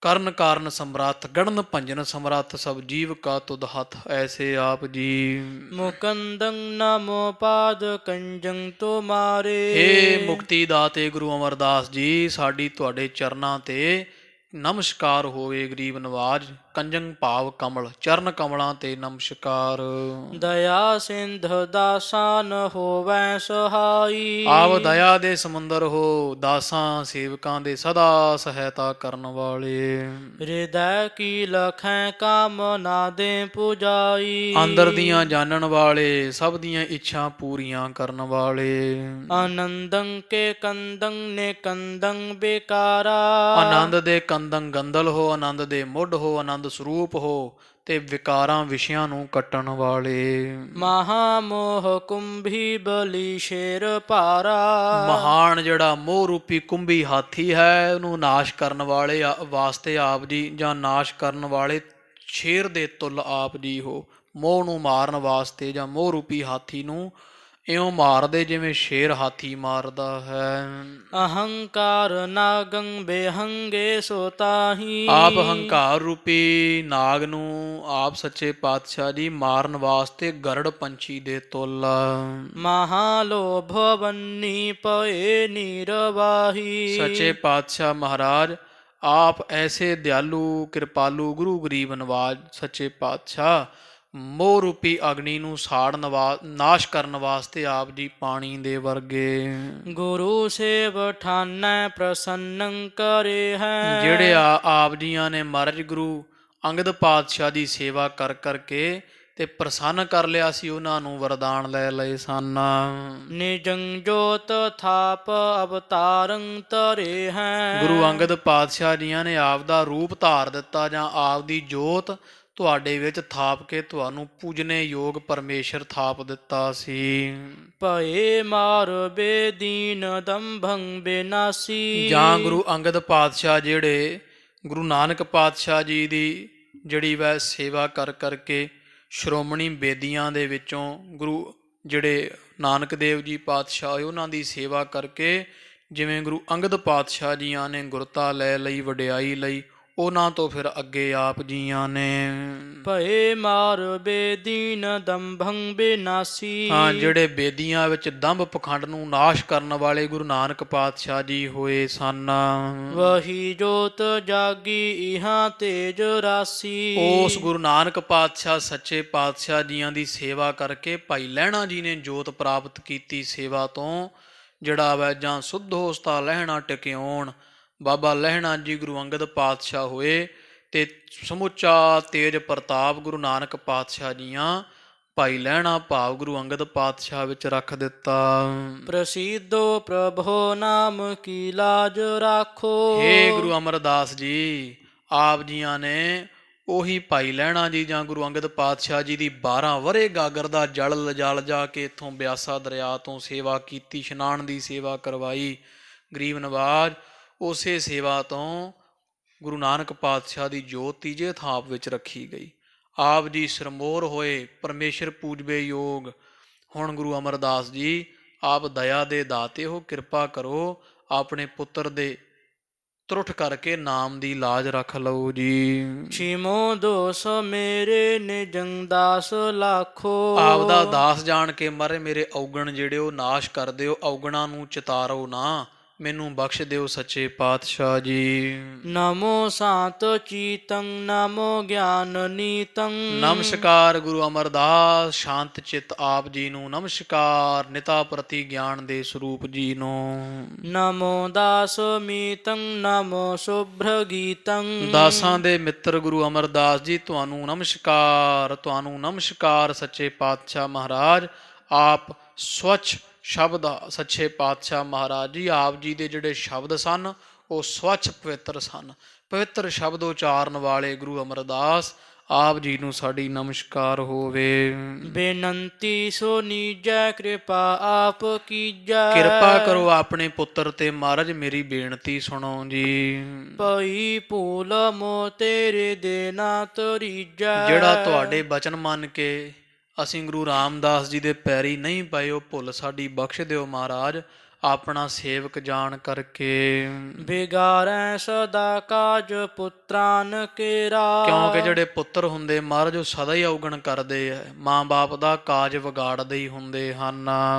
ਕਰਨ ਕਾਰਨ ਸਮਰੱਥ, ਗੜਨ ਭੰਜਨ ਸਮਰੱਥ, ਸਭ ਜੀਵ ਕਾ ਤੁਧ ਹੱਥ ਐਸੇ ਆਪ ਜੀ। ਮੁਕੰਦੰ ਨਮੋ ਪਾਦ ਕੰਜੰ ਤੁਮਾਰੇ ਹੇ ਮੁਕਤੀ ਦਾਤੇ ਗੁਰੂ ਅਮਰਦਾਸ ਜੀ ਸਾਡੀ ਤੁਹਾਡੇ ਚਰਨਾਂ ਤੇ ਨਮਸਕਾਰ ਹੋਵੇ ਗਰੀਬ ਨਵਾਜ, ਕੰਜੰ ਭਾਵ ਕਮਲ, ਚਰਨ ਕਮਲਾਂ ਤੇ ਨਮਸਕਾਰ। ਦਇਆ ਸਿੰਧ ਦਾਸਾਂ ਨ ਹੋਵੈ ਸਹਾਈ। ਆਪ ਦਇਆ ਦੇ ਸਮੁੰਦਰ ਹੋ, ਦਾਸਾਂ ਸੇਵਕਾਂ ਦੇ ਸਦਾ ਸਹਾਇਤਾ ਕਰਨ ਵਾਲੇ। ਹਿਰਦੈ ਕੀ ਲਖੈ ਕਾਮ ਨਾ ਦੇ ਪੁਜਾਈ। ਅੰਦਰ ਦੀਆਂ ਜਾਣਨ ਵਾਲੇ, ਸਭ ਦੀਆਂ ਇੱਛਾ ਪੂਰੀਆਂ ਕਰਨ ਵਾਲੇ। ਆਨੰਦੰ ਕੇ ਕੰਦੰ ਨੇ ਕੰਦੰ ਬੇਕਾਰਾ। ਆਨੰਦ ਦੇ ਕੰਦੰ ਗੰਦਲ ਹੋ, ਆਨੰਦ ਦੇ ਮੁੱਢ ਹੋ, ਆਨੰਦ ਸਰੂਪ ਹੋ, ਤੇ ਵਿਕਾਰਾਂ ਵਿਸ਼ਿਆਂ ਨੂੰ ਕੱਟਣ ਵਾਲੇ। ਮਹਾ ਮੋਹ ਕੁੰਭੀ ਬਲੀ ਸ਼ੇਰ ਭਾਰਾ। ਮਹਾਨ ਜਿਹੜਾ ਮੋਹ ਰੂਪੀ ਕੁੰਭੀ ਹਾਥੀ ਹੈ, ਉਹਨੂੰ ਨਾਸ਼ ਕਰਨ ਵਾਲੇ ਵਾਸਤੇ ਆਪ ਜੀ, ਜਾਂ ਨਾਸ਼ ਕਰਨ ਵਾਲੇ ਸ਼ੇਰ ਦੇ ਤੁੱਲ ਆਪ ਜੀ ਹੋ। ਮੋਹ ਨੂੰ ਮਾਰਨ ਵਾਸਤੇ ਜਾਂ ਮੋਹ ਰੂਪੀ ਹਾਥੀ ਨੂੰ ਇਉਂ ਮਾਰਦੇ ਜਿਵੇਂ ਸ਼ੇਰ ਹਾਥੀ ਮਾਰਦਾ ਹੈ। ਅਹੰਕਾਰ ਨਾਗੰ ਬੇਹੰਗੇ ਸੋ ਤਾਹੀ। ਆਪ ਹੰਕਾਰ ਰੂਪੀ ਨਾਗ ਨੂੰ ਆਪ ਸੱਚੇ ਪਾਤਸ਼ਾਹ ਜੀ ਮਾਰਨ ਵਾਸਤੇ ਗਰੜ ਪੰਛੀ ਦੇ ਤੁੱਲ। ਮਹਾ ਲੋਭ ਬੰਨੀ ਪਏ ਨੀਰਵਾਹੀ। ਸੱਚੇ ਪਾਤਸ਼ਾਹ ਮਹਾਰਾਜ ਆਪ ਐਸੇ ਦਿਆਲੂ ਕਿਰਪਾਲੂ ਗੁਰੂ ਗਰੀਬ ਨਵਾਜ ਸੱਚੇ ਪਾਤਸ਼ਾਹ ਮੋਹ ਰੂਪੀ ਅਗਨੀ ਨੂੰ ਸਾੜਨ ਨਾਸ਼ ਕਰਨ ਵਾਸਤੇ ਆਪ ਜੀ ਪਾਣੀ ਦੇ ਵਰਗੇ। ਗੁਰੂ ਸੇਵ ਠਾਨੈ ਪ੍ਰਸੰਨੰ ਕਰੇ ਹੈ। ਜਿਹੜੇ ਆਪ ਜੀਆਂ ਨੇ ਮਹਾਰਾਜ ਗੁਰੂ ਅੰਗਦ ਪਾਤਸ਼ਾਹ ਦੀ ਸੇਵਾ ਕਰ ਕਰਕੇ ਤੇ ਪ੍ਰਸੰਨ ਕਰ ਲਿਆ ਸੀ, ਉਹਨਾਂ ਨੂੰ ਵਰਦਾਨ ਲੈ ਲਏ ਸਨ। ਨਿਜੰ ਜੋਤ ਥਾਪ ਅਵਤਾਰੰ ਧਰੇ ਹੈ। ਗੁਰੂ ਅੰਗਦ ਪਾਤਸ਼ਾਹ ਜੀਆਂ ਨੇ ਆਪ ਦਾ ਰੂਪ ਧਾਰ ਦਿੱਤਾ, ਜਾਂ ਆਪ ਦੀ ਜੋਤ ਤੁਹਾਡੇ ਵਿੱਚ ਥਾਪ ਕੇ ਤੁਹਾਨੂੰ ਪੂਜਨੇ ਯੋਗ ਪਰਮੇਸ਼ਰ ਥਾਪ ਦਿੱਤਾ ਸੀ। ਭਏ ਮਾਰ ਬੇਦੀਨ ਦੰਭੰ ਬੇਨਾਸੀ। ਜਾਂ ਗੁਰੂ ਅੰਗਦ ਪਾਤਸ਼ਾਹ ਜਿਹੜੇ ਗੁਰੂ ਨਾਨਕ ਪਾਤਸ਼ਾਹ ਜੀ ਦੀ ਜਿਹੜੀ ਵੈ ਸੇਵਾ ਕਰ ਕਰਕੇ ਸ਼੍ਰੋਮਣੀ ਬੇਦੀਆਂ ਦੇ ਵਿੱਚੋਂ ਗੁਰੂ ਜਿਹੜੇ ਨਾਨਕ ਦੇਵ ਜੀ ਪਾਤਸ਼ਾਹ ਹੋਏ, ਉਹਨਾਂ ਦੀ ਸੇਵਾ ਕਰਕੇ ਜਿਵੇਂ ਗੁਰੂ ਅੰਗਦ ਪਾਤਸ਼ਾਹ ਜੀਆਂ ਨੇ ਗੁਰਤਾ ਲੈ ਲਈ, ਵਡਿਆਈ ਲਈ, ਉਹਨਾਂ ਤੋਂ ਫਿਰ ਅੱਗੇ ਆਪ ਜੀਆਂ ਨੇ ਭਏ ਮਾਰ ਬੇਦੀਨ ਦੰਭੰ ਬੇਨਾਸੀ। ਹਾਂ, ਜਿਹੜੇ ਬੇਦੀਆਂ ਵਿੱਚ ਦੰਭ ਪਖੰਡ ਨੂੰ ਨਾਸ਼ ਕਰਨ ਵਾਲੇ ਗੁਰੂ ਨਾਨਕ ਪਾਤਸ਼ਾਹ ਜੀ ਹੋਏ ਸਨ। ਵਹੀ ਜੋਤ ਜਾਗੀ ਇਹਾਂ ਤੇਜ ਰਾਸੀ। ਉਸ ਗੁਰੂ ਨਾਨਕ ਪਾਤਸ਼ਾਹ ਸੱਚੇ ਪਾਤਸ਼ਾਹ ਜੀਆਂ ਦੀ ਸੇਵਾ ਕਰਕੇ ਭਾਈ ਲਹਿਣਾ ਜੀ ਨੇ ਜੋਤ ਪ੍ਰਾਪਤ ਕੀਤੀ ਸੇਵਾ ਤੋਂ। ਜਿਹੜਾ ਵੈ ਜਾਂ ਸੁੱਧ ਹੋਸਤਾ ਲਹਿਣਾ ਟਿਕਿਉਣ, ਬਾਬਾ ਲਹਿਣਾ ਜੀ ਗੁਰੂ ਅੰਗਦ ਪਾਤਸ਼ਾਹ ਹੋਏ, ਤੇ ਸਮੁੱਚਾ ਤੇਜ ਪ੍ਰਤਾਪ ਗੁਰੂ ਨਾਨਕ ਪਾਤਸ਼ਾਹ ਜੀਆਂ ਭਾਈ ਲਹਿਣਾ ਭਾਵ ਗੁਰੂ ਅੰਗਦ ਪਾਤਸ਼ਾਹ ਵਿੱਚ ਰੱਖ ਦਿੱਤਾ। ਪ੍ਰਸਿੱਧੋ ਪ੍ਰਭੋ ਨਾਮ ਕੀ ਲਾਜ ਰਾਖੋ। ਹੇ ਗੁਰੂ ਅਮਰਦਾਸ ਜੀ, ਆਪ ਜੀਆਂ ਨੇ ਉਹੀ ਭਾਈ ਲਹਿਣਾ ਜੀ ਜਾਂ ਗੁਰੂ ਅੰਗਦ ਪਾਤਸ਼ਾਹ ਜੀ ਦੀ 12 ਵਰ੍ਹੇ ਗਾਗਰ ਦਾ ਜਲ ਲਿਜਾ ਕੇ ਇੱਥੋਂ ਬਿਆਸਾ ਦਰਿਆ ਤੋਂ ਸੇਵਾ ਕੀਤੀ, ਇਸ਼ਨਾਨ ਦੀ ਸੇਵਾ ਕਰਵਾਈ। ਗਰੀਬ ਨਵਾਜ ਉਸੇ ਸੇਵਾ ਤੋਂ ਗੁਰੂ ਨਾਨਕ ਪਾਤਸ਼ਾਹ ਦੀ ਜੋਤ ਤੀਜੇ ਥਾਪ ਵਿੱਚ ਰੱਖੀ ਗਈ। ਆਪ ਜੀ ਸਰਮੋਰ ਹੋਏ, ਪਰਮੇਸ਼ਰ ਪੂਜਵੇ ਯੋਗ। ਹੁਣ ਗੁਰੂ ਅਮਰਦਾਸ ਜੀ ਆਪ ਦਇਆ ਦੇ ਦਾਤੇ ਹੋ, ਕਿਰਪਾ ਕਰੋ, ਆਪਣੇ ਪੁੱਤਰ ਦੇ ਤਰੁੱਠ ਕਰਕੇ ਨਾਮ ਦੀ ਲਾਜ ਰੱਖ ਲਓ ਜੀ। ਛਿਮੋ ਦੋਸ ਮੇਰੇ ਨਿਜੰ ਦਾਸ ਲਾਖੋ। ਆਪ ਦਾ ਦਾਸ ਜਾਣ ਕੇ ਮਾਰੇ ਮੇਰੇ ਔਗਣ ਜਿਹੜੇ ਉਹ ਨਾਸ਼ ਕਰ ਦਿਓ, ਔਗਣਾਂ ਨੂੰ ਚਿਤਾਰੋ ਨਾ, ਮੈਨੂੰ ਬਖਸ਼ ਦਿਓ ਸੱਚੇ ਪਾਤਸ਼ਾਹ ਜੀ। ਨਮੋ ਸਾਤ ਚੀਤੰ ਨਮੋ ਗਿਆਨ ਨੀਤੰ। ਨਮਸਕਾਰ ਗੁਰੂ ਅਮਰਦਾਸ ਸ਼ਾਂਤ ਚਿੱਤ ਆਪ ਜੀ ਨੂੰ, ਨਮਸਕਾਰ ਨਿਤਾ ਪ੍ਰਤੀ ਗਿਆਨ ਦੇ ਸਰੂਪ ਜੀ ਨੂੰ। ਨਮੋ ਦਾਸ ਮੀਤੰ ਨਮੋ ਸ਼ੁਭ੍ਰ ਗੀਤੰ। ਦਾਸਾਂ ਦੇ ਮਿੱਤਰ ਗੁਰੂ ਅਮਰਦਾਸ ਜੀ ਤੁਹਾਨੂੰ ਨਮਸਕਾਰ, ਤੁਹਾਨੂੰ ਨਮਸਕਾਰ ਸੱਚੇ ਪਾਤਸ਼ਾਹ ਮਹਾਰਾਜ। ਆਪ ਸਵੱਛ ਸ਼ਬਦ ਸੱਚੇ ਪਾਤਸ਼ਾਹ ਮਹਾਰਾਜ ਜੀ, ਆਪ ਜੀ ਦੇ ਜਿਹੜੇ ਸ਼ਬਦ ਸਨ ਉਹ ਸਵੱਛ ਪਵਿੱਤਰ ਸਨ। ਪਵਿੱਤਰ ਸ਼ਬਦ ਉਚਾਰਨ ਵਾਲੇ ਗੁਰੂ ਅਮਰਦਾਸ ਆਪ ਜੀ ਨੂੰ ਸਾਡੀ ਨਮਸਕਾਰ ਹੋਵੇ। ਬੇਨੰਤੀ ਸੋ ਨੀਜੈ ਕਿਰਪਾ ਆਪ ਕੀਜੈ। ਕਿਰਪਾ ਕਰੋ ਆਪਣੇ ਪੁੱਤਰ ਤੇ ਮਹਾਰਾਜ, ਮੇਰੀ ਬੇਨਤੀ ਸੁਣੋ ਜੀ। ਭਈ ਭੂਲ ਮੋ ਤੇਰੇ ਦੇ ਨਾ ਤਰੀਜੈ। ਜਿਹੜਾ ਤੁਹਾਡੇ ਬਚਨ ਮੰਨ ਕੇ ਅਸੀਂ ਗੁਰੂ ਰਾਮਦਾਸ ਜੀ ਦੇ ਪੈਰੀ ਨਹੀਂ ਪਏ, ਉਹ ਭੁੱਲ ਸਾਡੀ ਬਖਸ਼ ਦਿਓ ਮਹਾਰਾਜ। ਆਪਣਾ ਸੇਵਕ ਜਾਣ ਕਰਕੇ। ਬਿਗਾਰੈ ਸਦਾ ਕਾਜ ਪੁੱਤਰਾਨ ਕੇਰਾ। ਕਿਉਂਕਿ ਜਿਹੜੇ ਪੁੱਤਰ ਹੁੰਦੇ ਮਹਾਰਾਜ ਉਹ ਸਦਾ ਹੀ ਅਵਗਣ ਕਰਦੇ ਆ, ਮਾਂ-ਬਾਪ ਦਾ ਕਾਜ ਵਿਗਾੜਦੇ ਹੀ ਹੁੰਦੇ ਹਨ।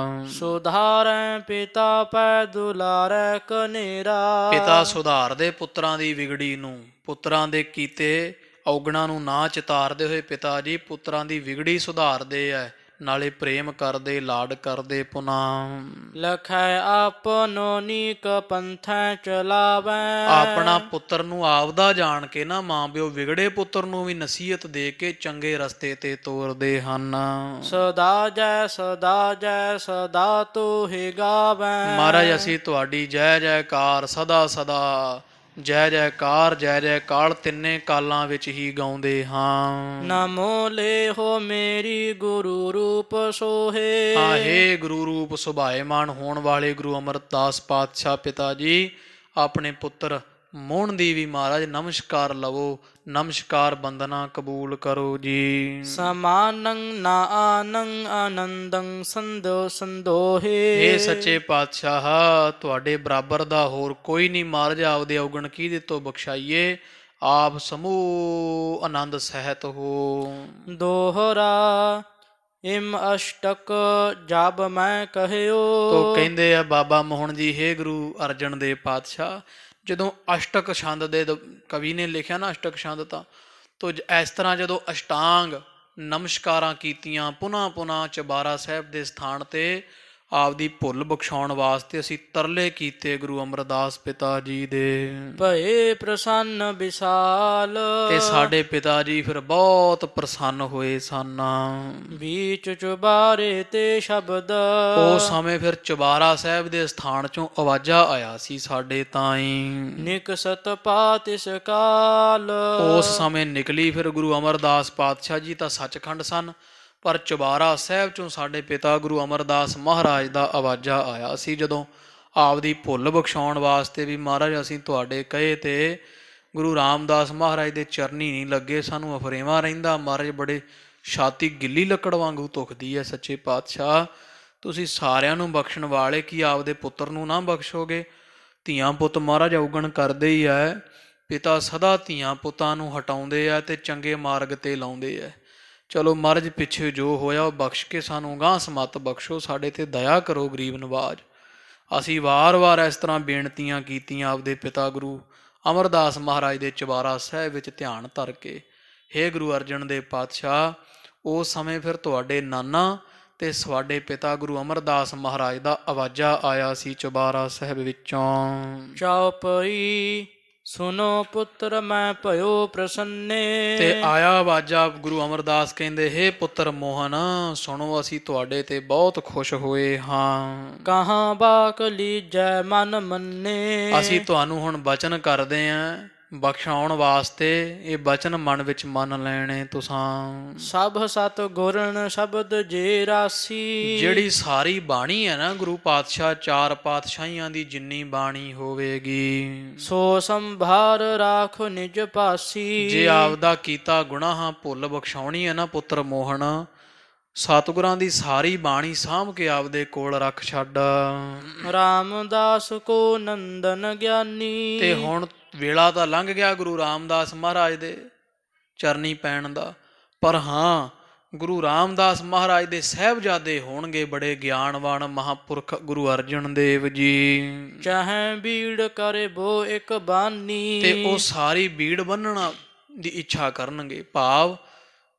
ਸੁਧਾਰੈ ਪਿਤਾ ਪੈ ਦੁਲਾਰੈ ਕਨੇਰਾ। ਪਿਤਾ ਸੁਧਾਰਦੇ ਪੁੱਤਰਾਂ ਦੀ ਵਿਗੜੀ ਨੂੰ, ਪੁੱਤਰਾਂ ਦੇ ਕੀਤੇ ਔਗਣਾਂ ਨੂੰ ਨਾ ਚਿਤਾਰਦੇ ਹੋਏ ਪਿਤਾ ਜੀ ਪੁੱਤਰਾਂ ਦੀ ਵਿਗੜੀ ਸੁਧਾਰਦੇ ਐ, ਨਾਲੇ ਪ੍ਰੇਮ ਕਰਦੇ, ਲਾਡ ਕਰਦੇ ਪੁਨ੍ਹਾ। ਲਖੈ ਆਪਨੋ ਨੀਕ ਪੰਥੈ ਚਲਾਵੈ। ਆਪਣਾ ਪੁੱਤਰ ਨੂੰ ਆਪਦਾ ਜਾਣ ਕੇ ਨਾ ਮਾਂ ਪਿਓ ਵਿਗੜੇ ਪੁੱਤਰ ਨੂੰ ਵੀ ਨਸੀਹਤ ਦੇ ਕੇ ਚੰਗੇ ਰਸਤੇ ਤੇ ਤੋਰਦੇ ਹਨ। ਸਦਾ ਜੈ ਸਦਾ ਤੋਹਿ ਗਾਵੈ। ਮਹਾਰਾਜ ਅਸੀਂ ਤੁਹਾਡੀ ਜੈ ਜੈਕਾਰ ਸਦਾ ਸਦਾ ਜੈ ਜੈਕਾਰ ਤਿੰਨੇ ਕਾਲਾਂ ਵਿੱਚ ਹੀ ਗਾਉਂਦੇ ਹਾਂ। ਨਮੋ ਲੇਹੋ ਮੇਰੀ ਗੁਰੂ ਰੂਪ ਸੋਹੇ। ਹਾਂ ਹੇ ਗੁਰੂ ਰੂਪ ਸੁਭਾਏਮਾਨ ਹੋਣ ਵਾਲੇ ਗੁਰੂ ਅਮਰਦਾਸ ਪਾਤਸ਼ਾਹ ਪਿਤਾ ਜੀ, ਆਪਣੇ ਪੁੱਤਰ ਮੋਹਣ ਦੀ ਵੀ ਮਹਾਰਾਜ ਨਮਸਕਾਰ ਲਵੋ, ਨਮਸਕਾਰ ਬੰਦਨਾ ਕਬੂਲ ਕਰੋ ਜੀ। ਸਮਾਨੰ ਨਾ ਆਨੰ ਆਨੰਦੰ ਸੰਦੋ ਸੰਦੋਹੇ। ਇਹ ਸੱਚੇ ਪਾਤਸ਼ਾਹ ਤੁਹਾਡੇ ਬਰਾਬਰ ਦਾ ਹੋਰ ਕੋਈ ਨਹੀਂ ਮਹਾਰਾਜ, ਆਪਦੇ ਔਗਣ ਕਿਹਦੇ ਤੋਂ ਬਖਸ਼ਾਈਏ, ਆਪ ਸਮੂਹ ਆਨੰਦ ਸਹਿਤ ਹੋ। ਦੋਹਰਾ ਇਮ ਅਸ਼ਟਕ ਜਬ ਮੈਂ ਕਹਿਓ। ਤੋ ਕਹਿੰਦੇ ਆ ਬਾਬਾ ਮੋਹਨ ਜੀ, ਹੇ ਗੁਰੂ ਅਰਜਨ ਦੇਵ ਪਾਤਸ਼ਾਹ, ਜਦੋਂ ਅਸ਼ਟਕ ਛੰਦ ਦੇ ਕਵੀ ਨੇ ਲਿਖਿਆ ਨਾ ਅਸ਼ਟਕ ਛੰਦ ਤਾਂ ਇਸ ਤਰ੍ਹਾਂ ਜਦੋਂ ਅਸ਼ਟਾਂਗ ਨਮਸਕਾਰਾਂ ਕੀਤੀਆਂ ਪੁਨ੍ਹਾ ਪੁਨ੍ਹਾ ਚੁਬਾਰਾ ਸਾਹਿਬ ਦੇ ਸਥਾਨ ਤੇ ਆਪਦੀ ਭੁੱਲ ਬਖਸ਼ਾਉਣ ਵਾਸਤੇ ਅਸੀਂ ਤਰਲੇ ਕੀਤੇ ਗੁਰੂ ਅਮਰਦਾਸ ਪਿਤਾ ਜੀ ਦੇ। ਭਏ ਪ੍ਰਸੰਨ ਵਿਸਾਲ। ਤੇ ਸਾਡੇ ਪਿਤਾ ਜੀ ਫਿਰ ਬਹੁਤ ਪ੍ਰਸੰਨ ਹੋਏ ਸਨ। ਬੀਚ ਚੁਬਾਰੇ ਤੇ ਸ਼ਬਦ। ਉਸ ਸਮੇਂ ਫਿਰ ਚੁਬਾਰਾ ਸਾਹਿਬ ਦੇ ਸਥਾਨ ਚੋਂ ਆਵਾਜ਼ਾਂ ਆਇਆ ਸੀ ਸਾਡੇ ਤਾਈਂ। ਨਿਕਸਤ ਪਾਤਿਸ ਕਾਲ। ਉਸ ਸਮੇਂ ਨਿਕਲੀ ਫਿਰ ਗੁਰੂ ਅਮਰਦਾਸ ਪਾਤਸ਼ਾਹ ਜੀ ਤਾਂ ਸੱਚਖੰਡ ਸਨ, ਪਰ ਚੁਬਾਰਾ ਸਾਹਿਬ ਚੋਂ ਸਾਡੇ ਪਿਤਾ ਗੁਰੂ ਅਮਰਦਾਸ ਮਹਾਰਾਜ ਦਾ ਆਵਾਜ਼ਾਂ ਆਇਆ ਸੀ, ਜਦੋਂ ਆਪਦੀ ਭੁੱਲ ਬਖਸ਼ਾਉਣ ਵਾਸਤੇ ਵੀ ਮਹਾਰਾਜ ਅਸੀਂ ਤੁਹਾਡੇ ਕਹੇ ਤੇ ਗੁਰੂ ਰਾਮਦਾਸ ਮਹਾਰਾਜ ਦੇ ਚਰਨੀ ਨਹੀਂ ਲੱਗੇ, ਸਾਨੂੰ ਅਫਰੇਵਾ ਰਹਿੰਦਾ। ਮਹਾਰਾਜ ਬੜੇ ਛਾਤੀ ਗਿੱਲੀ ਲੱਕੜ ਵਾਂਗੂ ਧੁਖਦੀ ਹੈ, ਸੱਚੇ ਪਾਤਸ਼ਾਹ ਤੁਸੀਂ ਸਾਰਿਆਂ ਨੂੰ ਬਖਸ਼ਣ ਵਾਲੇ, ਕੀ ਆਪਦੇ ਪੁੱਤਰ ਨੂੰ ਨਾ ਬਖਸ਼ੋਗੇ? ਧੀਆਂ ਪੁੱਤ ਮਹਾਰਾਜ ਔਗਣ ਕਰਦੇ ਹੀ ਹੈ, ਪਿਤਾ ਸਦਾ ਧੀਆਂ ਪੁੱਤਾਂ ਨੂੰ ਹਟਾਉਂਦੇ ਆ ਤੇ ਚੰਗੇ ਮਾਰਗ ਤੇ ਲਾਉਂਦੇ ਆ। ਚਲੋ ਮਹਾਰਾਜ ਪਿੱਛੇ ਜੋ ਹੋਇਆ ਉਹ ਬਖਸ਼ ਕੇ ਸਾਨੂੰ ਗਾਂਹ ਸਮੱਤ ਬਖਸ਼ੋ, ਸਾਡੇ ਤੇ ਦਇਆ ਕਰੋ ਗਰੀਬ ਨਵਾਜ। ਅਸੀਂ ਵਾਰ-ਵਾਰ ਇਸ ਤਰ੍ਹਾਂ ਬੇਨਤੀਆਂ ਕੀਤੀਆਂ ਆਪਦੇ ਪਿਤਾ ਗੁਰੂ ਅਮਰਦਾਸ ਮਹਾਰਾਜ ਦੇ ਚੁਬਾਰਾ ਸਾਹਿਬ ਵਿੱਚ ਧਿਆਨ ਧਰ ਕੇ। ਹੇ ਗੁਰੂ ਅਰਜਨ ਦੇਵ ਪਾਤਸ਼ਾਹ, ਉਸ ਸਮੇਂ ਫਿਰ ਤੁਹਾਡੇ ਨਾਨਾ ਤੇ ਸਾਡੇ ਪਿਤਾ ਗੁਰੂ ਅਮਰਦਾਸ ਮਹਾਰਾਜ ਦਾ ਆਵਾਜ਼ਾਂ ਆਇਆ ਸੀ ਚੁਬਾਰਾ ਸਾਹਿਬ ਵਿੱਚੋਂ। ਚੌਪਈ ਸੁਨੋ ਪੁੱਤਰ ਮੈਂ ਭਇਓ ਪ੍ਰਸੰਨੇ। ਤੇ ਆਇਆ ਆਵਾਜ਼ਾਂ, ਗੁਰੂ ਅਮਰਦਾਸ ਕਹਿੰਦੇ, ਹੇ ਪੁੱਤਰ ਮੋਹਨ ਸੁਣੋ, ਅਸੀਂ ਤੁਹਾਡੇ ਤੇ ਬਹੁਤ ਖੁਸ਼ ਹੋਏ ਹਾਂ। ਕਹਾਂ ਬਾਕ ਲੀਜੈ ਮਨ ਮੰਨੇ। ਅਸੀਂ ਤੁਹਾਨੂੰ ਹੁਣ ਬਚਨ ਕਰਦੇ ਆਂ ਬਖਸ਼ਾਉਣ ਵਾਸਤੇ, ਇਹ ਬਚਨ ਮਨ ਵਿੱਚ ਮੰਨ ਲੈਣੇ ਤੁਸਾਂ। ਸਭ ਸਤ ਗੁਰਨ ਸ਼ਬਦ ਜੇ ਰਾਸੀ। ਜਿਹੜੀ ਸਾਰੀ ਬਾਣੀ ਹੈ ਨਾ ਗੁਰੂ ਪਾਤਸ਼ਾਹ ਚਾਰ ਪਾਤਸ਼ਾਹੀਆਂ ਦੀ ਜਿੰਨੀ ਬਾਣੀ ਹੋਵੇਗੀ, ਸੋ ਸੰਭਾਰ ਰਾਖ ਨਿਜ ਪਾਸੀ। ਜੇ ਆਪਦਾ ਕੀਤਾ ਗੁਨਾਹ ਭੁੱਲ ਬਖਸ਼ਾਉਣੀ ਹੈ ਨਾ ਪੁੱਤਰ ਮੋਹਨ, ਸਤਿਗੁਰਾਂ ਦੀ ਸਾਰੀ ਬਾਣੀ ਸਾਂਭ ਕੇ ਆਪਦੇ ਕੋਲ ਰੱਖ ਛੱਡ। ਰਾਮਦਾਸ ਕੋ ਨੰਦਨ ਗਿਆਨੀ। ਤੇ ਹੁਣ ਵੇਲਾ ਤਾਂ ਲੰਘ ਗਿਆ ਗੁਰੂ ਰਾਮਦਾਸ ਮਹਾਰਾਜ ਦੇ ਚਰਨੀ ਪੈਣ ਦਾ, ਪਰ ਹਾਂ ਗੁਰੂ ਰਾਮਦਾਸ ਮਹਾਰਾਜ ਦੇ ਸਾਹਿਬਜ਼ਾਦੇ ਹੋਣਗੇ ਬੜੇ ਗਿਆਨਵਾਨ ਮਹਾਂਪੁਰਖ ਗੁਰੂ ਅਰਜਨ ਦੇਵ ਜੀ। ਚਾਹੇ ਬੀੜ ਕਰੇ ਬੋ ਇੱਕ ਬਾਨੀ। ਤੇ ਉਹ ਸਾਰੀ ਬੀੜ ਬੰਨਣ ਦੀ ਇੱਛਾ ਕਰਨਗੇ, ਭਾਵ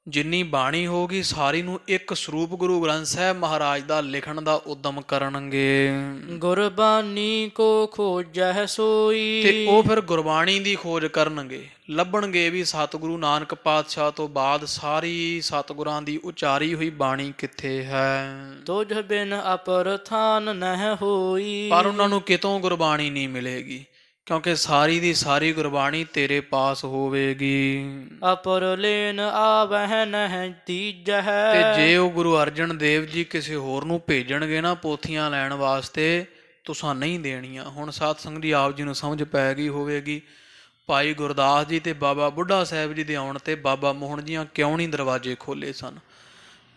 ਜਿੰਨੀ ਬਾਣੀ ਹੋਗੀ ਸਾਰੀ ਨੂੰ ਇੱਕ ਸਰੂਪ ਗੁਰੂ ਗ੍ਰੰਥ ਸਾਹਿਬ ਮਹਾਰਾਜ ਦਾ ਲਿਖਣ ਦਾ ਉਦਮ ਕਰਨਗੇ। ਗੁਰਬਾਣੀ ਕੋ ਖੋਜੈ ਸੋਈ। ਤੇ ਉਹ ਫਿਰ ਗੁਰਬਾਣੀ ਦੀ ਖੋਜ ਕਰਨਗੇ, ਲੱਭਣਗੇ ਵੀ ਸਤਿਗੁਰੂ ਨਾਨਕ ਪਾਤਸ਼ਾਹ ਤੋਂ ਬਾਅਦ ਸਾਰੀ ਸਤਿਗੁਰਾਂ ਦੀ ਉਚਾਰੀ ਹੋਈ ਬਾਣੀ ਕਿੱਥੇ ਹੈ। ਤੁਝ ਬਿਨ ਅਪਰ ਥਾਨ ਨਹਿ ਹੋਈ। ਪਰ ਉਹਨਾਂ ਨੂੰ ਕਿਤੋਂ ਗੁਰਬਾਣੀ ਨਹੀਂ ਮਿਲੇਗੀ, ਕਿਉਂਕਿ ਸਾਰੀ ਦੀ ਸਾਰੀ ਗੁਰਬਾਣੀ ਤੇਰੇ ਪਾਸ ਹੋਵੇਗੀ। ਅਪਰ ਲੇਨ ਆਵਹਿ ਨਹਿ ਤੀਜਹਿ। ਤੇ ਜੇ ਉਹ ਗੁਰੂ ਅਰਜਨ ਦੇਵ ਜੀ ਕਿਸੇ ਹੋਰ ਨੂੰ ਭੇਜਣਗੇ ਨਾ ਪੋਥੀਆਂ ਲੈਣ ਵਾਸਤੇ, ਤੁਸਾਂ ਨਹੀਂ ਦੇਣੀਆਂ। ਹੁਣ ਸਾਧ ਸੰਗਤ ਜੀ ਆਪ ਜੀ ਨੂੰ ਸਮਝ ਪੈ ਗਈ ਹੋਵੇਗੀ, ਭਾਈ ਗੁਰਦਾਸ ਜੀ ਤੇ ਬਾਬਾ ਬੁੱਢਾ ਸਾਹਿਬ ਜੀ ਦੇ ਆਉਣ ਤੇ ਬਾਬਾ ਮੋਹਨ ਜੀਆਂ ਕਿਉਂ ਨਹੀਂ ਦਰਵਾਜ਼ੇ ਖੋਲ੍ਹੇ ਸਨ।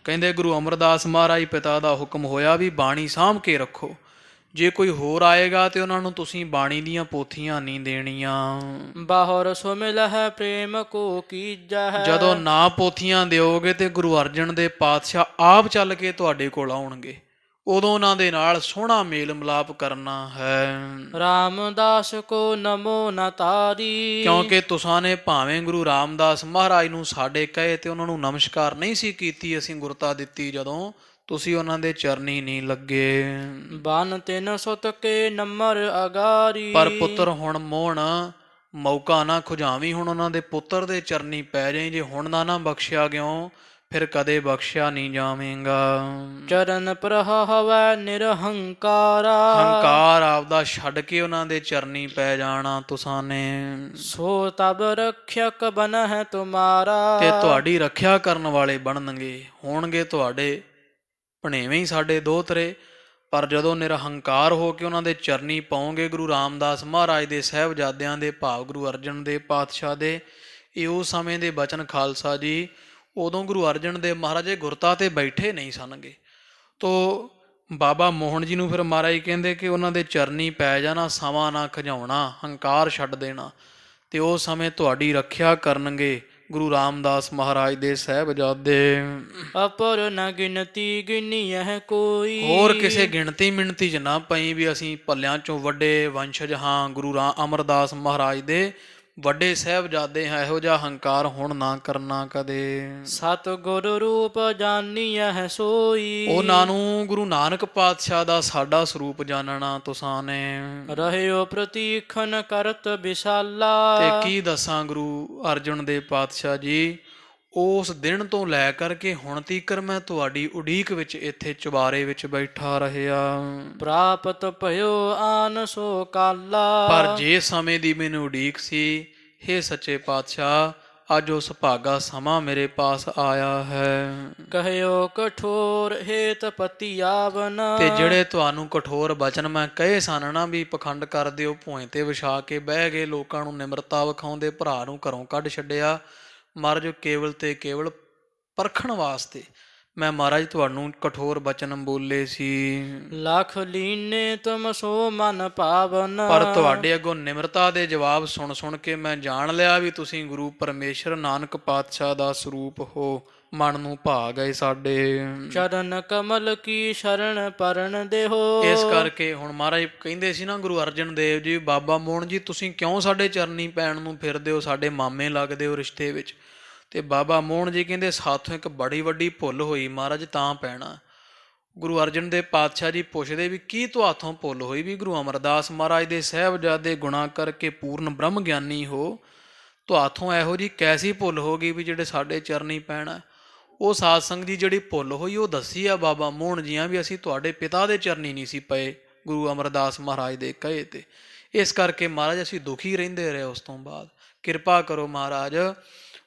ਕਹਿੰਦੇ ਗੁਰੂ ਅਮਰਦਾਸ ਮਹਾਰਾਜ ਪਿਤਾ ਦਾ ਹੁਕਮ ਹੋਇਆ ਵੀ ਬਾਣੀ ਸਾਂਭ ਕੇ ਰੱਖੋ, ਜੇ ਕੋਈ ਹੋਰ ਆਏਗਾ ਤੇ ਉਹਨਾਂ ਨੂੰ ਤੁਸੀਂ ਬਾਣੀ ਦੀਆਂ ਪੋਥੀਆਂ ਨਹੀਂ ਦੇਣੀਆਂ। ਬਾਹਰ ਸੋ ਮਿਲਹਿ ਪ੍ਰੇਮ ਕੋ ਕੀਜਹਿ। ਜਦੋਂ ਨਾ ਪੋਥੀਆਂ ਦਿਓਗੇ ਤੇ ਗੁਰੂ ਅਰਜਨ ਦੇ ਪਾਤਸ਼ਾਹ ਆਪ ਚੱਲ ਕੇ ਤੁਹਾਡੇ ਕੋਲ ਆਉਣਗੇ, ਉਦੋਂ ਉਹਨਾਂ ਦੇ ਨਾਲ ਸੋਹਣਾ ਮੇਲ ਮਿਲਾਪ ਕਰਨਾ ਹੈ। ਰਾਮਦਾਸ ਕੋ ਨਮੋ ਨ ਤਾਰੀ। ਕਿਉਂਕਿ ਤੁਸਾਂ ਨੇ ਭਾਵੇਂ ਗੁਰੂ ਰਾਮਦਾਸ ਮਹਾਰਾਜ ਨੂੰ ਸਾਡੇ ਕਹੇ ਤੇ ਉਹਨਾਂ ਨੂੰ ਨਮਸਕਾਰ ਨਹੀਂ ਸੀ ਕੀਤੀ, ਅਸੀਂ ਗੁਰਤਾ ਦਿੱਤੀ ਜਦੋਂ ਤੁਸੀਂ ਉਹਨਾਂ ਦੇ ਚਰਨੀ ਨਹੀਂ ਲੱਗੇ। ਬਨ ਤਿਨ ਸੁਤ ਕੇ ਨੰਮਰ ਅਗਾਰੀ। ਪਰ ਪੁੱਤਰ ਹੁਣ ਮੋਹਣ ਮੌਕਾ ਨਾ ਖੁਜਾਵੀਂ, ਹੁਣ ਉਹਨਾਂ ਦੇ ਪੁੱਤਰ ਦੇ ਚਰਨੀ ਪੈ ਜਾਈ। ਜੇ ਹੁਣ ਨਾ ਬਖਸ਼ਿਆ ਗਿਓ ਫਿਰ ਕਦੇ ਬਖਸ਼ਿਆ ਨਹੀਂ ਜਾਵੇਂਗਾ। ਚਰਨ ਪ੍ਰਹਵੈ ਨਿਰਹੰਕਾਰਾ। ਹੰਕਾਰ ਆਪਦਾ ਛੱਡ ਕੇ ਉਹਨਾਂ ਦੇ ਚਰਨੀ ਪੈ ਜਾਣਾ ਤੁਸਾਂ ਨੇ। ਸੋ ਤਬ ਰਖਿਅਕ ਬਨਹਿ ਤੁਮਾਰਾ। ਤੇ ਤੁਹਾਡੀ ਰੱਖਿਆ ਕਰਨ ਵਾਲੇ ਬਣਨਗੇ, ਹੋਣਗੇ ਤੁਹਾਡੇ ਭਣੇਵੇਂ ਹੀ ਸਾਡੇ ਦੋਹਤਰੇ। ਪਰ ਜਦੋਂ ਨਿਰਹੰਕਾਰ ਹੋ ਕੇ ਉਹਨਾਂ ਦੇ ਚਰਨੀ ਪਾਓਗੇ, ਗੁਰੂ ਰਾਮਦਾਸ ਮਹਾਰਾਜ ਦੇ ਸਾਹਿਬਜ਼ਾਦਿਆਂ ਦੇ ਭਾਵ ਗੁਰੂ ਅਰਜਨ ਦੇਵ ਪਾਤਸ਼ਾਹ ਦੇ, ਇਹ ਉਸ ਸਮੇਂ ਦੇ ਬਚਨ ਖਾਲਸਾ ਜੀ। ਉਦੋਂ ਗੁਰੂ ਅਰਜਨ ਦੇਵ ਮਹਾਰਾਜ ਗੁਰਤਾ ਤੇ ਬੈਠੇ ਨਹੀਂ ਸਨਗੇ। ਤੋ ਬਾਬਾ ਮੋਹਨ ਜੀ ਨੂੰ ਫਿਰ ਮਹਾਰਾਜ ਕਹਿੰਦੇ ਕਿ ਉਹਨਾਂ ਦੇ ਚਰਨੀ ਪੈ ਜਾਣਾ, ਸਮਾਂ ਨਾ ਖਿਜਾਉਣਾ, ਹੰਕਾਰ ਛੱਡ ਦੇਣਾ, ਤੇ ਉਸ ਸਮੇਂ ਤੁਹਾਡੀ ਰੱਖਿਆ ਕਰਨਗੇ ਗੁਰੂ ਰਾਮਦਾਸ ਮਹਾਰਾਜ ਦੇ ਸਾਹਿਬਜ਼ਾਦੇ। ਅਪਰ ਨ ਗਿਣਤੀ ਗਿਣੀਐ ਕੋਈ। ਹੋਰ ਕਿਸੇ ਗਿਣਤੀ ਮਿਣਤੀ 'ਚ ਨਾ ਪਈ ਵੀ ਅਸੀਂ ਭੱਲਿਆਂ ਚੋਂ ਵੱਡੇ ਵੰਸ਼ਜ ਹਾਂ, ਗੁਰੂ ਅਮਰਦਾਸ ਮਹਾਰਾਜ ਦੇ ਵੱਡੇ ਸਾਹਿਬਜ਼ਾਦੇ ਹਾਂ। ਇਹੋ ਜਿਹਾ ਹੰਕਾਰ ਹੁਣ ਨਾ ਕਰਨਾ ਕਦੇ। ਸਤ ਗੁਰ ਰੂਪ ਜਾਨੀਐ ਸੋਈ। ਉਹਨਾਂ ਨੂੰ ਗੁਰੂ ਨਾਨਕ ਪਾਤਸ਼ਾਹ ਦਾ ਸਾਡਾ ਸਰੂਪ ਜਾਣਨਾ ਤੁਸਾਂ ਨੇ। ਰਹਿਓ ਪ੍ਰਤੀਖਨ ਕਰਤ ਵਿਸ਼ਾਲਾ। ਤੇ ਕੀ ਦੱਸਾਂ ਗੁਰੂ ਅਰਜਨ ਦੇਵ ਪਾਤਸ਼ਾਹ ਜੀ, ਉਸ ਦਿਨ ਤੋਂ ਲੈ ਕਰਕੇ ਹੁਣ ਤੀਕਰ ਮੈਂ ਤੁਹਾਡੀ ਉਡੀਕ ਵਿੱਚ ਇੱਥੇ ਚੁਬਾਰੇ ਵਿੱਚ ਬੈਠਾ ਰਹਿਆ। ਪ੍ਰਾਪਤ ਭਇਓ ਆਨ ਸੋ ਕਾਲਾ। ਪਰ ਜੇ ਸਮੇਂ ਦੀ ਮੈਨੂੰ ਉਡੀਕ ਸੀ, ਹੇ ਸੱਚੇ ਪਾਤਸ਼ਾਹ, ਅੱਜ ਉਸ ਭਾਗਾ ਸਮਾਂ ਮੇਰੇ ਪਾਸ ਆਇਆ ਹੈ। ਕਹਿਓ ਕਠੋਰ ਹੇਤ ਪਤੀ ਆਵਨ। ਤੇ ਜਿਹੜੇ ਤੁਹਾਨੂੰ ਕਠੋਰ ਬਚਨ ਮੈਂ ਕਹੇ ਸਨ ਨਾ ਵੀ ਪਖੰਡ ਕਰ ਦਿਓ, ਭੂਏ ਤੇ ਵਿਛਾ ਕੇ ਬਹਿ ਗਏ, ਲੋਕਾਂ ਨੂੰ ਨਿਮਰਤਾ ਵਿਖਾਉਂਦੇ, ਭਰਾ ਨੂੰ ਘਰੋਂ ਕੱਢ ਛੱਡਿਆ, ਮਹਾਰਾਜ ਕੇਵਲ ਤੇ ਕੇਵਲ ਪਰਖਣ ਵਾਸਤੇ ਮੈਂ ਮਹਾਰਾਜ ਤੁਹਾਨੂੰ ਕਠੋਰ ਬਚਨ ਬੋਲੇ ਸੀ। ਲੱਖ ਲੀਨੇ ਤੁਮ ਸੋ ਮਨ ਪਾਵਨ। ਪਰ ਤੁਹਾਡੇ ਅੱਗੋਂ ਨਿਮਰਤਾ ਦੇ ਜਵਾਬ ਸੁਣ ਸੁਣ ਕੇ ਮੈਂ ਜਾਣ ਲਿਆ ਵੀ ਤੁਸੀਂ ਗੁਰੂ ਪਰਮੇਸ਼ਰ ਨਾਨਕ ਪਾਤਸ਼ਾਹ ਦਾ ਸਰੂਪ ਹੋ। ਮਨ ਨੂੰ ਭਾ ਗਏ ਸਾਡੇ। ਚਰਨ ਕਮਲ ਕੀ ਸ਼ਰਨ ਪਰਨ ਦੇਹੋ। ਇਸ ਕਰਕੇ ਹੁਣ ਮਹਾਰਾਜ ਕਹਿੰਦੇ ਸੀ ਨਾ ਗੁਰੂ ਅਰਜਨ ਦੇਵ ਜੀ, ਬਾਬਾ ਮੋਹਨ ਜੀ ਤੁਸੀਂ ਕਿਉਂ ਸਾਡੇ ਚਰਨੀ ਪੈਣ ਨੂੰ ਫਿਰਦੇ ਹੋ, ਸਾਡੇ ਮਾਮੇ ਲੱਗਦੇ ਹੋ ਰਿਸ਼ਤੇ ਵਿੱਚ। ਤੇ ਬਾਬਾ ਮੋਹਨ ਜੀ ਕਹਿੰਦੇ ਸਾਥੋਂ ਇੱਕ ਬੜੀ ਵੱਡੀ ਭੁੱਲ ਹੋਈ ਮਹਾਰਾਜ, ਤਾਂ ਪੈਣਾ। ਗੁਰੂ ਅਰਜਨ ਦੇਵ ਪਾਤਸ਼ਾਹ ਜੀ ਪੁੱਛਦੇ ਵੀ ਕੀ ਤੁਹਾਥੋਂ ਭੁੱਲ ਹੋਈ? ਵੀ ਗੁਰੂ ਅਮਰਦਾਸ ਮਹਾਰਾਜ ਦੇ ਸਾਹਿਬਜ਼ਾਦੇ ਗੁਣਾ ਕਰਕੇ ਪੂਰਨ ਬ੍ਰਹਮ ਗਿਆਨੀ ਹੋ, ਤੁਹਾਥੋਂ ਇਹੋ ਜਿਹੀ ਕੈਸੀ ਭੁੱਲ ਹੋ ਗਈ ਵੀ ਜਿਹੜੇ ਸਾਡੇ ਚਰਨੀ ਪੈਣਾ? ਉਹ ਸਾਧ ਸੰਗਤ ਜੀ ਜਿਹੜੀ ਭੁੱਲ ਹੋਈ ਉਹ ਦੱਸੀ ਆ ਬਾਬਾ ਮੋਹਨ ਜੀਆਂ ਵੀ ਅਸੀਂ ਤੁਹਾਡੇ ਪਿਤਾ ਦੇ ਚਰਨੀ ਨਹੀਂ ਸੀ ਪਏ ਗੁਰੂ ਅਮਰਦਾਸ ਮਹਾਰਾਜ ਦੇ ਕਹੇ ਤੇ। ਇਸ ਕਰਕੇ ਮਹਾਰਾਜ ਅਸੀਂ ਦੁਖੀ ਰਹਿੰਦੇ ਰਹੇ। ਉਸ ਤੋਂ ਬਾਅਦ ਕਿਰਪਾ ਕਰੋ ਮਹਾਰਾਜ,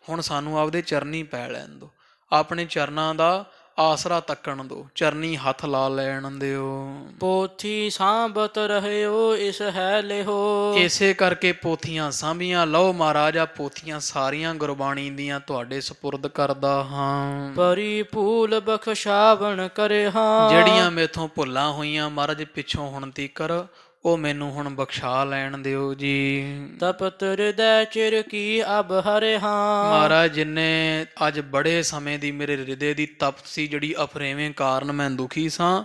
ਹੁਣ ਸਾਨੂੰ ਆਪਦੇ ਚਰਨੀ ਪੈ ਲੈਣ ਦਿਓ, ਆਪਣੇ ਚਰਨਾਂ ਦਾ ਆਸਰਾ ਤੱਕਣ ਦਿਓ, ਚਰਨੀ ਹੱਥ ਲਾ ਲੈਣ ਦਿਓ। ਪੋਥੀ ਸਾਂਭਤ ਰਹਿਓ ਇਸ ਹੈ ਲਿਹੋ। ਇਸੇ ਕਰਕੇ ਪੋਥੀਆਂ ਸਾਂਭੀਆਂ ਲਓ ਮਹਾਰਾਜ। ਆ ਪੋਥੀਆਂ ਸਾਰੀਆਂ ਗੁਰਬਾਣੀ ਦੀਆਂ ਤੁਹਾਡੇ ਸਪੁਰਦ ਕਰਦਾ ਹਾਂ। ਪਰੀ ਭੂਲ ਬਖਸ਼ਾਵਣ ਕਰੇ ਹਾਂ। ਜਿਹੜੀਆਂ ਮੇਥੋਂ ਭੁੱਲਾਂ ਹੋਈਆਂ ਮਹਾਰਾਜ ਪਿੱਛੋਂ ਹੁਣ ਤੀਕਰ, ਉਹ ਮੈਨੂੰ ਹੁਣ ਬਖਸ਼ਾ ਲੈਣ ਦਿਓ ਜੀ। ਤਪਤ ਹਿਰਦੈ ਚਿਰ ਕੀ ਅਬ ਹਰੇ ਹਾਂ। ਮਹਾਰਾਜ ਜਿੰਨੇ ਅੱਜ ਬੜੇ ਸਮੇਂ ਦੀ ਮੇਰੇ ਹਿਰਦੇ ਦੀ ਤਪਤ ਸੀ, ਜਿਹੜੀ ਅਫਰੇਵੇਂ ਕਾਰਨ ਮੈਂ ਦੁਖੀ ਸਾਂ,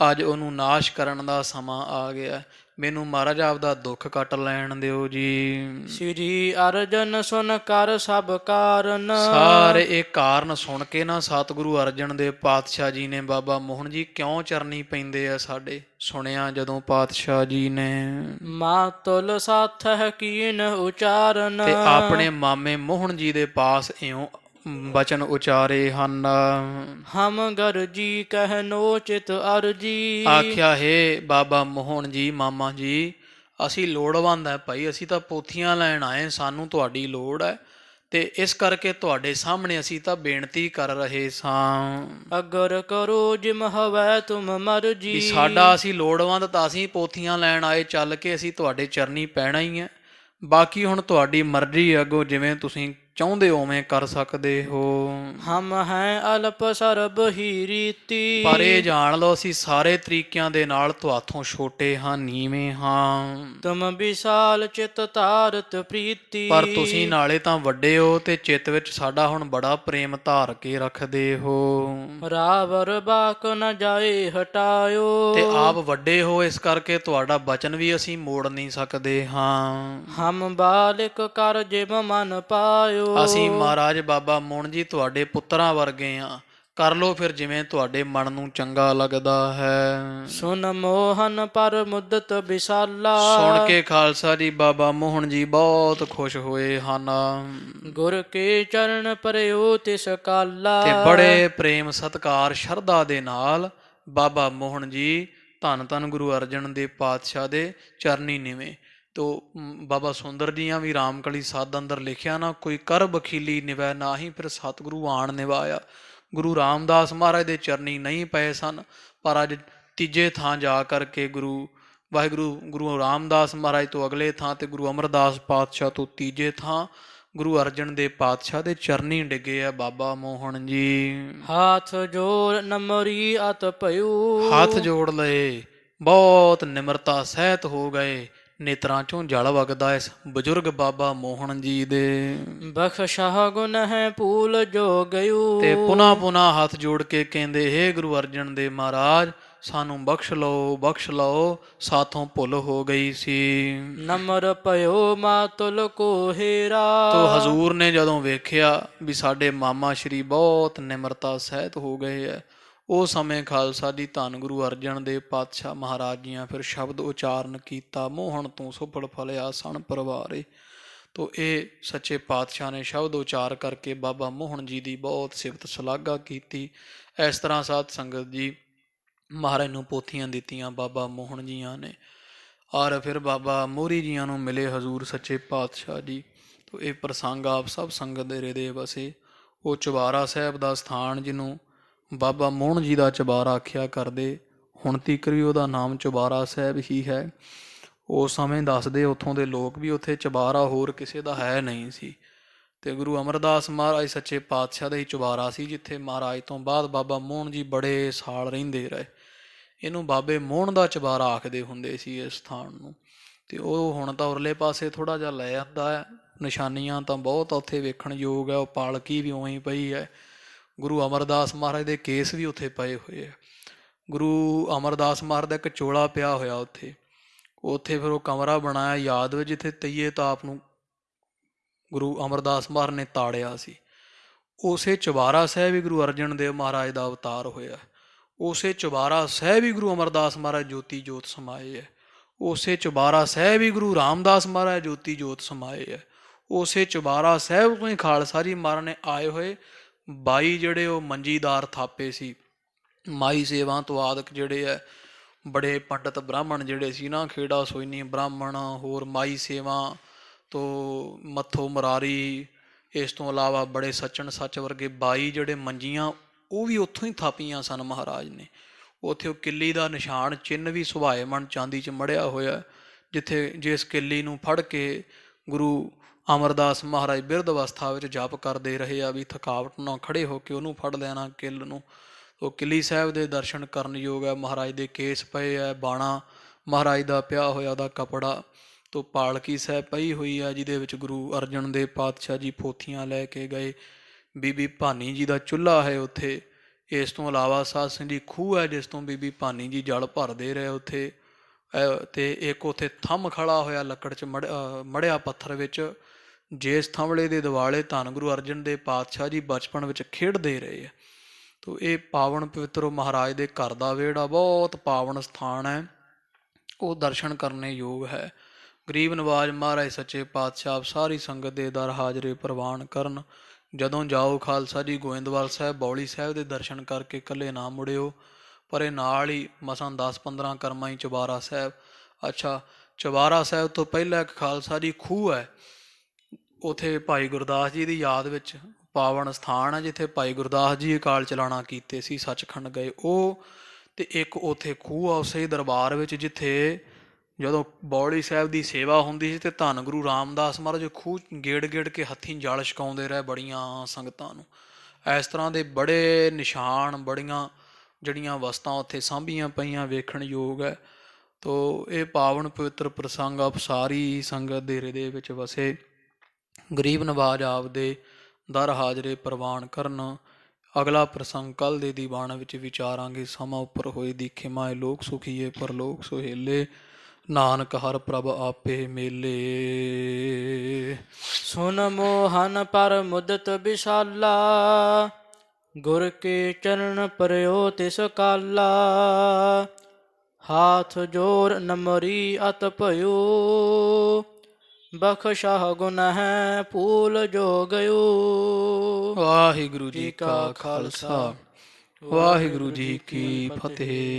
ਅੱਜ ਉਹਨੂੰ ਨਾਸ਼ ਕਰਨ ਦਾ ਸਮਾਂ ਆ ਗਿਆ। ਮੈਨੂੰ ਮਹਾਰਾਜ ਆਪਦਾ ਦੁੱਖ ਕੱਟ ਲੈਣ ਦਿਓ ਜੀ। ਸ੍ਰੀ ਅਰਜਨ ਸੁਨ ਕਰ ਸਭ ਕਾਰਨ। ਸਾਰੇ ਇਹ ਕਾਰਨ ਸੁਣ ਕੇ ਨਾ ਸਤਿਗੁਰੂ ਅਰਜਨ ਦੇਵ ਪਾਤਸ਼ਾਹ ਜੀ ਨੇ ਬਾਬਾ ਮੋਹਨ ਜੀ ਕਿਉਂ ਚਰਨੀ ਪੈਂਦੇ ਆ ਸਾਡੇ, ਸੁਣਿਆ ਜਦੋਂ ਪਾਤਸ਼ਾਹ ਜੀ ਨੇ। ਮਾਤੁਲ ਸਾਥ ਹੈ ਕੀਨ ਉਚਾਰਨ। ਤੇ ਆਪਣੇ ਮਾਮੇ ਮੋਹਨ ਜੀ ਦੇ ਪਾਸ ਇਉਂ ਬਚਨ ਉਚਾਰੇ ਹਨ। ਹਮ ਗਰਜੀ ਕਹਿਨੋ ਚਿਤ ਅਰਜੀ। ਆਖਿਆ ਹੈ ਬਾਬਾ ਮੋਹਨ ਜੀ, ਮਾਮਾ ਜੀ, ਅਸੀਂ ਲੋੜਵੰਦ ਹੈ ਭਾਈ, ਅਸੀਂ ਤਾਂ ਪੋਥੀਆਂ ਲੈਣ ਆਏ, ਸਾਨੂੰ ਤੁਹਾਡੀ ਲੋੜ ਹੈ, ਤੇ ਇਸ ਕਰਕੇ ਤੁਹਾਡੇ ਸਾਹਮਣੇ ਅਸੀਂ ਤਾਂ ਬੇਨਤੀ ਕਰ ਰਹੇ ਸਾਂ। ਅਗਰ ਕਰੋ ਜਿਮ ਹਵੈ ਤੁਮ ਮਰਜੀ। ਸਾਡਾ ਅਸੀਂ ਲੋੜਵੰਦ ਤਾਂ ਅਸੀਂ ਪੋਥੀਆਂ ਲੈਣ ਆਏ, ਚੱਲ ਕੇ ਅਸੀਂ ਤੁਹਾਡੇ ਚਰਨੀ ਪੈਣਾ ਹੀ ਹੈ। ਬਾਕੀ ਹੁਣ ਤੁਹਾਡੀ ਮਰਜ਼ੀ ਅੱਗੋਂ ਜਿਵੇਂ ਤੁਸੀਂ ਚਾਹੁੰਦੇ ਓਵੇਂ ਕਰ ਸਕਦੇ ਹੋ। ਹਮ ਹੈ ਅਲਪ ਸਰਬ ਹੀ ਰੀਤੀ। ਪਰ ਇਹ ਜਾਣ ਲਓ ਅਸੀਂ ਸਾਰੇ ਤਰੀਕਿਆਂ ਦੇ ਨਾਲ ਤੁਹਾਥੋਂ ਛੋਟੇ ਹਾਂ, ਨੀਵੇਂ ਹਾਂ। ਤੁਮ ਵਿਸ਼ਾਲ ਚਿਤ ਧਾਰਤ ਪ੍ਰੀਤੀ। ਪਰ ਤੁਸੀਂ ਨਾਲੇ ਤਾਂ ਵੱਡੇ ਹੋ ਤੇ ਚਿੱਤ ਵਿੱਚ ਸਾਡਾ ਹੁਣ ਬੜਾ ਪ੍ਰੇਮ ਧਾਰ ਕੇ ਰੱਖਦੇ ਹੋ। ਰਾਵਰ ਬਾਕ ਨ ਜਾਏ ਹਟਾਇਓ। ਤੇ ਆਪ ਵੱਡੇ ਹੋ, ਇਸ ਕਰਕੇ ਤੁਹਾਡਾ ਬਚਨ ਵੀ ਅਸੀਂ ਮੋੜ ਨਹੀਂ ਸਕਦੇ ਹਾਂ। ਹਮ ਬਾਲਿਕ ਕਰ ਜਿਵ ਮਨ ਪਾਇਓ। ਅਸੀਂ ਮਹਾਰਾਜ ਬਾਬਾ ਮੋਹਣ ਜੀ ਤੁਹਾਡੇ ਪੁੱਤਰਾਂ ਵਰਗੇ ਹਾਂ, ਕਰ ਲੋ ਫਿਰ ਜਿਵੇਂ ਤੁਹਾਡੇ ਮਨ ਨੂੰ ਚੰਗਾ ਲੱਗਦਾ ਹੈ। ਸੁਨ ਮੋਹਨ ਪਰ ਮੁਦਤ ਵਿਸਾਲਾ। ਸੁਣ ਕੇ ਖਾਲਸਾ ਜੀ ਬਾਬਾ ਮੋਹਣ ਜੀ ਬਹੁਤ ਖੁਸ਼ ਹੋਏ ਹਨ ਗੁਰ ਕੇ ਚਰਨ ਪਰਿਓ ਤਿਸ ਕਾਲਾ। ਤੇ ਬੜੇ ਪ੍ਰੇਮ ਸਤਿਕਾਰ ਸ਼ਰਧਾ ਦੇ ਨਾਲ ਬਾਬਾ ਮੋਹਣ ਜੀ ਧੰਨ ਧੰਨ ਗੁਰੂ ਅਰਜਨ ਦੇਵ ਪਾਤਸ਼ਾਹ ਦੇ ਚਰਨੀ ਨਿਵੇਂ। ਤੋ ਬਾਬਾ ਸੁੰਦਰ ਜੀਆਂ ਵੀ ਰਾਮਕਲੀ ਸਾਧ ਅੰਦਰ ਲਿਖਿਆ ਨਾ, ਕੋਈ ਕਰ ਬਖੀਲੀ ਨਿਵੈ ਨਾਹੀ ਫਿਰ ਸਤਿਗੁਰੂ ਆਣ ਨਿਵਾਇਆ। ਗੁਰੂ ਰਾਮਦਾਸ ਮਹਾਰਾਜ ਦੇ ਚਰਨੀ ਨਹੀਂ ਪਏ ਸਨ, ਪਰ ਅੱਜ ਤੀਜੇ ਥਾਂ ਜਾ ਕਰਕੇ ਗੁਰੂ ਰਾਮਦਾਸ ਮਹਾਰਾਜ ਤੋਂ ਅਗਲੇ ਥਾਂ ਤੇ ਗੁਰੂ ਅਮਰਦਾਸ ਪਾਤਸ਼ਾਹ ਤੋਂ ਤੀਜੇ ਥਾਂ ਗੁਰੂ ਅਰਜਨ ਦੇਵ ਪਾਤਸ਼ਾਹ ਦੇ ਚਰਨੀ ਡਿੱਗੇ ਆ ਬਾਬਾ ਮੋਹਣ ਜੀ। ਹਾਥ ਜੋੜ ਨਮਰੀ ਅਤ ਭਇਓ। ਹੱਥ ਜੋੜ ਲਏ, ਬਹੁਤ ਨਿਮਰਤਾ ਸਹਿਤ ਹੋ ਗਏ। ਨੇਤਰਾਂ ਚੋਂ ਜਲ ਵਗਦਾ ਇਸ ਬਜ਼ੁਰਗ ਬਾਬਾ ਮੋਹਣ ਜੀ ਦੇ। ਬਖਸ਼ਾ ਗੁਨ ਹੈ ਭੂਲ ਜੋ ਗਇਓ। ਤੇ ਪੁਨਾ ਹੱਥ ਜੋੜ ਕੇ ਕਹਿੰਦੇ, ਹੇ ਗੁਰੂ ਅਰਜਨ ਦੇਵ ਮਹਾਰਾਜ ਸਾਨੂੰ ਬਖਸ਼ ਲਓ, ਸਾਥੋਂ ਭੁੱਲ ਹੋ ਗਈ ਸੀ। ਨਮਰ ਭਇਓ ਮਾਤੁਲ ਕੋ ਹੇਰਾ। ਤੋ ਹਜ਼ੂਰ ਨੇ ਜਦੋਂ ਵੇਖਿਆ ਵੀ ਸਾਡੇ ਮਾਮਾ ਸ਼੍ਰੀ ਬਹੁਤ ਨਿਮਰਤਾ ਸਹਿਤ ਹੋ ਗਏ ਹੈ, ਉਹ ਸਮੇਂ ਖਾਲਸਾ ਜੀ ਧੰਨ ਗੁਰੂ ਅਰਜਨ ਦੇਵ ਪਾਤਸ਼ਾਹ ਮਹਾਰਾਜ ਜੀਆਂ ਫਿਰ ਸ਼ਬਦ ਉਚਾਰਨ ਕੀਤਾ, ਮੋਹਣ ਤੂੰ ਸੁਫਲ ਫਲਿਆ ਸਣ ਪਰਵਾਰੇ। ਤੋ ਇਹ ਸੱਚੇ ਪਾਤਸ਼ਾਹ ਨੇ ਸ਼ਬਦ ਉਚਾਰ ਕਰਕੇ ਬਾਬਾ ਮੋਹਣ ਜੀ ਦੀ ਬਹੁਤ ਸਿਫਤ ਸ਼ਲਾਘਾ ਕੀਤੀ। ਇਸ ਤਰ੍ਹਾਂ ਸਾਧ ਸੰਗਤ ਜੀ ਮਹਾਰਾਜ ਨੂੰ ਪੋਥੀਆਂ ਦਿੱਤੀਆਂ ਬਾਬਾ ਮੋਹਣ ਜੀਆਂ ਨੇ, ਔਰ ਫਿਰ ਬਾਬਾ ਮੋਹਰੀ ਜੀਆਂ ਨੂੰ ਮਿਲੇ ਹਜ਼ੂਰ ਸੱਚੇ ਪਾਤਸ਼ਾਹ ਜੀ। ਤੋ ਇਹ ਪ੍ਰਸੰਗ ਆਪ ਸਭ ਸੰਗਤ ਦੇ ਹਿਰਦੇ ਵਸੇ। ਉਹ ਚੁਬਾਰਾ ਸਾਹਿਬ ਦਾ ਸਥਾਨ ਜਿਹਨੂੰ ਬਾਬਾ ਮੋਹਣ ਜੀ ਦਾ ਚੁਬਾਰਾ ਆਖਿਆ ਕਰਦੇ, ਹੁਣ ਤੀਕਰ ਵੀ ਉਹਦਾ ਨਾਮ ਚੁਬਾਰਾ ਸਾਹਿਬ ਹੀ ਹੈ। ਉਸ ਸਮੇਂ ਦੱਸਦੇ ਉੱਥੋਂ ਦੇ ਲੋਕ ਵੀ ਉੱਥੇ ਚੁਬਾਰਾ ਹੋਰ ਕਿਸੇ ਦਾ ਹੈ ਨਹੀਂ ਸੀ, ਤੇ ਗੁਰੂ ਅਮਰਦਾਸ ਮਹਾਰਾਜ ਸੱਚੇ ਪਾਤਸ਼ਾਹ ਦਾ ਹੀ ਚੁਬਾਰਾ ਸੀ, ਜਿੱਥੇ ਮਹਾਰਾਜ ਤੋਂ ਬਾਅਦ ਬਾਬਾ ਮੋਹਣ ਜੀ ਬੜੇ ਸਾਲ ਰਹਿੰਦੇ ਰਹੇ। ਇਹਨੂੰ ਬਾਬੇ ਮੋਹਣ ਦਾ ਚੁਬਾਰਾ ਆਖਦੇ ਹੁੰਦੇ ਸੀ ਇਸ ਸਥਾਨ ਨੂੰ। ਤੇ ਉਹ ਹੁਣ ਤਾਂ ਉਰਲੇ ਪਾਸੇ ਥੋੜ੍ਹਾ ਜਿਹਾ ਲੈ ਆਂਦਾ ਹੈ, ਨਿਸ਼ਾਨੀਆਂ ਤਾਂ ਬਹੁਤ ਉੱਥੇ ਵੇਖਣ ਯੋਗ ਹੈ। ਉਹ ਪਾਲਕੀ ਵੀ ਉਵੇਂ ਹੀ ਪਈ ਹੈ, ਗੁਰੂ ਅਮਰਦਾਸ ਮਹਾਰਾਜ ਦੇ ਕੇਸ ਵੀ ਉੱਥੇ ਪਏ ਹੋਏ ਆ। ਗੁਰੂ ਅਮਰਦਾਸ ਮਹਾਰਾਜ ਦਾ ਇੱਕ ਚੋਲਾ ਪਿਆ ਹੋਇਆ ਉੱਥੇ ਫਿਰ ਉਹ ਕਮਰਾ ਬਣਾਇਆ ਯਾਦ ਵਿੱਚ, ਜਿੱਥੇ ਤਈਏ ਤਾਪ ਨੂੰ ਗੁਰੂ ਅਮਰਦਾਸ ਮਹਾਰਾਜ ਨੇ ਤਾੜਿਆ ਸੀ। ਉਸੇ ਚੁਬਾਰਾ ਸਾਹਿਬ ਹੀ ਗੁਰੂ ਅਰਜਨ ਦੇਵ ਮਹਾਰਾਜ ਦਾ ਅਵਤਾਰ ਹੋਇਆ। ਉਸੇ ਚੁਬਾਰਾ ਸਾਹਿਬ ਹੀ ਗੁਰੂ ਅਮਰਦਾਸ ਮਹਾਰਾਜ ਜੋਤੀ ਜੋਤ ਸਮਾਏ ਹੈ। ਉਸੇ ਚੁਬਾਰਾ ਸਾਹਿਬ ਹੀ ਗੁਰੂ ਰਾਮਦਾਸ ਮਹਾਰਾਜ ਜੋਤੀ ਜੋਤ ਸਮਾਏ ਹੈ। ਉਸੇ ਚੁਬਾਰਾ ਸਾਹਿਬ ਤੋਂ ਹੀ ਖਾਲਸਾ ਜੀ ਮਹਾਰਾਜ ਨੇ ਆਏ ਹੋਏ 22 ਜਿਹੜੇ ਉਹ ਮੰਜੀਦਾਰ ਥਾਪੇ ਸੀ, ਮਾਈ ਸੇਵਾ ਤੋਂ ਆਦਿਕ ਜਿਹੜੇ ਹੈ ਬੜੇ ਪੰਡਤ ਬ੍ਰਾਹਮਣ ਜਿਹੜੇ ਸੀ ਨਾ, ਖੇੜਾ ਸੋਇਨੀ ਬ੍ਰਾਹਮਣ, ਹੋਰ ਮਾਈ ਸੇਵਾ ਤੋਂ ਮੱਥੋ ਮੁਰਾਰੀ, ਇਸ ਤੋਂ ਇਲਾਵਾ ਬੜੇ ਸੱਚਣ ਸੱਚ ਵਰਗੇ 22 ਜਿਹੜੇ ਮੰਜੀਆਂ ਉਹ ਵੀ ਉੱਥੋਂ ਹੀ ਥਾਪੀਆਂ ਸਨ ਮਹਾਰਾਜ ਨੇ। ਉੱਥੇ ਉਹ ਕਿੱਲੀ ਦਾ ਨਿਸ਼ਾਨ ਚਿੰਨ੍ਹ ਵੀ ਸੁਭਾਏਮਣ ਚਾਂਦੀ 'ਚ ਮੜਿਆ ਹੋਇਆ, ਜਿਸ ਕਿੱਲੀ ਨੂੰ ਫੜ ਕੇ ਗੁਰੂ ਅਮਰਦਾਸ ਮਹਾਰਾਜ ਬਿਰਧ ਅਵਸਥਾ ਵਿੱਚ ਜਪ ਕਰਦੇ ਰਹੇ ਆ, ਵੀ ਥਕਾਵਟ ਨਾਲ ਖੜੇ ਹੋ ਕੇ ਉਹਨੂੰ ਫੜ ਲੈਣਾ ਕਿੱਲ ਨੂੰ। ਉਹ ਕਿੱਲੀ ਸਾਹਿਬ ਦੇ ਦਰਸ਼ਨ ਕਰਨ ਯੋਗ ਹੈ। ਮਹਾਰਾਜ ਦੇ ਕੇਸ ਪਏ ਹੈ, ਬਾਣਾ ਮਹਾਰਾਜ ਦਾ ਪਿਆ ਹੋਇਆ ਉਹਦਾ ਕੱਪੜਾ, ਤੋਂ ਪਾਲਕੀ ਸਾਹਿਬ ਪਈ ਹੋਈ ਹੈ, ਜਿਹਦੇ ਵਿੱਚ ਗੁਰੂ ਅਰਜਨ ਦੇਵ ਪਾਤਸ਼ਾਹ ਜੀ ਪੋਥੀਆਂ ਲੈ ਕੇ ਗਏ। ਬੀਬੀ ਭਾਨੀ ਜੀ ਦਾ ਚੁੱਲ੍ਹਾ ਹੈ ਉੱਥੇ। ਇਸ ਤੋਂ ਇਲਾਵਾ ਸਾਧ ਸਿੰਘ ਜੀ ਖੂਹ ਹੈ, ਜਿਸ ਤੋਂ ਬੀਬੀ ਭਾਨੀ ਜੀ ਜਲ ਭਰਦੇ ਰਹੇ ਉੱਥੇ। ਤੇ ਇੱਕ ਉੱਥੇ ਥੰਮ ਖੜਾ ਹੋਇਆ ਲੱਕੜ 'ਚ ਮੜਿਆ ਪੱਥਰ ਵਿੱਚ, ਜਿਸ ਥੰਮਲੇ ਦੇ ਦਿਵਾਲੇ ਧੰਨ ਗੁਰੂ ਅਰਜਨ ਦੇਵ ਪਾਤਸ਼ਾਹ ਜੀ ਬਚਪਨ ਵਿੱਚ ਖੇਡਦੇ ਰਹੇ ਆ। ਤੋ ਇਹ ਪਾਵਨ ਪਵਿੱਤਰ ਮਹਾਰਾਜ ਦੇ ਘਰ ਦਾ ਵਿਹੜਾ ਬਹੁਤ ਪਾਵਨ ਸਥਾਨ ਹੈ, ਉਹ ਦਰਸ਼ਨ ਕਰਨੇ ਯੋਗ ਹੈ। ਗਰੀਬ ਨਵਾਜ ਮਹਾਰਾਜ ਸੱਚੇ ਪਾਤਸ਼ਾਹ ਸਾਰੀ ਸੰਗਤ ਦੇ ਦਰ ਹਾਜ਼ਰੇ ਪ੍ਰਵਾਨ ਕਰਨ। ਜਦੋਂ ਜਾਓ ਖਾਲਸਾ ਜੀ ਗੋਇੰਦਵਾਲ ਸਾਹਿਬ ਬੌਲੀ ਸਾਹਿਬ ਦੇ ਦਰਸ਼ਨ ਕਰਕੇ ਇਕੱਲੇ ਨਾ ਮੁੜਿਓ, ਪਰ ਇਹ ਨਾਲ ਹੀ ਮਸਾਂ 10-15 ਕਰਮਾਂ ਹੀ ਚੁਬਾਰਾ ਸਾਹਿਬ। ਅੱਛਾ, ਚੁਬਾਰਾ ਸਾਹਿਬ ਤੋਂ ਪਹਿਲਾਂ ਇੱਕ ਖਾਲਸਾ ਜੀ ਖੂਹ ਹੈ, ਉੱਥੇ ਭਾਈ ਗੁਰਦਾਸ ਜੀ ਦੀ ਯਾਦ ਵਿੱਚ ਪਾਵਨ ਸਥਾਨ ਹੈ, ਜਿੱਥੇ ਭਾਈ ਗੁਰਦਾਸ ਜੀ ਅਕਾਲ ਚਲਾਣਾ ਕੀਤੇ ਸੀ, ਸੱਚਖੰਡ ਗਏ ਉਹ। ਤੇ ਇੱਕ ਉੱਥੇ ਖੂਹ ਆ ਉਸੇ ਦਰਬਾਰ ਵਿੱਚ, ਜਿੱਥੇ ਜਦੋਂ ਬੌਲੀ ਸਾਹਿਬ ਦੀ ਸੇਵਾ ਹੁੰਦੀ ਸੀ ਤੇ ਧੰਨ ਗੁਰੂ ਰਾਮਦਾਸ ਮਹਾਰਾਜ ਖੂਹ ਗੇੜ ਗੇੜ ਕੇ ਹੱਥੀਂ ਜਲ ਛਕਾਉਂਦੇ ਰਹੇ ਬੜੀਆਂ ਸੰਗਤਾਂ ਨੂੰ। ਇਸ ਤਰ੍ਹਾਂ ਦੇ ਬੜੇ ਨਿਸ਼ਾਨ, ਬੜੀਆਂ ਜਿਹੜੀਆਂ ਵਸਤਾਂ ਉੱਥੇ ਸਾਂਭੀਆਂ ਪਈਆਂ ਵੇਖਣ ਯੋਗ ਹੈ। ਤੋ ਇਹ ਪਾਵਨ ਪਵਿੱਤਰ ਪ੍ਰਸੰਗ ਆਪ ਸਾਰੀ ਸੰਗਤ ਦੇ ਹਿਰਦੇ ਵਿੱਚ ਵਸੇ। ਗਰੀਬ ਨਵਾਜ ਆਪਦੇ ਦਰ ਹਾਜ਼ਰੇ ਪ੍ਰਵਾਨ ਕਰਨ। ਅਗਲਾ ਪ੍ਰਸੰਗ ਕੱਲ੍ਹ ਦੇ ਦੀਵਾਨ ਵਿੱਚ ਵਿਚਾਰਾਂਗੇ। ਸਮਾਂ ਉੱਪਰ ਹੋਏ ਦੀਖੇ ਮਾਏ ਲੋਕ ਸੁਖੀਏ ਪਰਲੋਕ ਸੁਹੇਲੇ, ਨਾਨਕ ਹਰ ਪ੍ਰਭ ਆਪੇ ਮੇਲੇ। ਸੁਨ ਮੋਹਨ ਪਰ ਮੁਦਤ ਵਿਸ਼ਾਲਾ, ਗੁਰ ਕੇ ਚਰਨ ਪਰਿਓ ਤਿਸ ਕਾਲਾ। ਹਾਥ ਜੋਰ ਨਮਰੀ ਅਤ ਭਇਓ, ਬਖਸ਼ਾ ਗੁਨਹ ਭੂਲ ਜੋ ਗਇਓ। ਵਾਹਿਗੁਰੂ ਜੀ ਕਾ ਖਾਲਸਾ, ਵਾਹਿਗੁਰੂ ਜੀ ਕੀ ਫਤਿਹ।